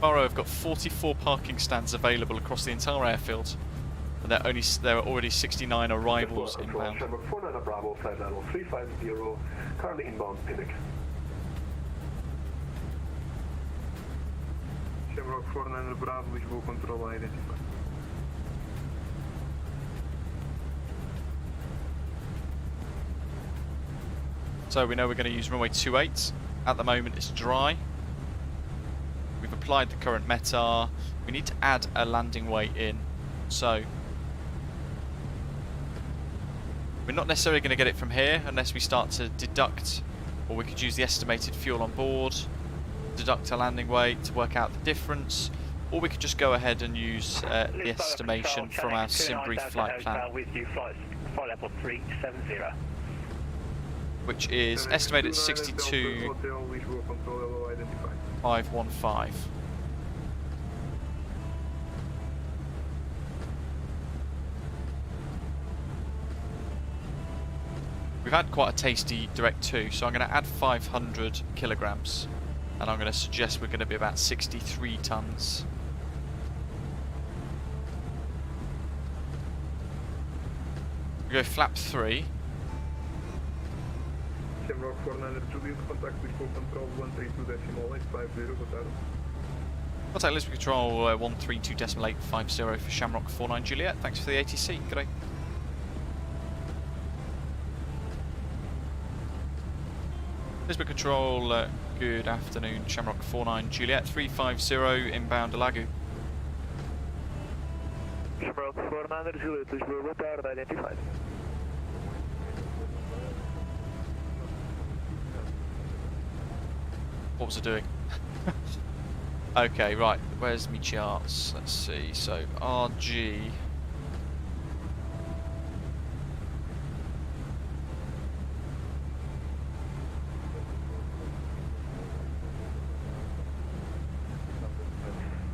Faro have got 44 parking stands available across the entire airfield. And there are already 69 arrivals inbound. Shamrock 49 Bravo, flight level 350, currently inbound Phoenix. Shamrock 49 Bravo, visual control identified. So we know we're going to use runway 28. At the moment it's dry. We've applied the current METAR. We need to add a landing weight in. So we're not necessarily going to get it from here unless we start to deduct, or we could use the estimated fuel on board, deduct a landing weight to work out the difference, or we could just go ahead and use the estimation from our SimBrief flight plan, with you, flight level 370. which is estimated at 62,515. We've had quite a tasty direct 2, so I'm going to add 500 kilograms, and I'm going to suggest we're going to be about 63 tons. We go flap 3. Shamrock 49 Juliet, contact visual control 132.850, Contact Lisbon Control 132.850 for Shamrock 49 Juliet. Thanks for the ATC. Good day. Lisbon Control, good afternoon. Shamrock 49 Juliet 350 inbound Alagu. Shamrock 49 Juliet, Lisbon, retard identified. What was it doing? Okay, right. Where's me charts? Let's see. So RG.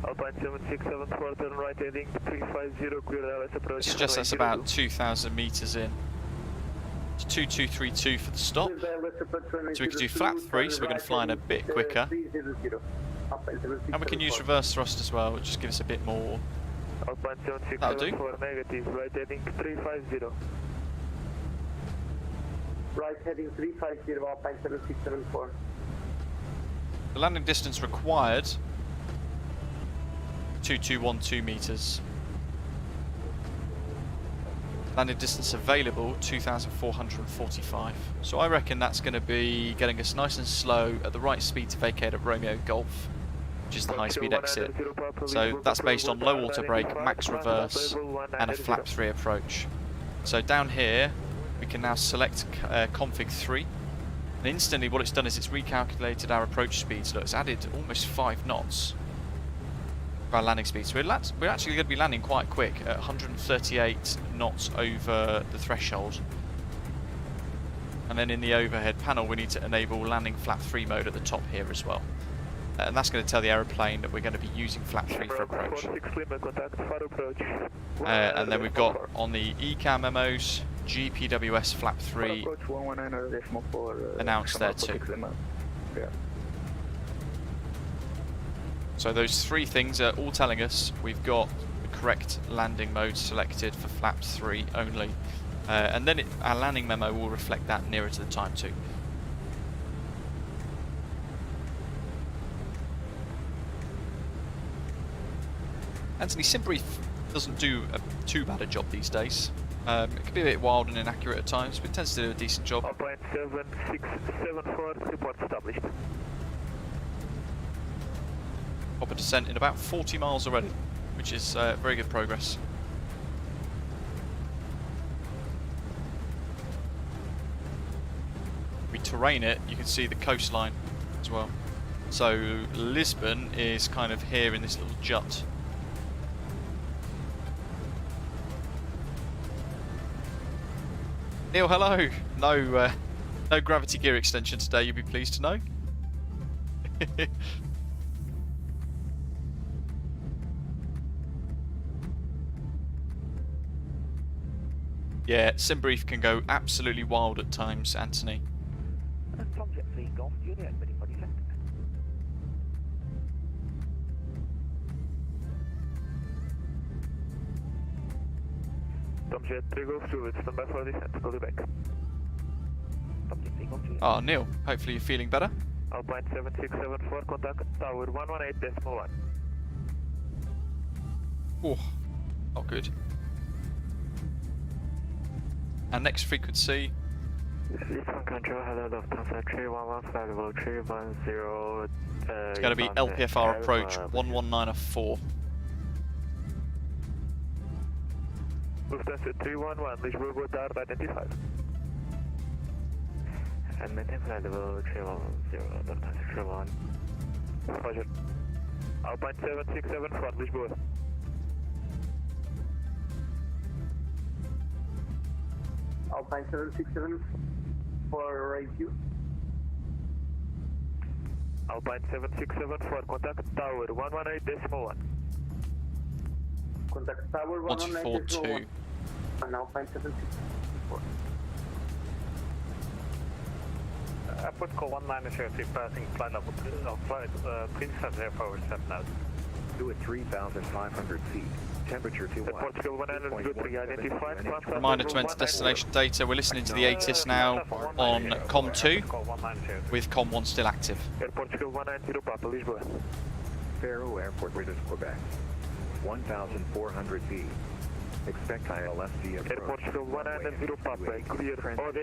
Alpine 7674, turn right heading 350, clear LS approach. I suggest that's about 2,000 meters in. It's 2232 for the stop. So we can do flap 3, so we're going to fly in a bit quicker. And we can use reverse thrust as well, which just gives us a bit more. Alpine That'll do. 7674, negative, right heading 350. Right heading 350, Alpine 7674. The landing distance required 2212 meters. Landing distance available 2,445. So I reckon that's going to be getting us nice and slow at the right speed to vacate at Romeo Golf, which is the high speed exit. So that's based on low auto brake, max reverse and a flap 3 approach. So down here we can now select config 3, and instantly what it's done is it's recalculated our approach speed. So it's added almost 5 knots our landing speed. So we're actually going to be landing quite quick at 138 knots over the threshold. And then in the overhead panel we need to enable landing flap 3 mode at the top here as well. And that's going to tell the aeroplane that we're going to be using flap 3 for approach. And then we've got on the ECAM memos GPWS flap 3 announced there too. So those 3 things are all telling us we've got the correct landing mode selected for flap 3 only. And then our landing memo will reflect that nearer to the time too. Anthony, SimBrief doesn't do too bad a job these days. It can be a bit wild and inaccurate at times, but it tends to do a decent job. Alpine 7674, report established. Proper descent in about 40 miles already, which is very good progress. We terrain it, you can see the coastline as well. So Lisbon is kind of here in this little jut. Neil, hello! No gravity gear extension today, you'll be pleased to know. Yeah, SimBrief can go absolutely wild at times, Anthony. Tomjet 3 Golf Juliet, stand by for descent. Call you back. Oh, Neil, hopefully you're feeling better. Alpine 7674, contact tower 118.1. Oh, not good. And next frequency. Eastern control, hello, Lufthansa 311, flight level 310. It's going to be LPFR approach 11904. Lufthansa 311, Lisboa, boa tarde, identified. And maintain flight level 310, Lufthansa 311. Roger. Alpine 7674, Lisboa. Alpine 767 for right view. Alpine 7674, contact tower 118.1. Contact tower 119.1. And Alpine 764. Airport call 1903, passing flight level 370 out. Do at 3,500 feet. Temperature 21. Portugal 103, identified. Reminder to enter destination data. We're listening to the ATIS now on COM 2 with COM 1 still active. Portugal 190, Papa, Lisboa. Faro Airport, British Quebec. 1,400 feet. Expect ILFC approach. Portugal 190, Papa, clear.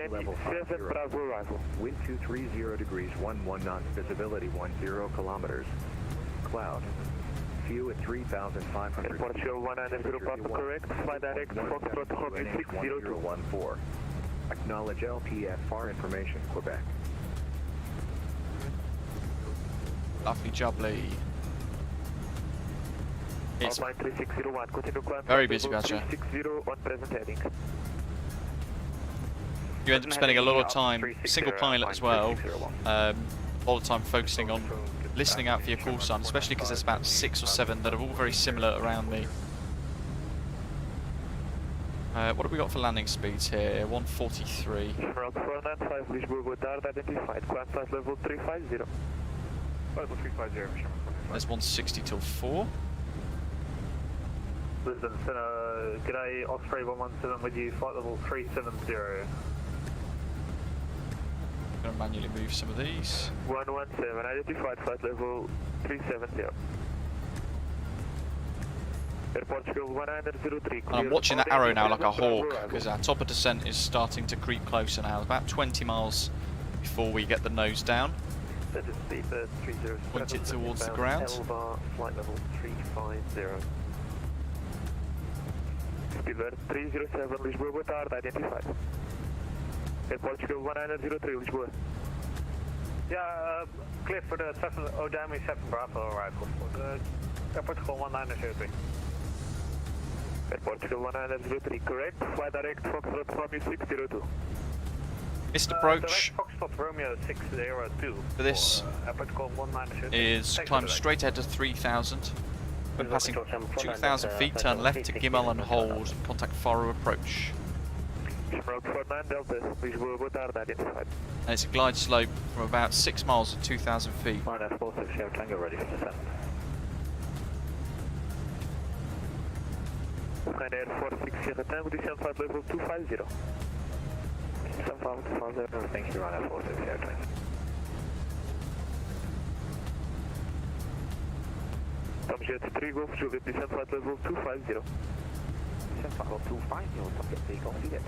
Level 7 Bravo arrival. Wind 230 degrees 11 knots. Visibility 10 kilometers. Cloud. View at 3,500 Portugal 190, Papa, correct. Fly direct, Foxtrot, Hockey 602. Acknowledge LPFR information, Quebec. Lovely jubbly. It's Alpine 3601, continue climb. very busy, Badger. 360 on present heading. You end up spending a lot of time, single pilot as well, a lot of time focusing on listening out for your call sign, especially because there's about 6 or 7 that are all very similar around me. What have we got for landing speeds here? 143. Route 495, Lisboa, boa tarde, identified. Climb flight level 350. Level 350. There's 160 till 4. Lisbon, g'day, Osprey 117 with you, flight level 370. I'm going to manually move some of these. 117, identified flight level 370. Air Portugal 103. And I'm watching that arrow now like a hawk because our top of descent is starting to creep closer now. About 20 miles before we get the nose down. Point it towards the ground. Flight level 350. Speedbird 307, Lisboa, boa tarde, identified. Air Portugal 1903, Lisboa. Yeah, clear for the 7 Odami 7 Bravo arrival for the Air Portugal 1903. Air Portugal 1903, correct. Fly direct, Foxtrot Romeo 602. Missed approach Direct Foxtrot Romeo 602 for this Air Portugal 1903. is climb straight ahead to 3,000. When passing 2,000 feet, turn left to Gimel and hold. Contact Faro approach. Route 49 Delta, Lisboa, boa tarde, identified. And it's a glide slope from about 6 miles to 2,000 feet. Line F46, Tango ready for descent. Ryanair 46 Sierra Tango, descent flight level 250. Descent flight 250, thank you, Ryanair 46 Sierra Tango. Tomjet 3 Golf Juliet, descent flight level 250. Descent flight level 250, Tomjet 3 Golf Juliet.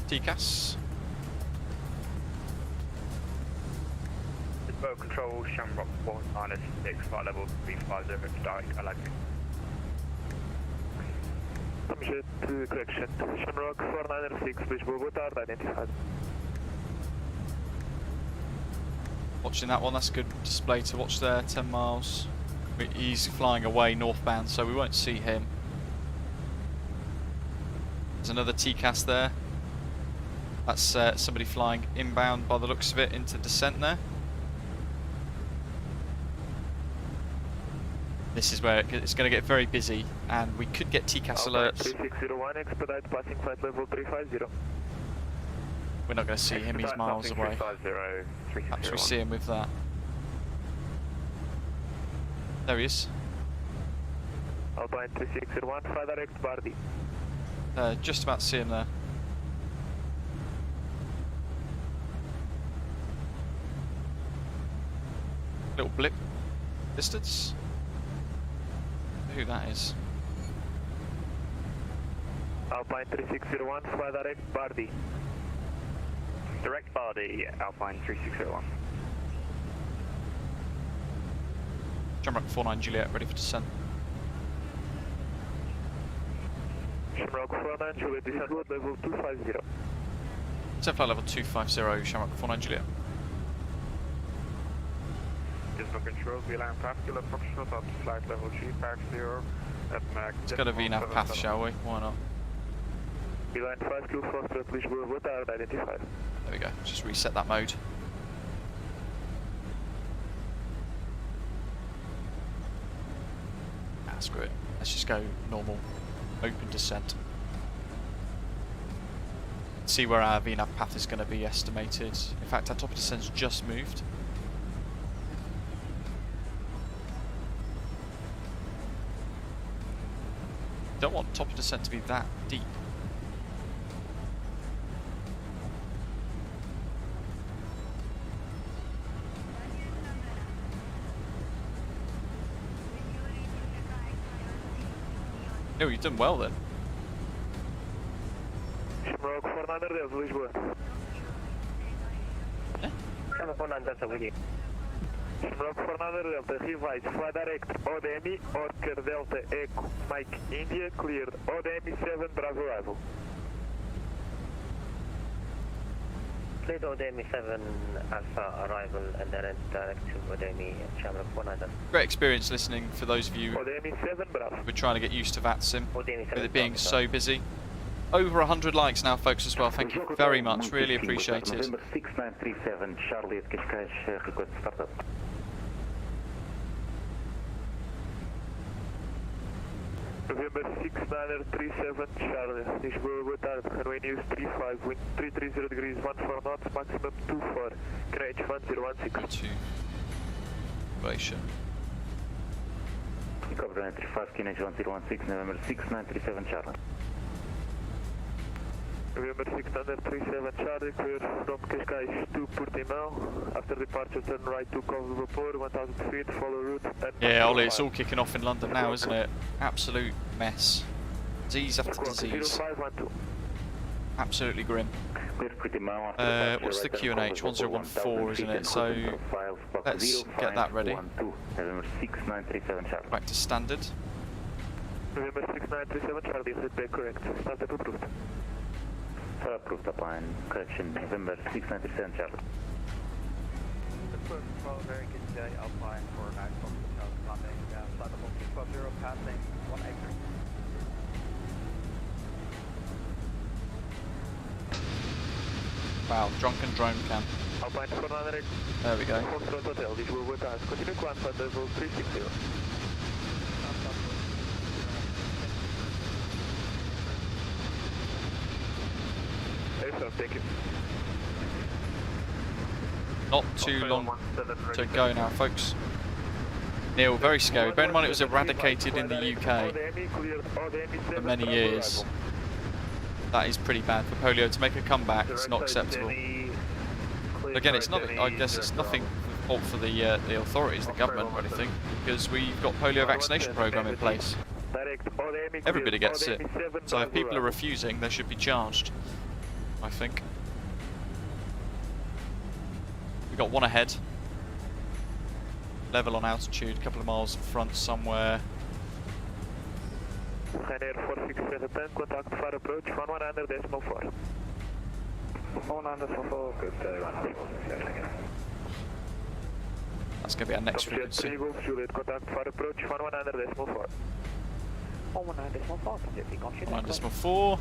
TCAS. Boat control, Shamrock 196, flight level 350, direct, I like it. Tomjet, correction, Shamrock 496, Lisboa, boa tarde, identified. Watching that one, that's a good display to watch there, 10 miles. He's flying away northbound, so we won't see him. There's another TCAS there. That's somebody flying inbound by the looks of it into descent there. This is where it's going to get very busy, and we could get TCAS alerts. 3601, expedite passing flight level 350. We're not going to see him, he's miles away. Perhaps we see him with that. There he is. Alpine 3601, fly direct Bardi. Just about to see him there. Little blip. Distance. Who that is? Alpine 3601, fly direct Bardi. Direct Bardi, Alpine 3601. Shamrock 49 Juliet, ready for descent. Shamrock 49 Juliet, descent road level 250. Descent flight level 250, Shamrock 49 Juliet. Dismal control, VLAN path, kilo approximate up to flight level G, park 0 at Mac. Let's go to VNAV path, shall we? Why not? VLAN 5, Q Foster, please move with our identified. There we go, just reset that mode. Ah, screw it. Let's just go normal, open descent. See where our VNAV path is going to be estimated. In fact, our top of descent's just moved. Don't want top of descent to be that deep. No, you've done well then. Shamrock 49 Delta, Lisboa. Shamrock 49 Delta with you. Shamrock 49 Delta, revise, fly direct, ODMI, Oscar Delta, Echo, Mike, India, cleared, ODMI 7, Bravo arrival. Cleared ODMI 7, Alpha arrival, and then direct to ODMI, Shamrock 49 Delta. Great experience listening for those of you ODMI 7, Bravo. We're trying to get used to VATSIM with it being Bravo. so busy. Over 100 likes now, folks, as well. Thank you very much. Really appreciated. November 6937, Charlie at Cascais, request startup. November 6937, Charlie. Lisboa, boa tarde. Runway News 35, wind 330 degrees, 14 knots, maximum 24. Can H1016. Relation. Cobra 935, Kin H1016, November 6937, Charlie. November 637 Charlie, clear from Cascais to Portimão. After departure, turn right to Cove Vapor, 1000 feet, follow route. And Yeah, Ollie, it's all kicking off in London now, isn't it? Absolute mess. Disease after disease. 0512. Absolutely grim. What's the QNH? 1014, isn't it? So let's get that ready. Back to standard. November 6937 Charlie, set back correct. Startup approved. Approved upon correction, November 6937, Charlie. Control, very good day, Alpine 49 Hotel, landing, flight level 250, passing 183. Wow, drunken drone cam. Alpine 400. There we go. Foxtrot Hotel, this will with us. Continue climb flight level 360. Thank you. Not too long to go now, folks. Neil, very scary. Bear in mind it was eradicated in the UK for many years. That is pretty bad for polio to make a comeback. It's not acceptable. Again, it's not. I guess it's nothing fault for the authorities, the government, or anything, because we've got polio vaccination program in place. Everybody gets it. So if people are refusing, they should be charged, I think. We got one ahead. Level on altitude, a couple of miles in front somewhere. Ryanair 4677, contact Faro approach, 1100.4. 100.4, good day, 100.4. That's going to be our next frequency. Juliet, contact Faro approach, 1100.4. 19.4, completely confident. 1.4.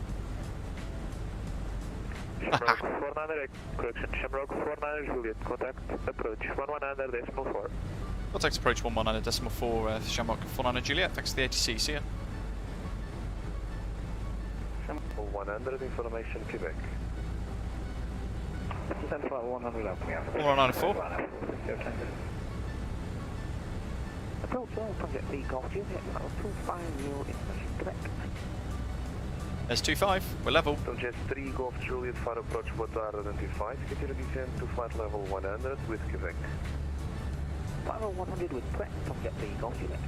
Shamrock 49, correction, Shamrock 49 Juliet, contact approach 1100.4. Contact approach 119.4, Shamrock 49 Juliet, thanks to the ATC, see ya. Shamrock 100, information Quebec. Central 100 up, yeah. 194. Approach Sunjet 3 Golf Juliet, level 250, information correct. S25, we're level. Sunjet 3 Golf Juliet, Faro approach, boa tarde, identified. Continue descent to flight level 100 with Quebec. Faro 100 with Quebec, Sunjet 3 Golf Juliet.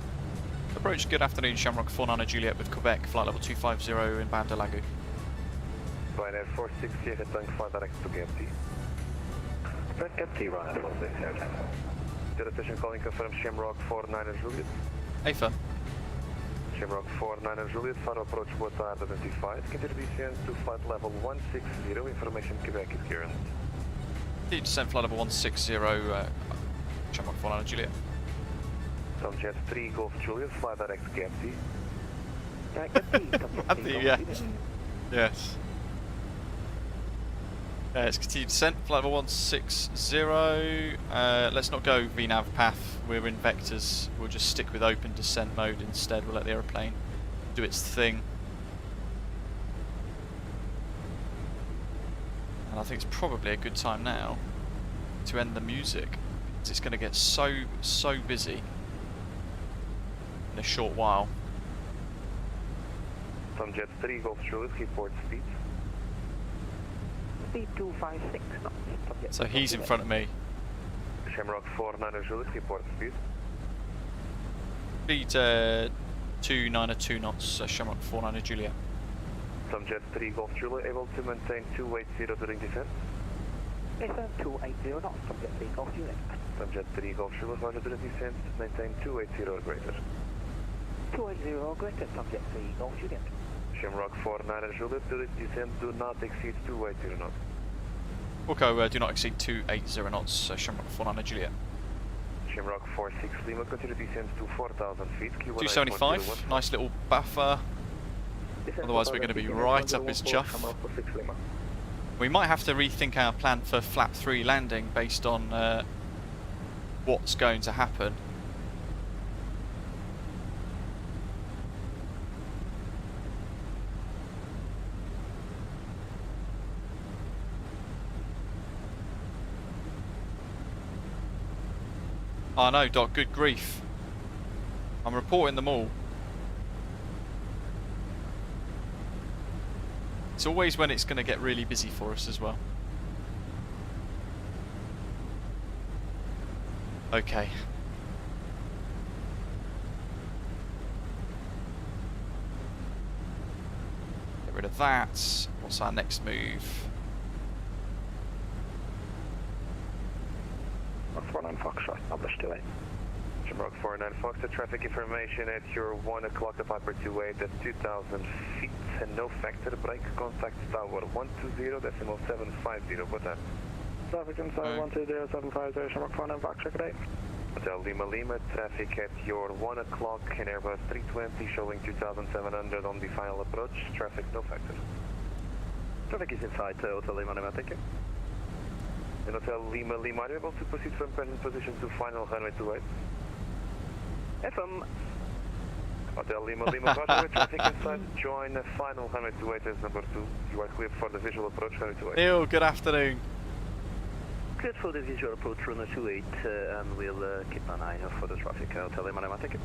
Approach, good afternoon, Shamrock 49 Juliet with Quebec, flight level 250 in Bandalagu. Ryanair 46, Sierra Tank, flight direct to Gapty. Press Gapty, Ryanair 46, Sierra Tank. Zero station calling, confirm Shamrock 49 Juliet. AFA. Shamrock 49 Juliet, Faro approach, boa tarde, identified. Continue descent to flight level 160, information Quebec is current. Descent flight level 160, Shamrock 49 Juliet. Sunjet 3 Golf Juliet, fly direct Gapty. Gapty, yeah. Yes. It's continued descent, flight level 160. Let's not go VNAV path, we're in vectors. We'll just stick with open descent mode instead. We'll let the aeroplane do its thing. And I think it's probably a good time now to end the music. It's going to get so busy in a short while. Sunjet 3 Golf Juliet, report speed. Speed 256 knots. So he's in front of me. Shamrock 49 Juliet, report speed. Speed 292 knots, Shamrock 49 Juliet. Sunjet 3 Golf Juliet, able to maintain 280 during descent. Yes, 280 knots, Sunjet 3 Golf Juliet. Sunjet 3 Golf Juliet, roger during descent, maintain 280 or greater. 280 or greater, Sunjet 3 Golf Juliet. Shamrock 49 Juliet, during descent do not exceed 280 knots. Wilco, do not exceed 280 knots, Shamrock 49 Juliet. Shamrock 46 Lima, continue descent to 4,000 feet. 275, nice little buffer. Otherwise we're going to be right up his chuff. We might have to rethink our plan for flap 3 landing based on what's going to happen. I know, Doc, good grief. I'm reporting them all. It's always when it's going to get really busy for us as well. Okay. Get rid of that. What's our next move? Fox 49 Foxtrot, published 28. Shamrock 49 Foxtrot, traffic information at your 1 o'clock, departure 28 at 2,000 feet and no factor brake, contact tower 120.750, boa tarde. Traffic inside 120.750, Shamrock 49 Foxtrot, good day. Hotel Lima Lima, traffic at your 1 o'clock in Airbus 320, showing 2,700 on the final approach, traffic no factor. Traffic is inside Hotel Lima Lima, thank you. In Hotel Lima Lima, are you able to proceed from present position to final runway 28? FM. Hotel Lima Lima, roger, traffic inside, join final runway 28 as number 2. You are cleared for the visual approach runway 28. Neil, good afternoon. Cleared for the visual approach runway 28 and we'll keep an eye out for the traffic. Hotel Lima Lima, thank you.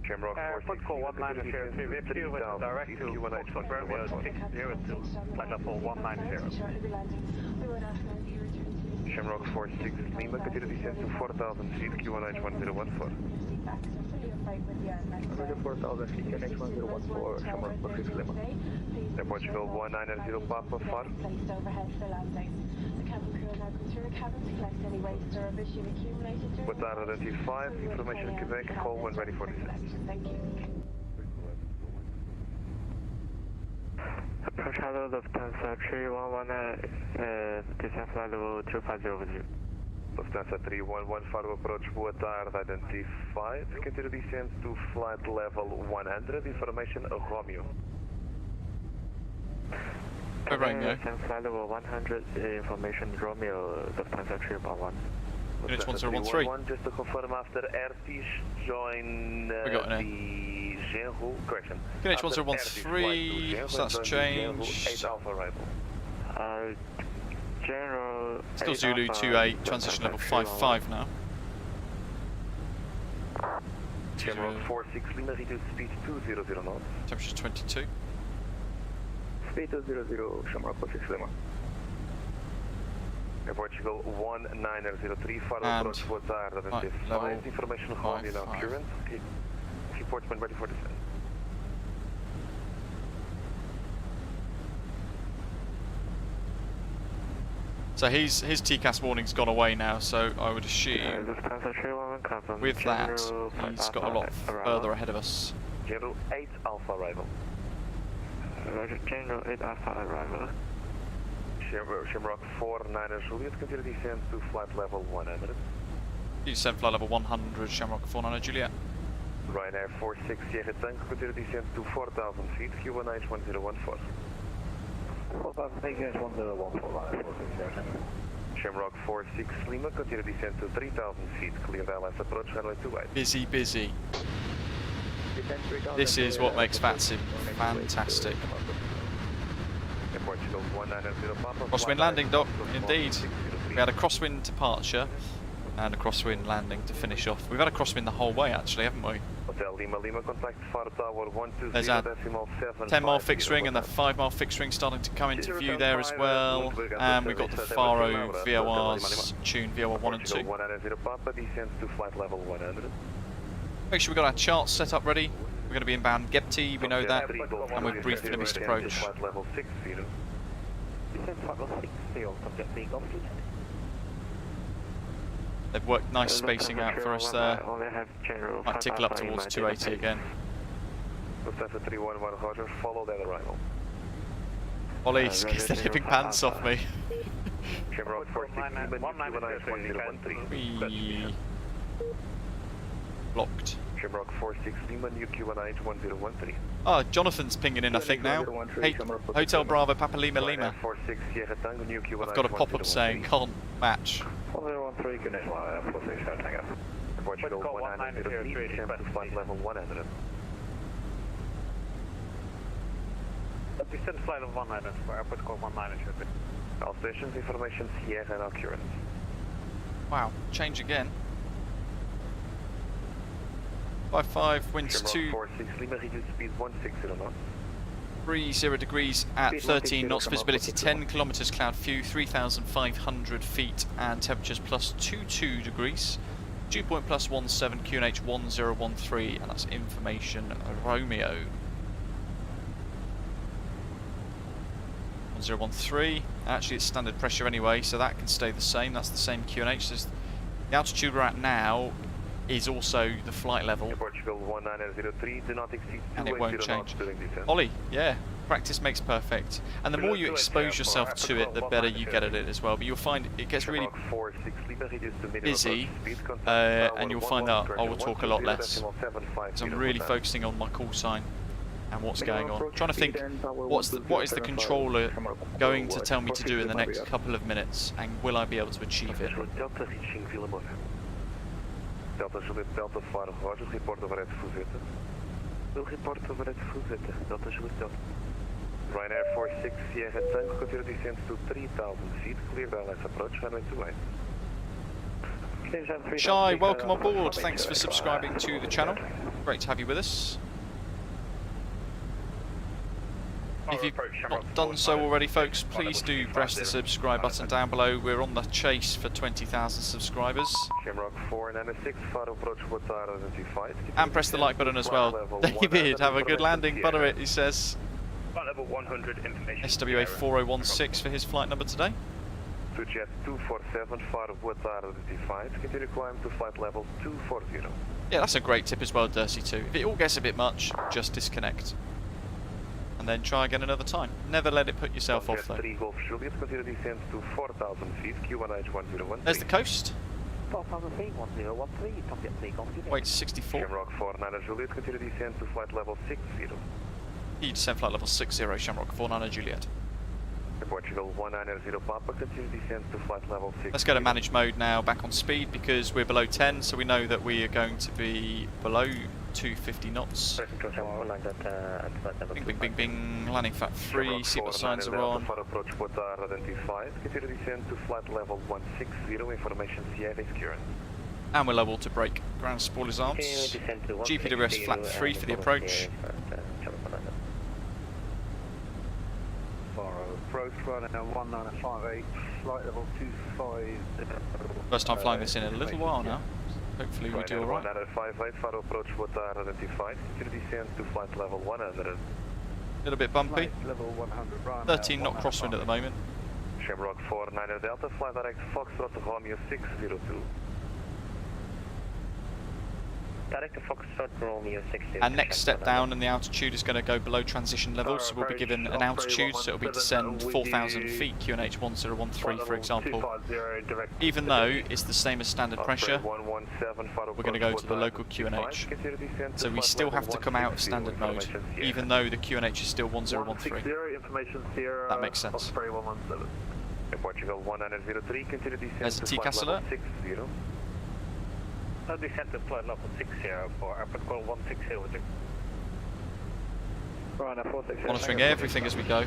Shamrock Portugal 190, VFQ with direct to Foxtrot Romeo 602, flight level 190. Shamrock 46 Lima, continue descent to 4,000 feet, Q1H1014. Roger 4,000 feet, QNH1014, Shamrock 46 Lima. Air Portugal 190 Papa, Faro. Boa tarde, identified, information Quebec, call when ready for descent. Approach hello, Lufthansa 311, descent flight level 250 with you. Lufthansa 311, Faro approach, boa tarde, identified, continue descent to flight level 100, information Romeo. Descent flight level 100, information Romeo, Lufthansa 311. Units 1013. Just to confirm, after Ertis, join we got an the Genro, correction. Units 1013, so that's changed. 8 Alpha arrival. General. Still Zulu 28, transition level 55 now. Shamrock 46 Lima, reduce speed 200 knots. Temperature 22. Speed 200, Shamrock 46 Lima. Air Portugal 1903, Faro And approach towards Aer Lingus. level Information on you now, 5. current. Reportman ready for descent. So his TCAS warning's gone away now, so I would assume with that he's got a lot further ahead of us. General 8 Alpha arrival. Roger, General 8 Alpha arrival. Shamrock 49 Juliet, continue descent to flight level 100. You descend flight level 100, Shamrock 49 Juliet. Ryanair 46 Sierra Tango, continue descent to 4,000 feet, Q1H 1014. 4,000 feet, 1014. Shamrock 46 Lima, continue descent to 3,000 feet, clear the LS approach, runway 28. Busy, busy. This is what makes VATSIM fantastic. Portugal 190 Papa. Crosswind landing, Doc, indeed. We had a crosswind departure and a crosswind landing to finish off. We've had a crosswind the whole way, actually, haven't we? Hotel Lima Lima, contact Faro Tower 120. There's a 10-mile fixed wing and the 5-mile fixed wing starting to come into view there as well. And we've got the Faro VORs tuned, VOR 1 and 2. 190 Papa, descends to flight level 100. Make sure we've got our charts set up ready. We're going to be inbound Gebti, we know that, and we've briefed for the missed approach. Flight level 60. They've worked nice spacing out for us there. Might tickle up towards 280 again. Lufthansa 311 Roger, follow that arrival. Ollie's gets the nipping pants off me. Shamrock 46 Wee. Blocked. Shamrock 46 Lima, new Q1H 1013. Oh, Jonathan's pinging in, I think, now. Hey, Hotel Bravo, Papa Lima Lima. I've got a pop-up saying, can't match. 1013, good night, Portugal 1903, descend to flight level 100. Descend flight level 100 for airport code 1903. All stations, information Sierra now current. Wow, change again. 55, winds 2. 46 Lima, reduce speed 160 knots. 30 degrees at 13 knots, visibility 10 kilometers, cloud view 3,500 feet, and temperatures plus 22 degrees. Dew point plus 17, QNH 1013, and that's information Romeo. 1013. Actually, it's standard pressure anyway, so that can stay the same. That's the same QNH. So the altitude we're at now is also the flight level, Portugal 1903, do not exceed and it won't change. Ollie, yeah, practice makes perfect, and the more you expose yourself to it, the better you get at it as well. But you'll find it gets really busy, and you'll find that I will talk a lot less. So I'm really focusing on my call sign and what's going on. I'm trying to think what is the controller going to tell me to do in the next couple of minutes, and will I be able to achieve it? Delta Juliet, Delta Faro Roger, report over at Fuzeta. Will report over at Fuzeta, Delta Juliet, Delta. Ryanair 46 Sierra Tango, continue descent to 3,000 feet, clear the LS approach, runway 28. Shai, welcome on board. Thanks for subscribing to the channel. Great to have you with us. If you've not done so already, folks, please do press the subscribe button down below. We're on the chase for 20,000 subscribers. Shamrock 496, Faro approach towards Aer Lingus. And press the like button as well. David, have a good landing, butter it, he says. Flight level 100 information. SWA 4016 for his flight number today. Retrojet 247, Faro towards Aer Lingus. Continue climb to flight level 240. Yeah, that's a great tip as well, Dercy 2. If it all gets a bit much, just disconnect. And then try again another time. Never let it put yourself off though. 3 Golf Juliet, continue descent to 4,000 feet, Q1H 1013. There's the coast. 4,000 feet, 1013, don't get 3 Golf Juliet. Weight 64. Shamrock 49 Juliet, continue descent to flight level 60. You descend flight level 60, Shamrock 49 Juliet. Portugal 190 Papa, continue descent to flight level 60. Let's go to manage mode now, back on speed, because we're below 10, so we know that we are going to be below 250 knots. Bing, bing, bing, bing. Landing flat 3, seatbelt signs are on. Approach towards identified. Continue descent to flight level 160. Information Sierra is current. And we're level to brake. Ground spoilers arms. GPWS flap 3 for the approach. Approach running 1958, flight level 25. First time flying this in a little while now. Hopefully we do alright. 1958, Faro approach with identified. Continue descent to flight level 100. A little bit bumpy. Level 100 run. 13 knot crosswind at the moment. Shamrock 49 Delta, fly direct Foxtrot to Romeo 602. Direct to Foxtrot, Romeo 602. And next step down and the altitude is going to go below transition level, so we'll be given an altitude, so it'll be descend 4,000 feet, QNH 1013 for example. Even though it's the same as standard pressure, we're going to go to the local QNH. So we still have to come out of standard mode, even though the QNH is still 1013. That makes sense. Portugal 1903, continue descent There's a to TCAS flight level alert. 60. Descent to flight level 60 for airport call 160 with you. Ryanair 460. Monitoring everything as we go.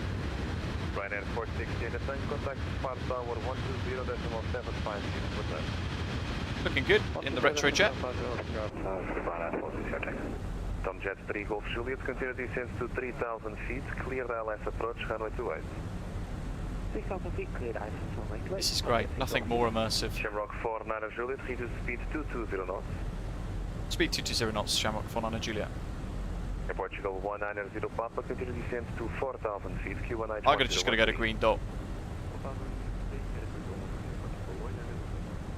Ryanair 460, anything, contact Faro Tower 120.750 with that. Looking good in the Retrojet. Tomjet 3 Golf Juliet, continue descent to 3,000 feet, clear the LS approach, runway 28. 3,000 feet cleared, ISO. This is great, nothing more immersive. Shamrock 49 Juliet, reduce speed 220 knots. Speed 220 knots, Shamrock 49 Juliet. Portugal 190 Papa, continue descent to 4,000 feet, Q1H. I'm just going to go to green dot.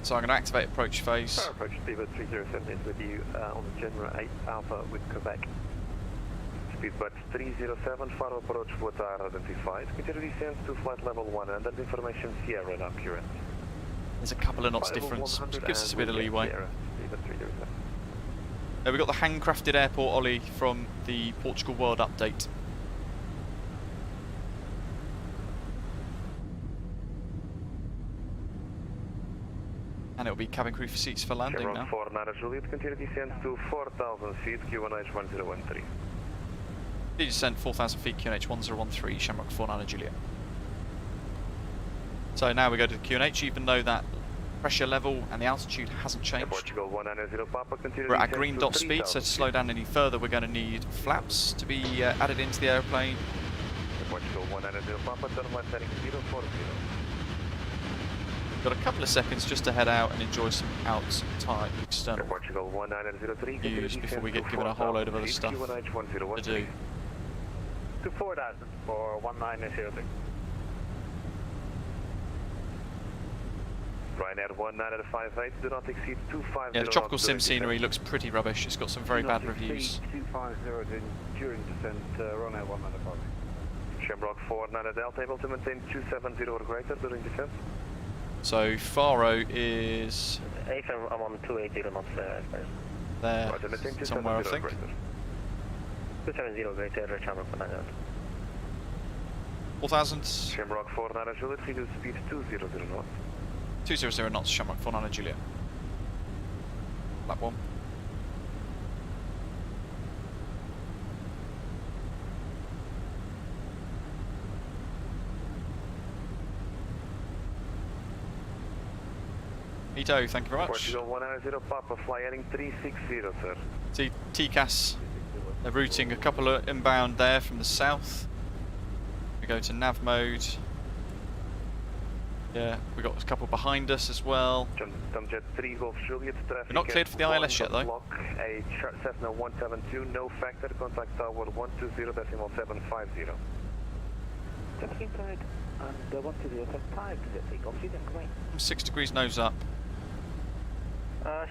So I'm going to activate approach phase. Approach Speedbird 307 is with you on the General 8 Alpha with Quebec. Speedbird 307, Faro approach with identified. Continue descent to flight level 100, information Sierra now current. There's a couple of knots difference, which gives us a bit of leeway. We've got the handcrafted airport ollie from the Portugal World Update. And it'll be cabin crew for seats for landing now. 49 Juliet, continue descent to 4,000 feet, Q1H 1013. Descent 4,000 feet, QNH 1013, Shamrock 49 Juliet. So now we go to the QNH, even though that pressure level and the altitude hasn't changed. Portugal 190 Papa, continue we're at green dot speed, so to slow down any further we're going to need flaps to be added into the airplane. Portugal 190 Papa, turn left heading 040. Got a couple of seconds just to head out and enjoy some outside external views before we get given a whole load of other stuff to do. To 4,000 for 1903. Ryanair 1958, do not exceed 250. Yeah, the tropical sim scenery looks pretty rubbish. It's got some very bad reviews. 250 during descent, Ryanair 195. Shamrock 49 Delta, able to maintain 270 or greater during descent. So Faro is I'm on 280 knots there somewhere, I think. 270 greater, Shamrock 49. 4,000. Shamrock 49 Juliet, reduce speed 200 knots. 200 knots, Shamrock 49 Juliet. That one. Ito, thank you very much. Portugal 190 Papa, fly heading 360, sir. TCAS, they're routing a couple of inbound there from the south. We go to nav mode. Yeah, we got a couple behind us as well. Tomjet 3 Golf Juliet, traffic. We're not cleared for the ILS yet though. A Cessna 172, no factor, contact tower 120.750. Traffic inside, and 120.5 to the takeoff, you can come in. 6 degrees nose up.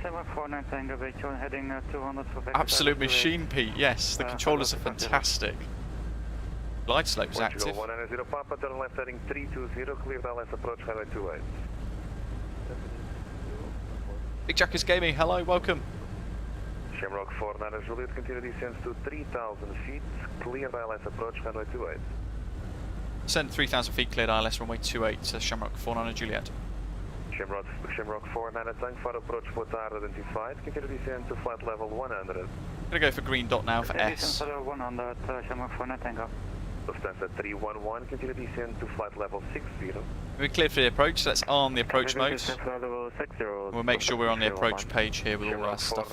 Shamrock 49 Tango Bay, heading 200 for back. Absolute machine, Pete, yes, the controllers are fantastic. Glide slope's active. 190 Papa, turn left heading 320, clear the LS approach, highway 28. Big Jackers Gaming, hello, welcome. Shamrock 49 Juliet, continue descent to 3,000 feet, clear the LS approach, highway 28. Send 3,000 feet cleared ILS runway 28 to Shamrock 49 Juliet. Shamrock 49 Tank, Faro approach with identified, continue descent to flight level 100. Gonna go for green dot now for S. 100, Shamrock 49 Tango. Lufthansa 311, continue descent to flight level 60. We're cleared for the approach, let's arm the approach mode. We'll make sure we're on the approach page here with all our stuff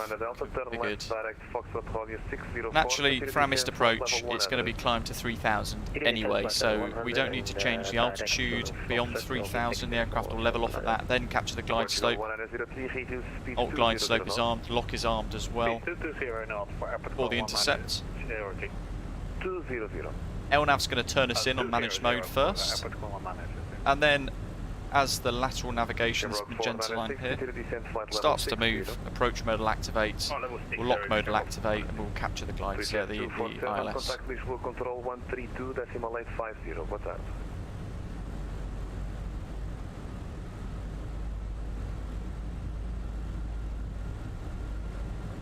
figured. Naturally, for our missed approach, it's going to be climbed to 3,000 anyway, so we don't need to change the altitude beyond 3,000. The aircraft will level off at that, then capture the glide slope. Alt glide slope is armed, lock is armed as well for the intercept. 200. LNAV's going to turn us in on managed mode first, and then as the lateral navigation, this magenta line here, starts to move, approach mode will activate, or lock mode will activate, and we'll capture the glide, the ILS. Will control 132.850, what's that?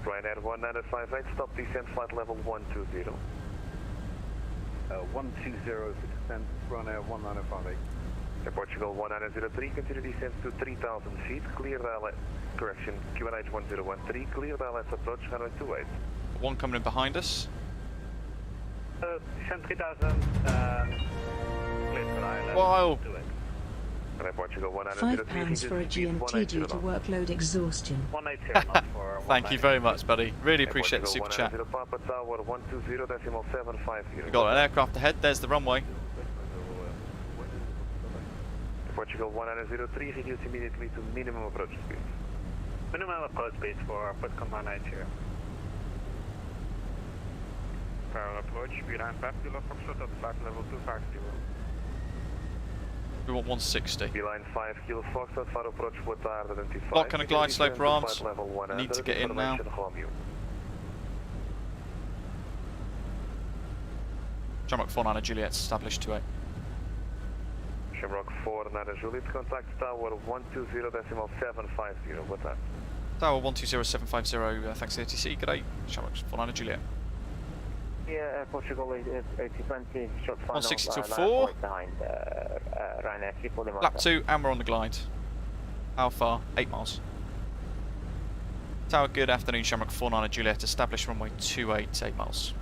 Ryanair 1958, stop descent flight level 120. 120 to descent, Ryanair 1958. Portugal 1903, continue descent to 3,000 feet, clear the correction, QNH 1013, clear the ILS approach, runway 28. One coming in behind us. Descent 3,000, clear for ILS. Wow! Portugal £5 for a GMT due to workload exhaustion. 180 not for Thank you very much, buddy. Really appreciate the super chat. We've got an aircraft ahead, there's the runway. Portugal 1903, reduce immediately to minimum approach speed. Minimum approach speed for Pushback 180. Faro approach, behind 5 kilo Foxtrot at flight level 250. We want 160. Beeline 5 kilo Foxtrot, Faro approach, boa tarde, identified. Lock and a glide slope armed. Need to get in now. Shamrock 49 Juliet, established 28. Shamrock 49 Juliet, contact tower 120.750, what's that? Tower 120750, thanks ATC, g'day. Shamrock 49 Juliet. Yeah, Portugal 8020, short final. 160 till 4. Behind Ryanair 340. Lap 2, and we're on the glide. How far? 8 miles. Tower, good afternoon, Shamrock 49 Juliet, established runway 28, 8 miles.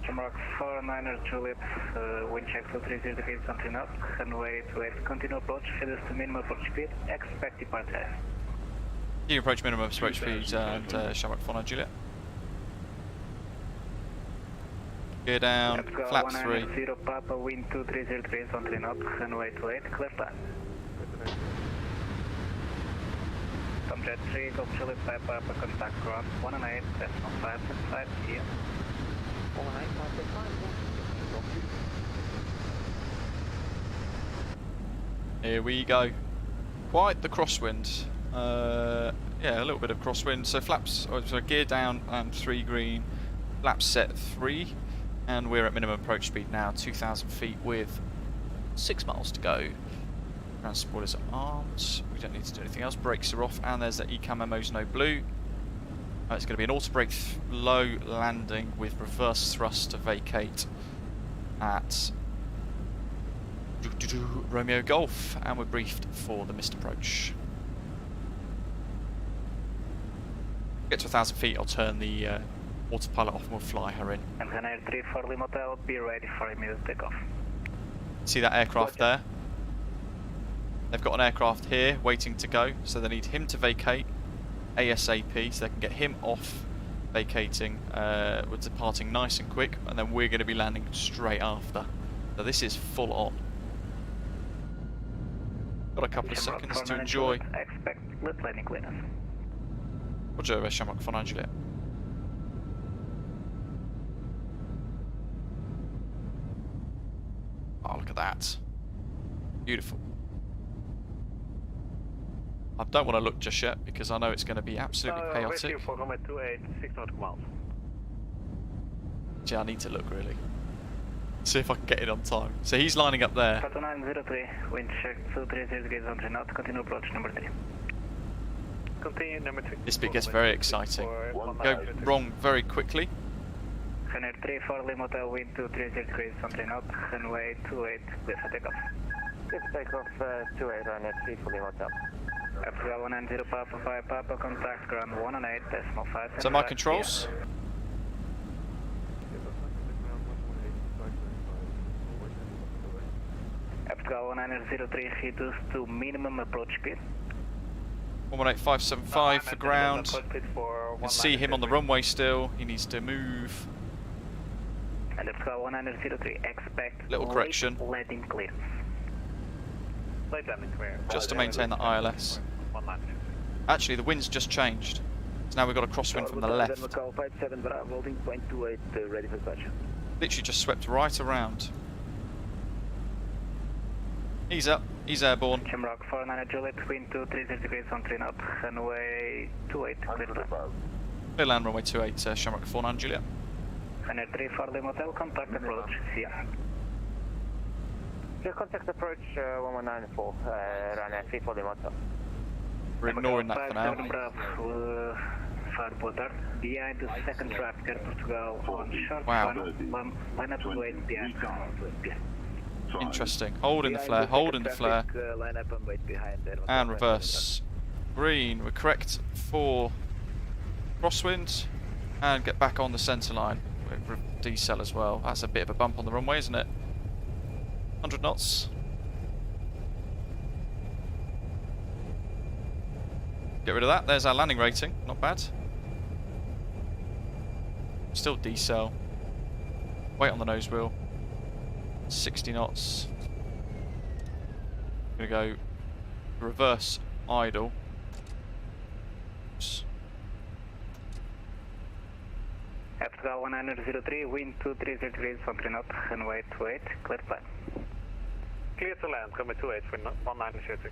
Shamrock 49 Juliet, wind check to 30 degrees until now, runway 28, continue approach, headers to minimum approach speed, expect departure. You approach minimum approach speed and Shamrock 49 Juliet. Gear down, flap 3. 0 Papa, wind 230 degrees until now, runway 28, clear plan. Tomjet 3, go Juliet, Papa, contact ground 118, decimal 575 here. Here we go. Quite the crosswind. Yeah, a little bit of crosswind. So flaps, so gear down and 3 green. Flaps set 3, and we're at minimum approach speed now, 2,000 feet with 6 miles to go. Ground spoilers are armed. We don't need to do anything else. Brakes are off, and there's the ECAM memos, no blue. It's going to be an auto-brake low landing with reverse thrust to vacate at Romeo Golf, and we're briefed for the missed approach. Get to 1,000 feet, I'll turn the autopilot off and we'll fly her in. And Ryanair 3 for Lima Hotel, be ready for immediate takeoff. See that aircraft there? They've got an aircraft here waiting to go, so they need him to vacate ASAP, so they can get him off vacating. We're departing nice and quick, and then we're going to be landing straight after. So this is full on. Got a couple of seconds to enjoy. Expect lift landing clearance. Roger, Shamrock 49 Juliet. Oh, look at that. Beautiful. I don't want to look just yet because I know it's going to be absolutely chaotic. For runway 28, 6 nautical miles. Gee, I need to look really. See if I can get it on time. So he's lining up there. 903, wind check 230 degrees on knot, continue approach number 3. Continue number 3. This bit gets very exciting. Go wrong very quickly. Ryanair 3 for Lima Hotel, wind 230 degrees on knot, runway 28, clear for takeoff. Clear for takeoff 28, Ryanair 3 for Lima Hotel. Africa 190 Papa 5 Papa, contact ground 118, decimal 5. So my controls? Portugal 1903, reduce to minimum approach speed. 118575 for ground. You can see him on the runway still. He needs to move. And Portugal 1903, expect little correction. Landing clearance. Late landing clear. Just to maintain the ILS. Actually, the wind's just changed. So now we've got a crosswind from the left. 57 Bravo, holding point 28, ready for dispatch. Literally just swept right around. He's up. He's airborne. Shamrock 49 Juliet, wind 230 degrees on 3 knot, runway 28, clear land. Clear land, runway 28, Shamrock 49 Juliet. 103 for the motel, contact approach, see ya. Just contact approach 1194, runway 3 for the motel. We're ignoring that for now. Behind the second traffic, Air Portugal on short line up to wait behind. Interesting. Holding the flare, holding the flare. And reverse. Green, we're correct for crosswind. And get back on the centre line. We're decel as well. That's a bit of a bump on the runway, isn't it? 100 knots. Get rid of that. There's our landing rating. Not bad. Still decel. Weight on the nose wheel. 60 knots. Gonna go reverse idle. Oops. Portugal 1903, wind 230 degrees on 3 knot, runway 28, clear plan. Clear to land, coming 28, 1903.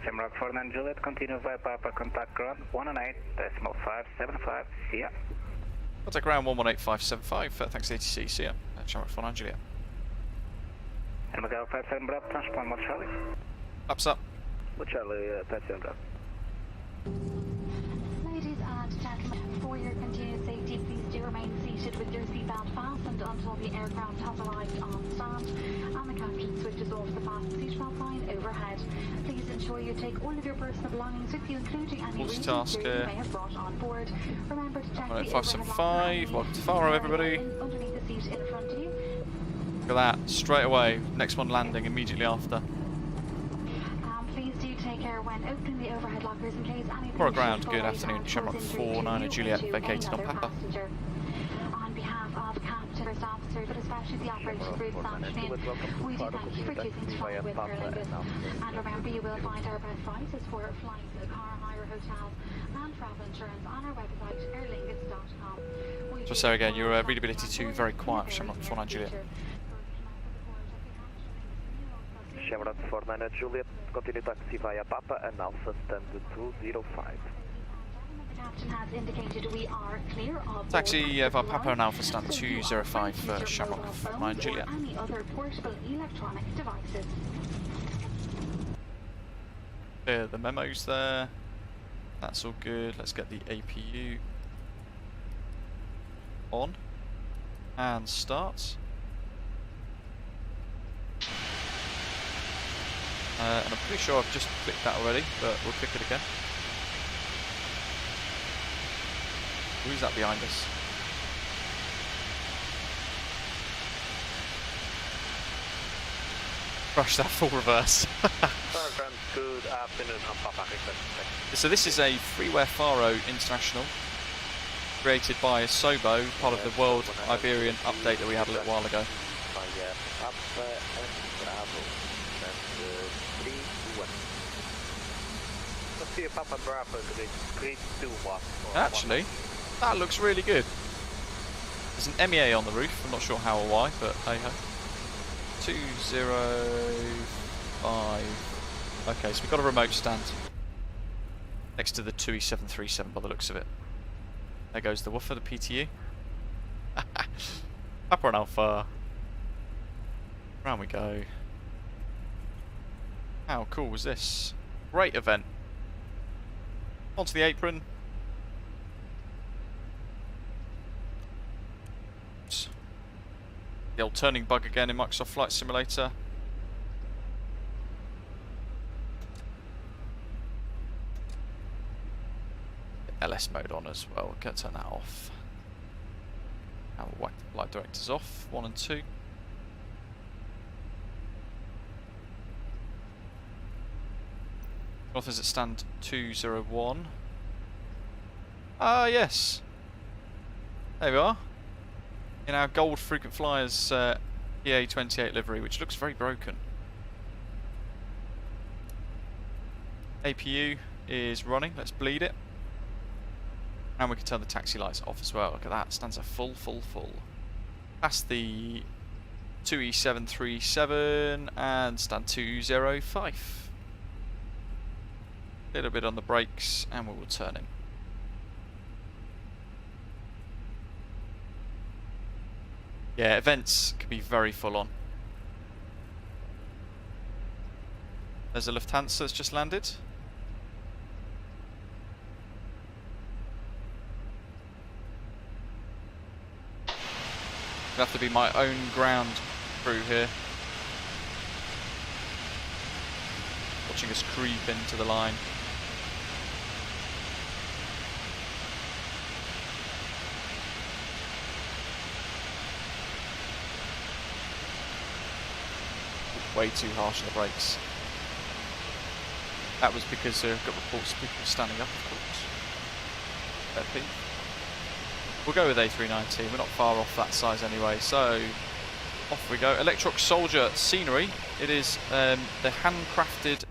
Shamrock 49 Juliet, continue via Papa, contact ground 118.575, see ya. Contact ground 118.575, thanks to the ATC, see ya. Shamrock 49 Juliet. And Miguel 57 Bravo, transpond Mod Charlie. Ups up. Mod Charlie, 57 Bravo. Ladies and gentlemen, for your continued safety, please do remain seated with your seatbelt fastened until the aircraft has arrived on stand and the captain switches off the fast seatbelt sign overhead. Please ensure you take all of your personal belongings with you, including any readings you may have brought on board. Remember to check the 575. Welcome to Faro, everybody. Underneath the seat in front of you. Look at that, straight away. Next one landing immediately after. Please do take care when opening the overhead lockers in case anything. For ground, good afternoon. Shamrock 49 Juliet, vacated on Papa. On behalf of Captain, First Officer, but especially the Operations Group Management, we do thank you for choosing to fly with Aer Lingus. And remember, you will find our best prices for flights, car hire, hotels, and travel insurance on our website, airlingus.com. So, Sarah, again, your readability 2 very quiet. Shamrock 49 Juliet. Shamrock 49 Juliet, continue taxi via Papa and Alpha stand 205. The captain has indicated we are clear of taxi via Papa and Alpha stand 205 for Shamrock 49 Juliet. Any other portable electronic devices. Clear the memos there. That's all good. Let's get the APU on and start. And I'm pretty sure I've just clicked that already, but we'll click it again. Who's that behind us? Crush that full reverse. Good afternoon, I'm Papa. So this is a freeware Faro International, created by Sobo, part of the World Iberian update that we had a little while ago. Actually, that looks really good. There's an MEA on the roof, I'm not sure how or why, but hey ho. 205. Okay, so we've got a remote stand next to the 2E737 by the looks of it. There goes the woofer, the PTU. Papa and Alpha. Round we go. How cool was this? Great event. Onto the apron. Oops. The old turning bug again in Microsoft Flight Simulator. LS mode on as well. We'll turn that off. Now we'll whack the flight directors off. 1 and 2. Authors at stand 201. Ah, yes. There we are. In our gold frequent flyers EA28 livery, which looks very broken. APU is running. Let's bleed it. And we can turn the taxi lights off as well. Look at that. Stands a full. Past the 2E737 and stand 205. A little bit on the brakes and we will turn in. Yeah, events can be very full on. There's a Lufthansa that's just landed. It'll have to be my own ground crew here. Watching us creep into the line. Way too harsh on the brakes. That was because I've got reports of people standing up, of course. We'll go with A319, we're not far off that size anyway, so off we go. Electro Soldier scenery. It is the handcrafted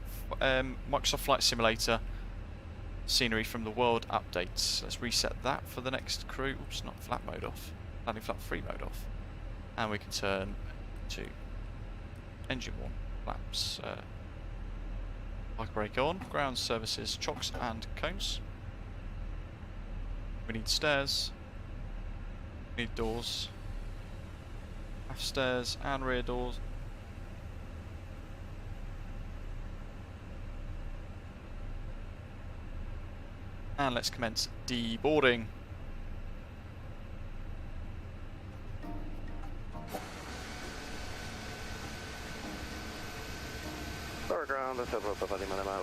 Microsoft Flight Simulator scenery from the World Updates. Let's reset that for the next crew. Oops, not flat mode off. Landing flap free mode off. And we can turn to engine 1 flaps. Bike brake on. Ground services, chocks and cones. We need stairs. We need doors. Aft stairs and rear doors. And let's commence deboarding. Ground,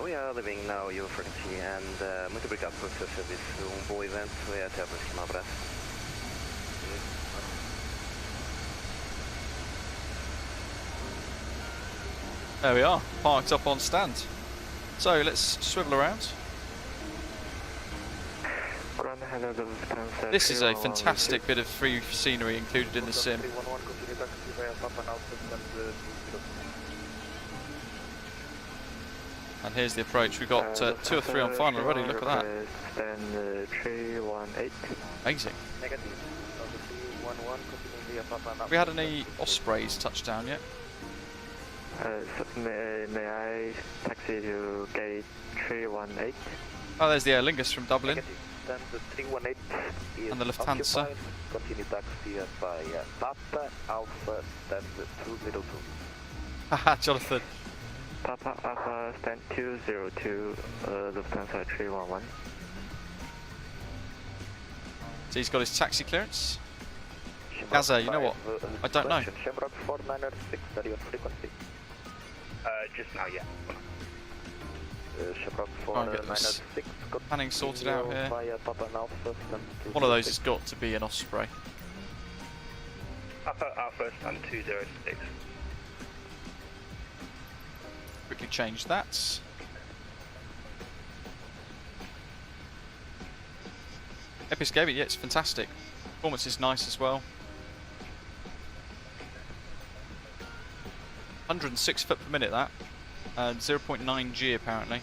we are leaving now your frequency and muito obrigado pelo seu serviço. Bom evento e até a próxima. Abraço. There we are, parked up on stand. So let's swivel around. This is a fantastic bit of free scenery included in the sim. And here's the approach. We've got 2 or 3 on final already. Look at that. Amazing. Have we had any Ospreys touchdown yet? May I taxi to gate 318? Oh, there's the Aer Lingus from Dublin. Stand 318 and the Lufthansa. Continue taxi by Papa Alpha stand 202. Haha, Jonathan. Papa Alpha stand 202, Lufthansa 311. So he's got his taxi clearance. Gaza, you know what? I don't know. Shamrock 496, are you on frequency? Just now, yeah. Shamrock Try and get this 496, planning sorted out here. Papa Alpha stand 206. One of those has got to be an Osprey. Papa Alpha stand 206. Quickly change that. Episcabit, yeah, it's fantastic. Performance is nice as well. 106 foot per minute that, and 0.9 G apparently.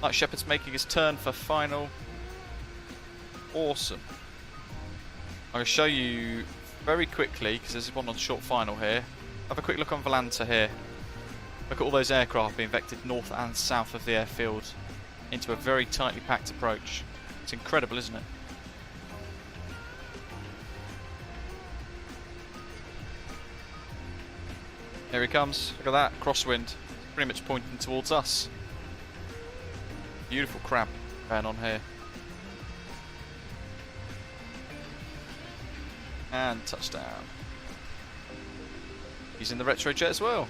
Light Shepherd's making his turn for final. Awesome. I'm going to show you very quickly, because there's one on short final here. Have a quick look on Volanta here. Look at all those aircraft being vectored north and south of the airfield into a very tightly packed approach. It's incredible, isn't it? Here he comes. Look at that, crosswind. Pretty much pointing towards us. Beautiful crab going on here. And touchdown. He's in the Retrojet as well.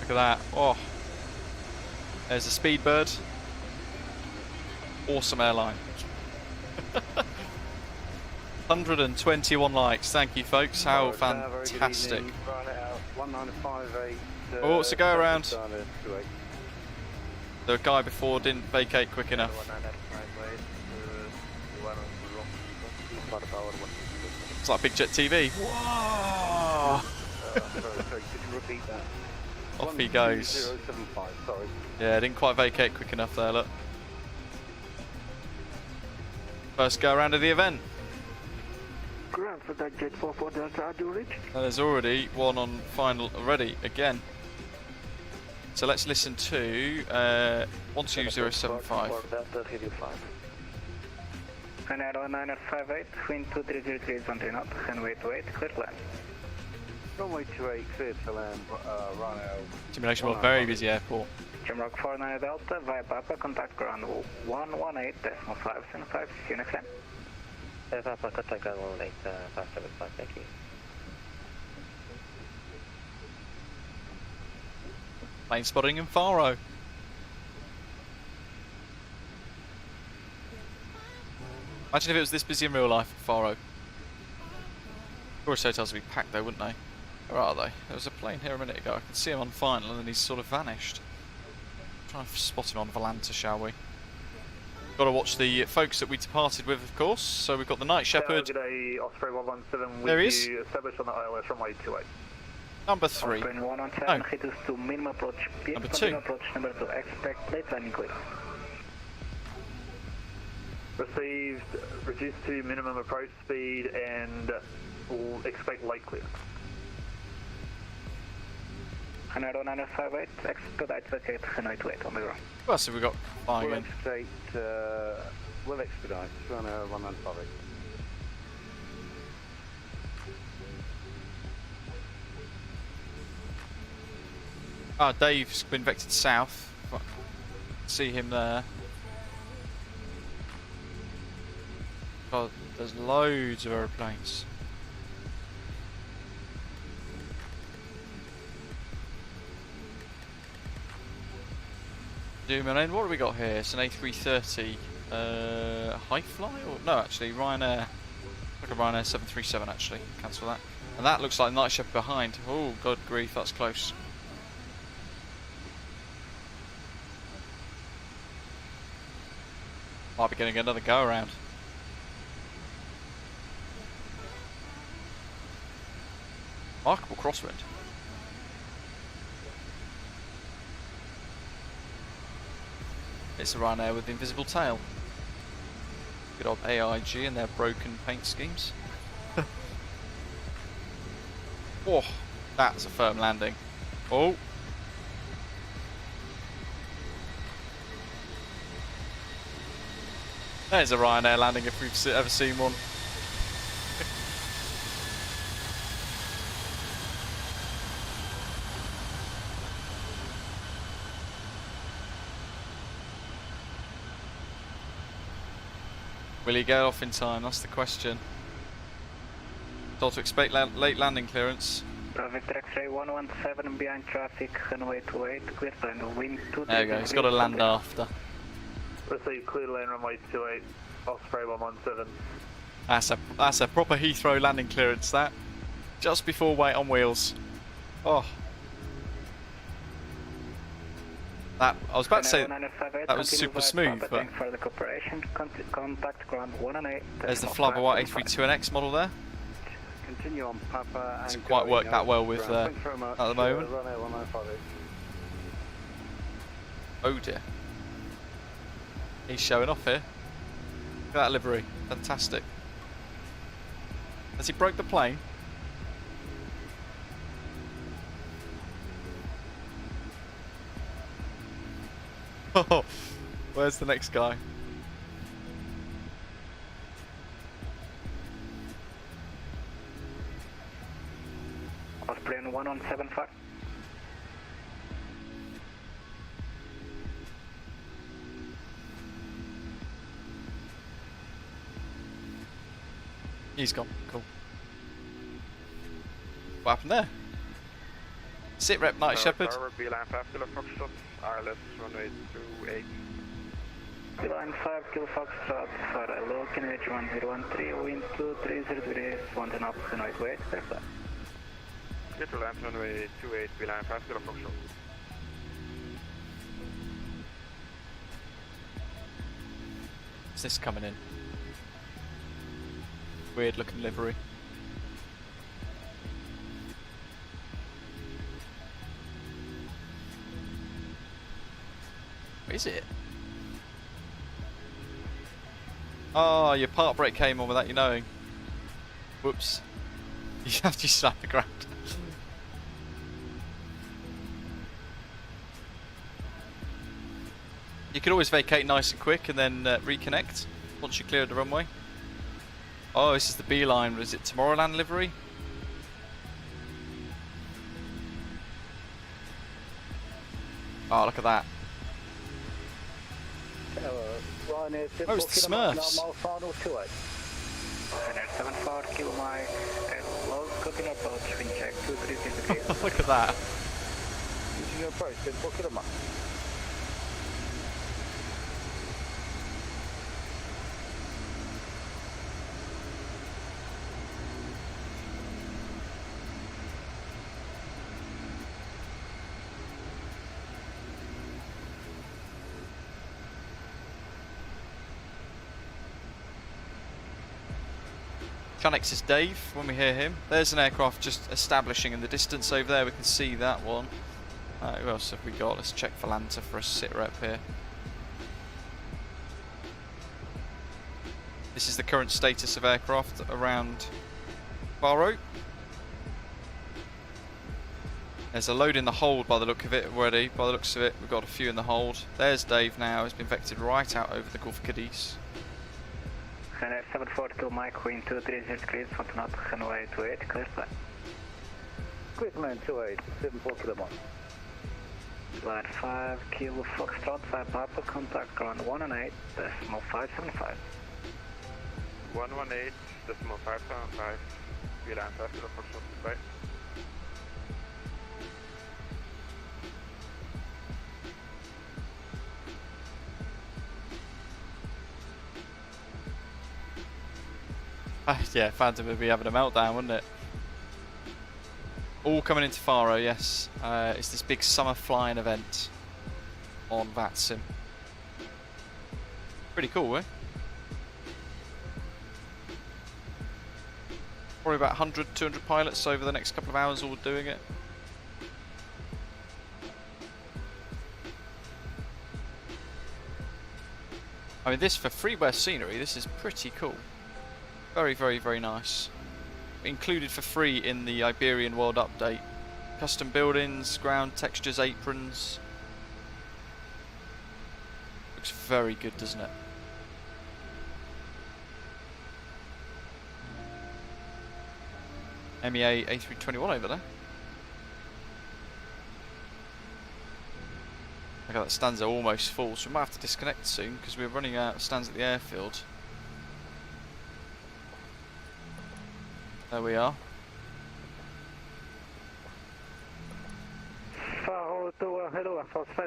Look at that. Oh. There's a Speedbird. Awesome airline. 121 likes. Thank you, folks. How fantastic. Oh, it's a go around. The guy before didn't vacate quick enough. It's like Big Jet TV. Whoa! Off he goes. Yeah, didn't quite vacate quick enough there, look. First go around of the event. Ground for that jet 44 Delta, do reach. There's already one on final already, again. So let's listen to 12075. Canada 958, wind 2303 on 3 knot, runway 28, clear to land. Runway 28, clear to land, run out. Simulation of a very busy airport. Jamrock 49 Delta, via Papa, contact ground 118.575, see you next time. Papa, contact ground 118.575, thank you. Plane spotting in Faro. Imagine if it was this busy in real life at Faro. Tourist hotels would be packed though, wouldn't they? Where are they? There was a plane here a minute ago. I could see him on final and then he's sort of vanished. Try and spot him on Volanta, shall we? Got to watch the folks that we departed with, of course. So we've got the Night Shepherd. Good day, Osprey 117. There he is. Established on the ILS runway 28. Number 3. Osprey 117, Oh. hit us to minimum approach speed. Number 2. Approach number 2, expect plate landing clear. Received, reduced to minimum approach speed and we'll expect light clear. Canada 958, expedite vacate, runway 28 on the ground. What else have we got flying in? We'll expedite, run 198. Ah, Dave's been vectored south. See him there. God, there's loads of aeroplanes. Zoom in. What have we got here? It's an A330 high fly? Or no, actually, Ryanair. Like a Ryanair 737 actually. Cancel that. And that looks like Night Shepherd behind. Oh, God grief, that's close. Might be getting another go around. Remarkable crosswind. It's a Ryanair with the invisible tail. Good old AIG and their broken paint schemes. Oh, that's a firm landing. Oh. There's a Ryanair landing if we've ever seen one. Will he get off in time? That's the question. Told to expect late landing clearance. Victor X-ray 117 behind traffic, runway 28, clear to land, wind 2. There you go, he's got to land after. Received clear to land runway 28, Osprey 117. That's a proper Heathrow landing clearance, that. Just before weight on wheels. Oh. That, I was about to say that was super smooth, but for the cooperation, contact ground 118. There's the Flubber White A320NX model there. Continue on Papa. Doesn't quite work that well with at the moment. Oh dear. He's showing off here. Look at that livery. Fantastic. Has he broke the plane? Oh, where's the next guy? Osprey 175. He's gone. Cool. What happened there? Sit rep Night Shepherd. Beeline 5 Kilo Foxtrot, RLS runway 28. Beeline 5 Kilo Foxtrot, for a low QNH 1013, wind 230 degrees, 1.5 runway 28, clear flight. Clear to land runway 28, Beeline 5 Kilo Foxtrot. What's this coming in? Weird looking livery. What is it? Oh, your park brake came on without you knowing. Whoops. You have to slap the ground. You could always vacate nice and quick and then reconnect once you clear the runway. Oh, this is the Beeline. Is it Tomorrowland livery? Oh, look at that. Ryan, oh, it's the Smurfs. 74 Kilo Mike, low cooking approach, wind check 230 degrees. Look at that. Using your approach, 74 Kilo Mike. Connex is Dave when we hear him. There's an aircraft just establishing in the distance over there. We can see that one. Who else have we got? Let's check for Lanta for a sit rep here. This is the current status of aircraft around Faro. There's a load in the hold by the look of it already. By the looks of it, we've got a few in the hold. There's Dave now. He's been vectored right out over the Gulf of Cadiz. Fenix A320 Mike, wind 230 degrees, 1 knot, runway 28, clear flight. Clear to land 28, 74 Kilo Mike. Line 5 Kilo Foxtrot, 5 Papa, contact ground 118, decimal 575. 118, decimal 575, Beeline 5 Kilo Foxtrot, goodbye. Yeah, Phantom would be having a meltdown, wouldn't it? All coming into Faro, yes. It's this big summer flying event on VATSIM. Pretty cool, eh? Probably about 100, 200 pilots over the next couple of hours all doing it. I mean, this for freeware scenery, this is pretty cool. Very, very, very nice. Included for free in the Iberian World Update. Custom buildings, ground textures, aprons. Looks very good, doesn't it? MEA A321 over there. Look at that, stands are almost full, so we might have to disconnect soon because we're running out of stands at the airfield. There we are.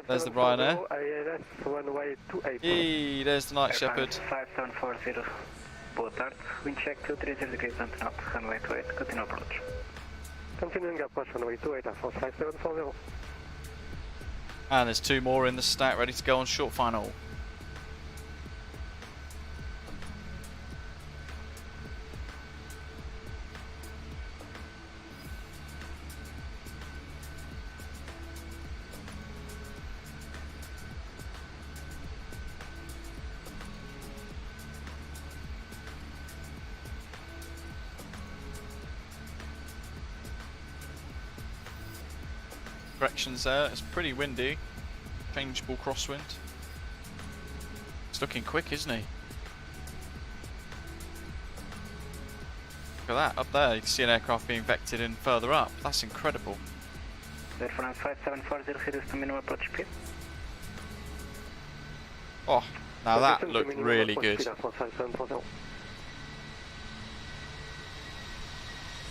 There's the Ryanair. Hey, there's the Night Shepherd. 5740. Boa tarde. Wind check 230 degrees and knot, runway 28, continue approach. Continuing approach runway 28 at 5740. And there's two more in the stack ready to go on short final. Corrections there, it's pretty windy. Changeable crosswind. It's looking quick, isn't he? Look at that, up there you can see an aircraft being vectored in further up. That's incredible. Therefore, 5740 is the minimum approach speed. Oh, now that looked really good.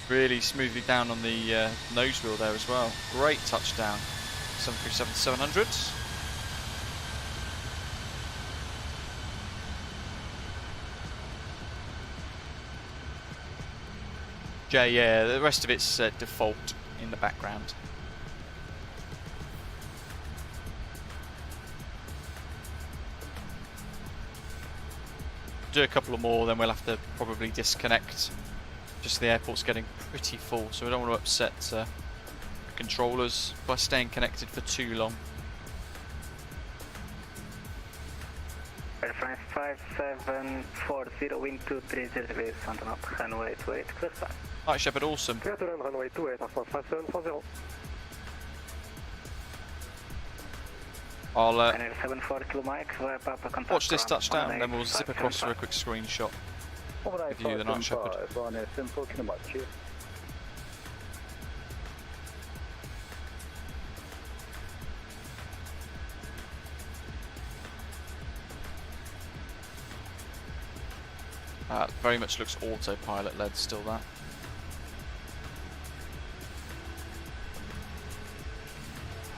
Really smoothly down on the nose wheel there as well. Great touchdown. 737-700. J, yeah, the rest of it's default in the background. Do a couple of more, then we'll have to probably disconnect. Just the airport's getting pretty full, so we don't want to upset the controllers by staying connected for too long. Air France 5740, wind 230 degrees, Phantom up, runway 28, clear start. Night Shepherd, awesome. Runway 28, 5740. I'll 740 kilo Mike, via Papa contact. watch this touchdown, and then we'll zip across for a quick screenshot. Give you the Night Shepherd. Very much looks autopilot led still, that.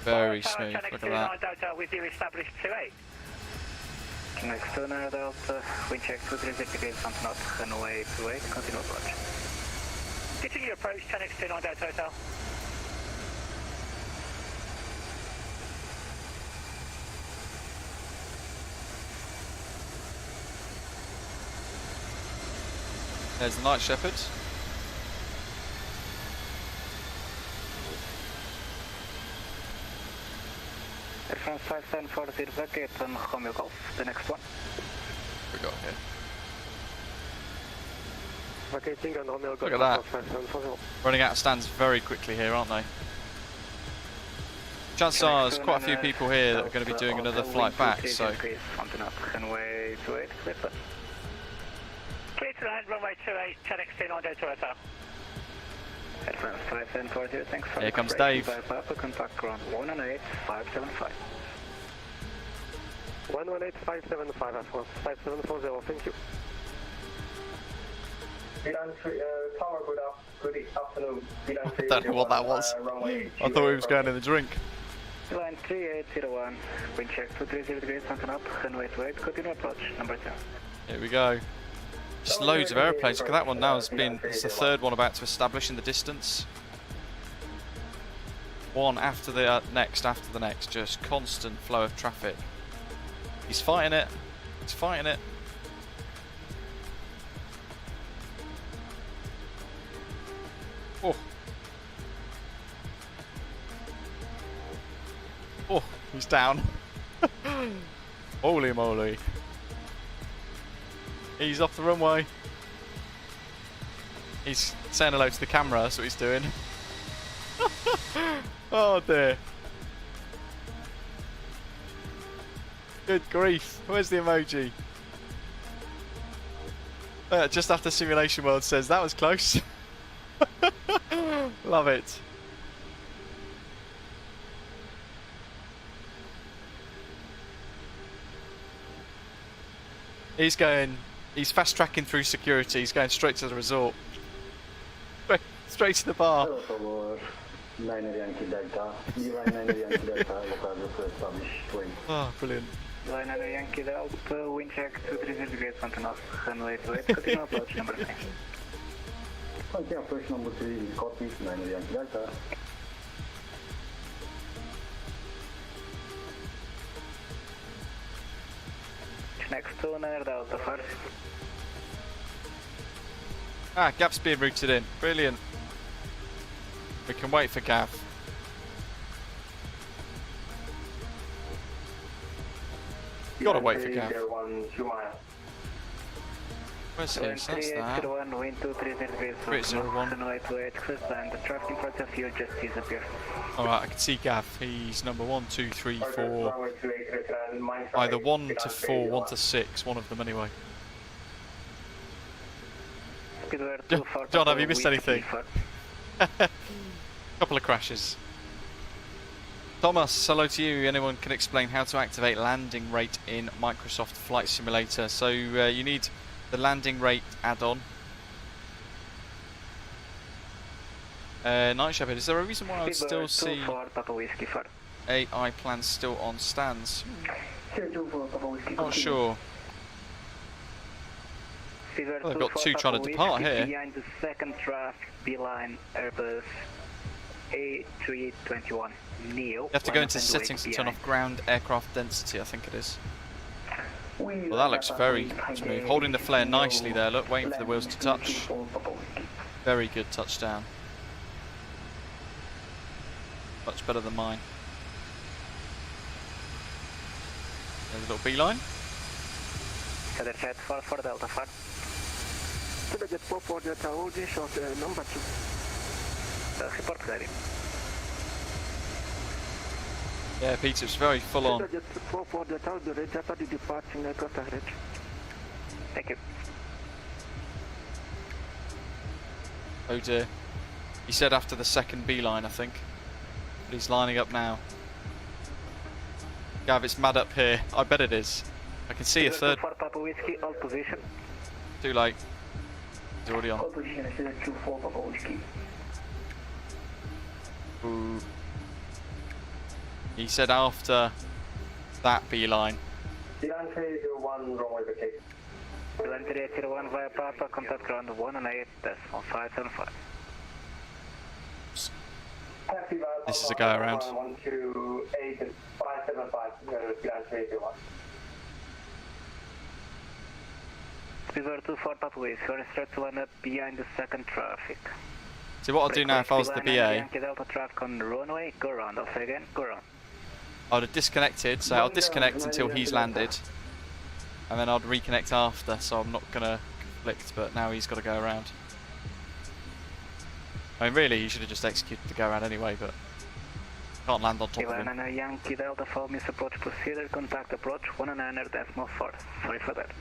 Very smooth, look at that. Delta with you established 28. Next to Air Delta, wind check 230 degrees, Phantom up, runway 28, continue approach. Continue approach, 10x29 Delta Hotel. There's the Night Shepherd. Air France 5740, vacate on Romeo Golf, the next one. We got here. Vacating on Romeo Golf. Look at that. Running out of stands very quickly here, aren't they? Chances are there's quite a few people here that are going to be doing another flight back, so... Runway 28, clear start. Clear to land, runway 28, 10x29 Delta Hotel. Air France 5740, thanks for Here comes Dave. Papa, contact ground 118575. 118575, Air France 5740, thank you. Tower, good afternoon. I don't know what that was. I thought he was going in the drink. Line 3801, wind check 230 degrees, Phantom up, runway 28, continue approach, number 10. Here we go. Just loads of aeroplanes. Look at that one now. It's the third one about to establish in the distance. One after the next, after the next. Just constant flow of traffic. He's fighting it. He's fighting it. Oh. Oh, he's down. Holy moly. He's off the runway. He's saying hello to the camera, that's what he's doing. Oh dear. Good grief, where's the emoji? Just after Simulation World says, that was close. Love it. He's fast tracking through security, he's going straight to the resort. Straight to the bar. Oh, brilliant. Line Yankee Delta, wind check 230 degrees, Phantom up, runway 28, continue approach, number 3. Continue approach number 3, copy, 9 Yankee Delta. Next to Air Delta first. Ah, Gav's being routed in. Brilliant. We can wait for Gav. You gotta wait for Gav. Where's he? That's that. 3801, wind 230 degrees, 3801. runway 28, clear and the traffic in front of you just disappeared. Alright, I can see Gav. He's number 1, 2, 3, 4. Either 1 to 4, 1 to 6, one of them anyway. John, have you missed anything? Couple of crashes. Thomas, hello to you. Anyone can explain how to activate landing rate in Microsoft Flight Simulator? So you need the landing rate add-on. Night Shepherd, is there a reason why I would still see AI plans still on stands? Not sure. Well, they've got two trying to depart here. Behind the second traffic, beeline Airbus A321 Neo. You have to go into settings and turn off ground aircraft density, I think it is. Well, that looks very smooth. Holding the flare nicely there, look, waiting for the wheels to touch. Very good touchdown. Much better than mine. There's a little beeline. Jet 4 Delta 5. Jet 4 Delta, holding short number 2. Report ready. Yeah, Peter, it's very full on. Jet 4 Delta, the red jet the departing aircraft ahead. Thank you. Oh dear. He said after the second beeline, I think. But he's lining up now. Gav, it's mad up here. I bet it is. I can see a third. Papa Whiskey, all position. Too late. He's already on. All position, I see that 24 Papa Whiskey. Ooh. He said after that beeline. Beeline 301, runway vacate. Beeline 3801 via Papa, contact ground 118.575. This is a go around. 128.575, Beeline 301. Speedbird 24 Papa Whiskey, you're instructed to line up behind the second traffic. So what I'll do now if I was the BA, Yankee Delta traffic on the runway, go round, I'll say again, go round. I would have disconnected, so I'll disconnect until he's landed, and then I'll reconnect after, so I'm not going to conflict, but now he's got to go around. I mean, really, he should have just executed the go around anyway, but can't land on top of him. Yankee Delta, follow me, approach procedure, contact approach 109.4. Sorry for that.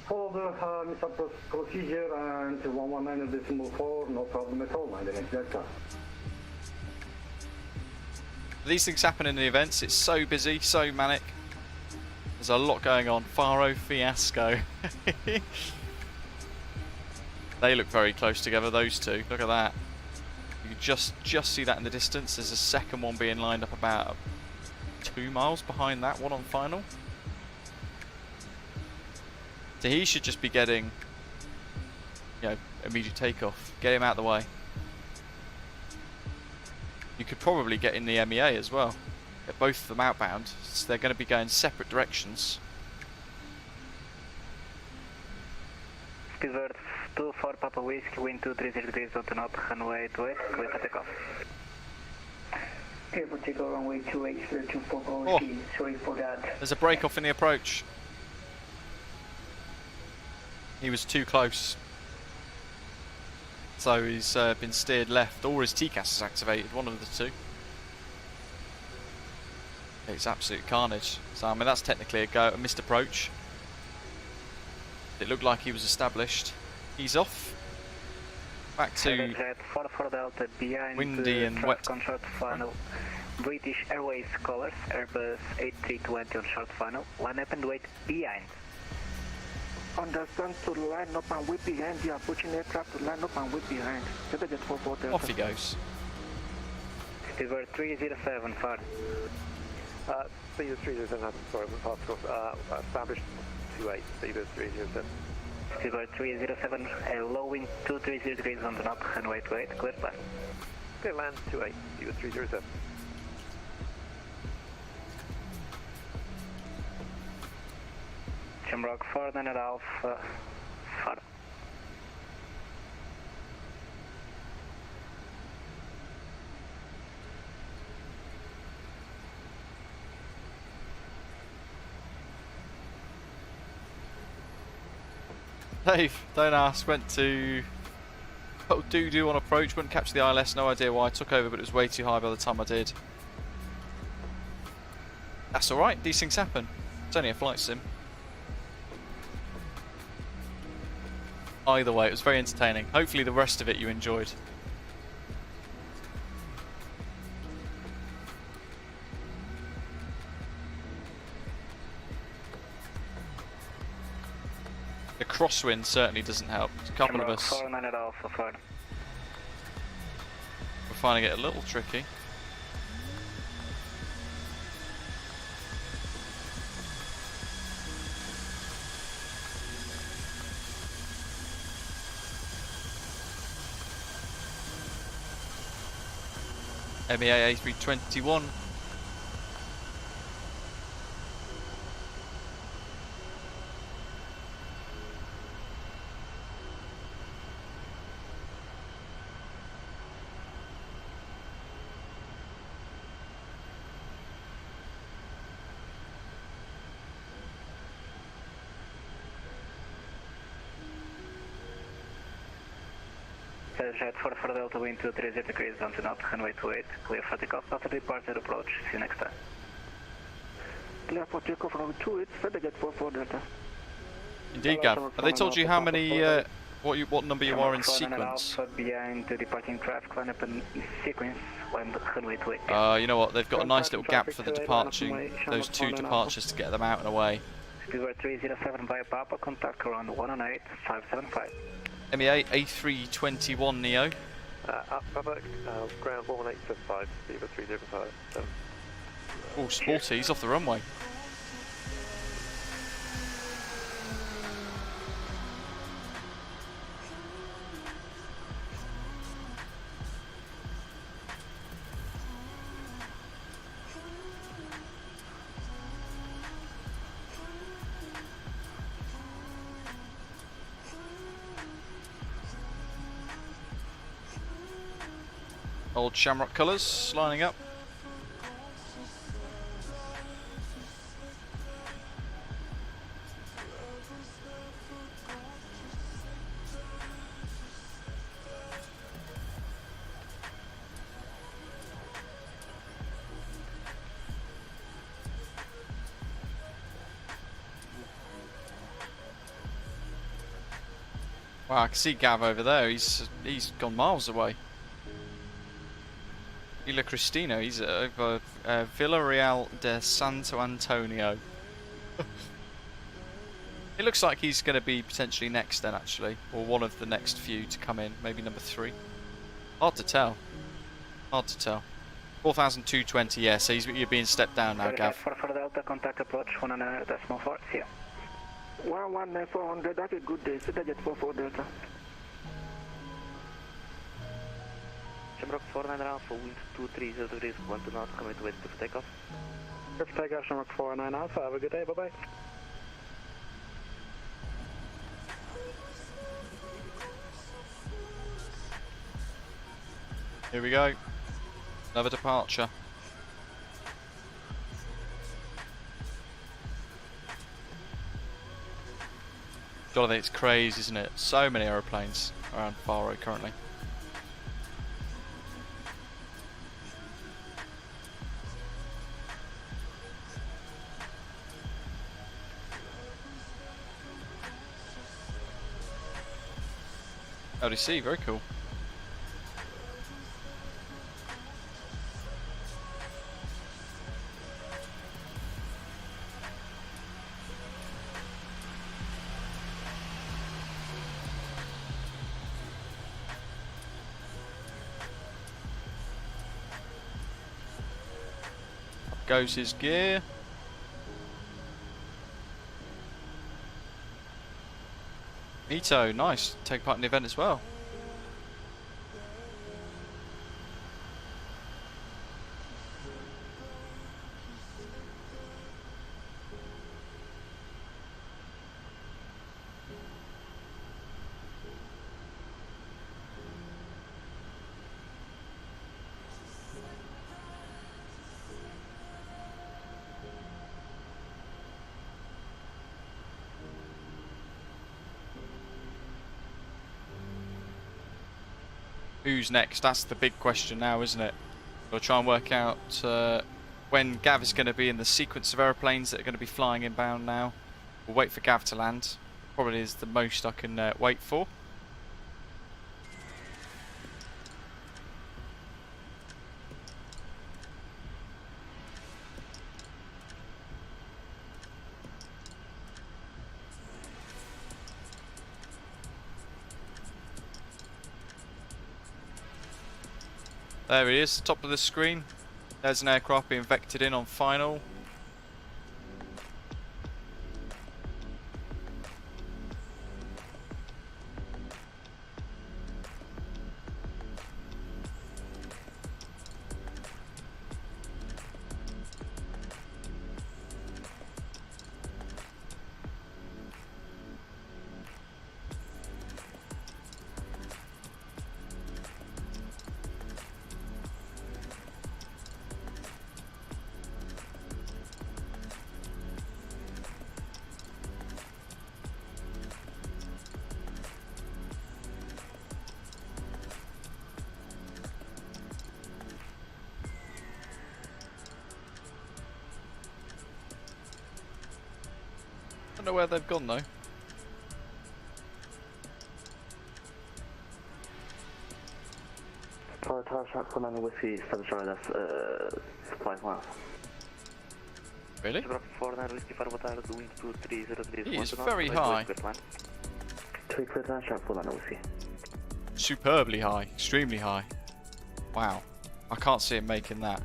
Follow the procedure and 119.4, no problem at all, my next Delta. These things happen in the events, it's so busy, so manic. There's a lot going on. Faro fiasco. They look very close together, those two. Look at that. You can just see that in the distance. There's a second one being lined up about 2 miles behind that one on final. So he should just be getting, you know, immediate takeoff. Get him out of the way. You could probably get in the MEA as well. Get both of them outbound, so they're going to be going separate directions. Speedbird 24 Papa Whiskey, wind 230 degrees, don't up, runway 28, clear for takeoff. Okay, Portugal, runway 28, 24 Papa Whiskey, sorry for that. There's a break off in the approach. He was too close. So he's been steered left, or his TCAS is activated, one of the two. It's absolute carnage. So I mean that's technically a missed approach. It looked like he was established. He's off. Back to windy and wet. On short final. British Airways colours, Airbus A320 on short final. Line up and wait behind. Understand to line up and wait behind the approaching aircraft to line up and wait behind. Off he goes. Speedbird 307, far. Speedbird 307, sorry, established 28, Speedbird 307. Speedbird 307, low wind 230 degrees on the knob, and wait, clear plan. Clear land 28, Speedbird 307. Rock 4.5, far. Dave, don't ask, went to do on approach, wouldn't catch the ILS, no idea why I took over, but it was way too high by the time I did. That's alright, these things happen. It's only a flight sim. Either way, it was very entertaining. Hopefully the rest of it you enjoyed. The crosswind certainly doesn't help. There's a couple of us finding it a little tricky. MEA A321. Jet for Delta wind 230 degrees, on to north, runway 28, clear for takeoff, after departure approach, see you next time. Clear for takeoff, runway 28, Jet 44 Delta. Indeed, Gav. Have they told you how many, what number you are in sequence? Behind the departing traffic, line up in sequence, land runway 28. You know what, they've got a nice little gap for the departure, those two departures to get them out and away. Speedway 307 via Papa, contact around 108-575. MEA A321 Neo. Papa, ground 11875, Beaver 305. Oh, sporty, he's off the runway. Old Shamrock colours lining up. Wow, I can see Gav over there. He's gone miles away. Villa Cristina, he's over Villarreal de Santo Antonio. It looks like he's going to be potentially next then, actually, or one of the next few to come in, maybe number 3. Hard to tell. Hard to tell. 4,220, yeah, so you're being stepped down now, Gav. For Delta, contact approach 109.4, see ya. 119-400, that's a good day, Jet 44 Delta. Shamrock 49 Alpha, wind 230 degrees, 1 to north, coming to wait for takeoff. Clear for takeoff, Shamrock 49 Alpha, have a good day, bye-bye. Here we go. Another departure. God, I think it's crazy, isn't it? So many aeroplanes around Faro currently. LDC, very cool. Up goes his gear. Ito, nice. Take part in the event as well. Who's next? That's the big question now, isn't it? We'll try and work out when Gav is going to be in the sequence of aeroplanes that are going to be flying inbound now. We'll wait for Gav to land. Probably is the most I can wait for. There he is, top of the screen. There's an aircraft being vectored in on final. I don't know where they've gone though. Tower track 49 Whiskey, Southern Charlie, that's 5 miles. Really? 49 Whiskey, Faro Summer Fly-In, wind 2303. He is very high. Take clear to track 49 Whiskey. Superbly high, extremely high. Wow, I can't see him making that.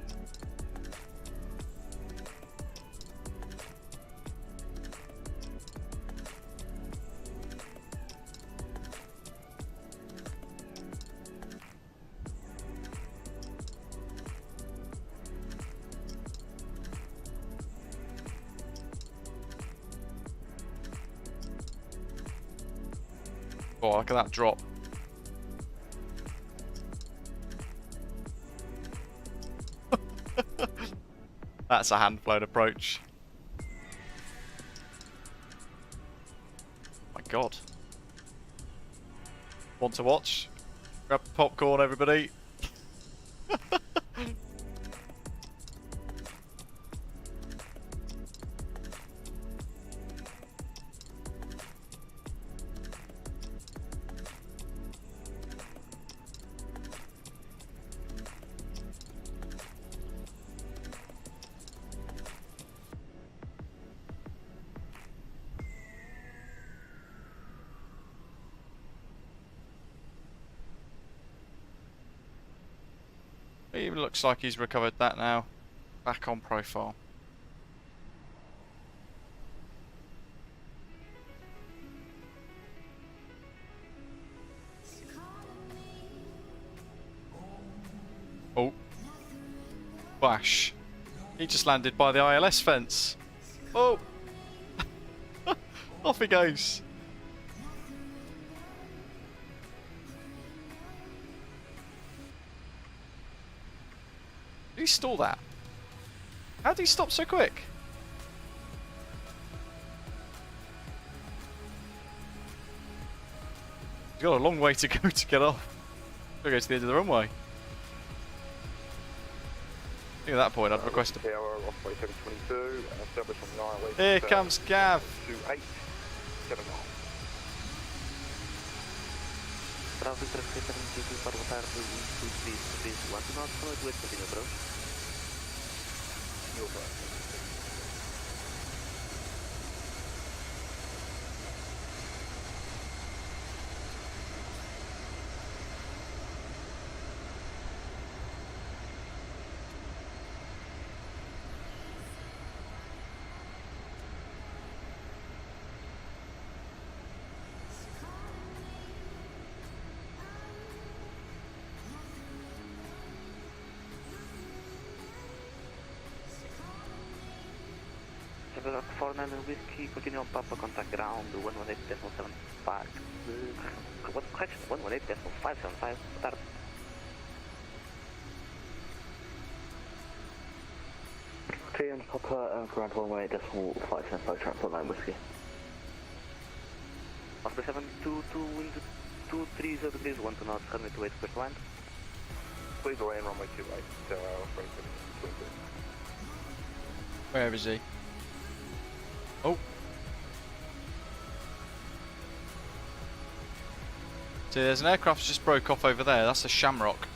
Oh, look at that drop. That's a hand-flown approach. My God. Want to watch? Grab popcorn, everybody. It even looks like he's recovered that now. Back on profile. Oh. Bash. He just landed by the ILS fence. Oh. Off he goes. Did he stall that? How did he stop so quick? He's got a long way to go to get off. He'll go to the end of the runway. I think at that point I'd request a... Here comes Gav. 2879. Bravo, 372 for water, wind 2303, 1 knots, solid west, continue approach. You're right. Rock 49 Whiskey, continue on Papa, contact ground 118.75. What correction? 118.575. Start. Okay, and Papa, ground 118.575, track 49 Whiskey. After 722, wind 230 degrees, 1 knots, runway 28, first land. Please away and runway 28, Where is he? Oh. See, there's an aircraft just broke off over there. That's a Shamrock.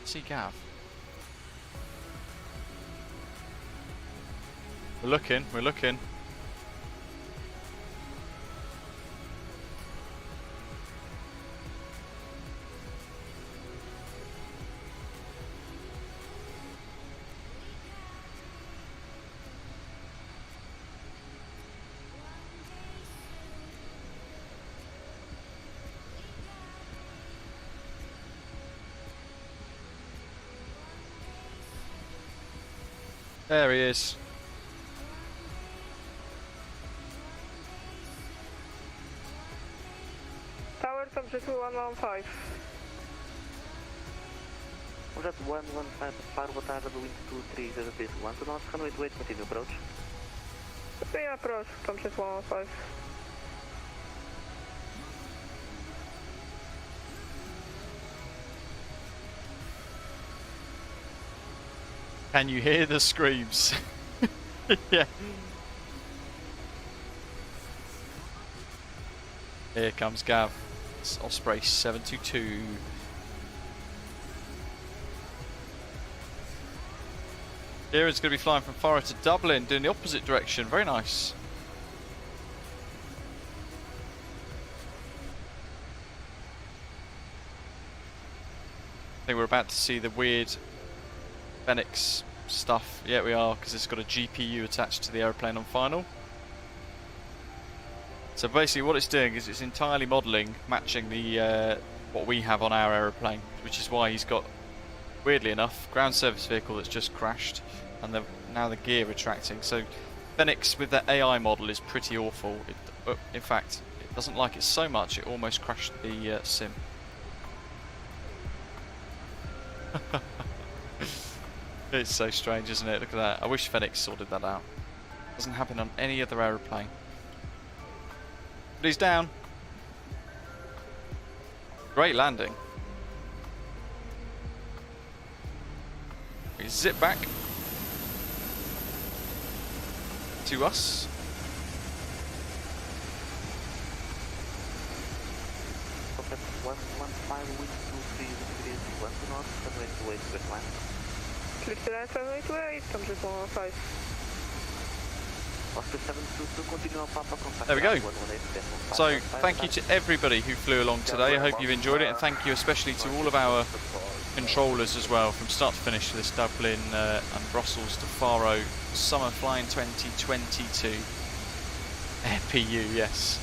See Gav. We're looking, we're looking. There he is. Tower, tam przez 115. Jet 115, forward out of the wind 230 degrees, 1 to north, runway 28, continue approach. Continue approach, tam przez 115. Can you hear the screams? Yeah. Here comes Gav. It's Osprey 722. Kieran's going to be flying from Faro to Dublin, doing the opposite direction. Very nice. I think we're about to see the weird Fenix stuff. Yeah, we are, because it's got a GPU attached to the aeroplane on final. So basically what it's doing is it's entirely modelling, matching the what we have on our aeroplane, which is why he's got, weirdly enough, ground service vehicle that's just crashed, and now the gear retracting. So Fenix with that AI model is pretty awful. In fact, it doesn't like it so much it almost crashed the sim. It's so strange, isn't it? Look at that. I wish Fenix sorted that out. Doesn't happen on any other aeroplane. But he's down. Great landing. We zip back to us. Perfect. 115, wind 230 degrees, 1 to north, runway 28, straight line. Clear to land, runway 28, tam przez 115. There we go. So thank you to everybody who flew along today. I hope you've enjoyed it, and thank you especially to all of our controllers as well, from start to finish for this Dublin and Brussels to Faro Summer Fly-In 2022 AirPU, yes.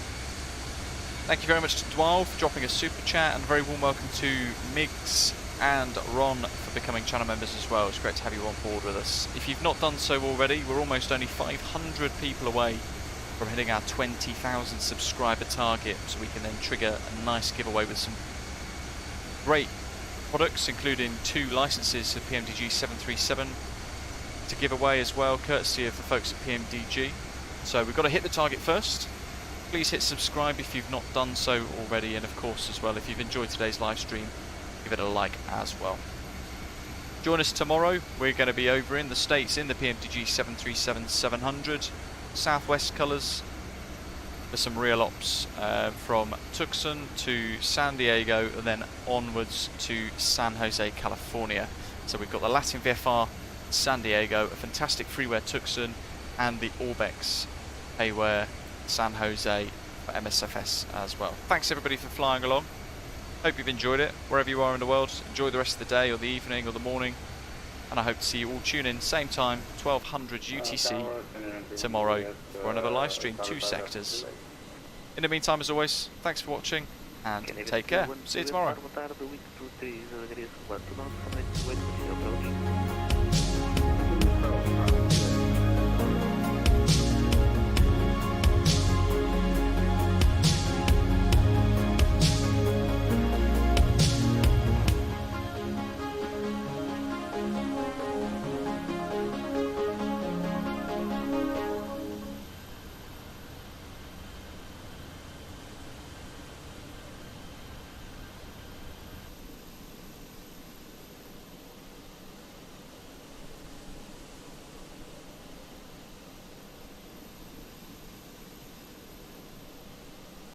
Thank you very much to Dwal for dropping a super chat, and a very warm welcome to Migs and Ron for becoming channel members as well. It's great to have you on board with us. If you've not done so already, we're almost only 500 people away from hitting our 20,000 subscriber target, so we can then trigger a nice giveaway with some great products, including 2 licenses of PMDG 737 to give away as well, courtesy of the folks at PMDG. So we've got to hit the target first. Please hit subscribe if you've not done so already, and of course as well, if you've enjoyed today's live stream, give it a like as well. Join us tomorrow. We're going to be over in the States in the PMDG 737-700 Southwest colours for some real ops from Tucson to San Diego and then onwards to San Jose, California. So we've got the Latin VFR San Diego, a fantastic freeware Tucson, and the Orbex Payware San Jose for MSFS as well. Thanks everybody for flying along. Hope you've enjoyed it, wherever you are in the world. Enjoy the rest of the day or the evening or the morning, and I hope to see you all tune in same time, 1200 UTC tomorrow for another live stream, 2 sectors. In the meantime, as always, thanks for watching and take care. See you tomorrow.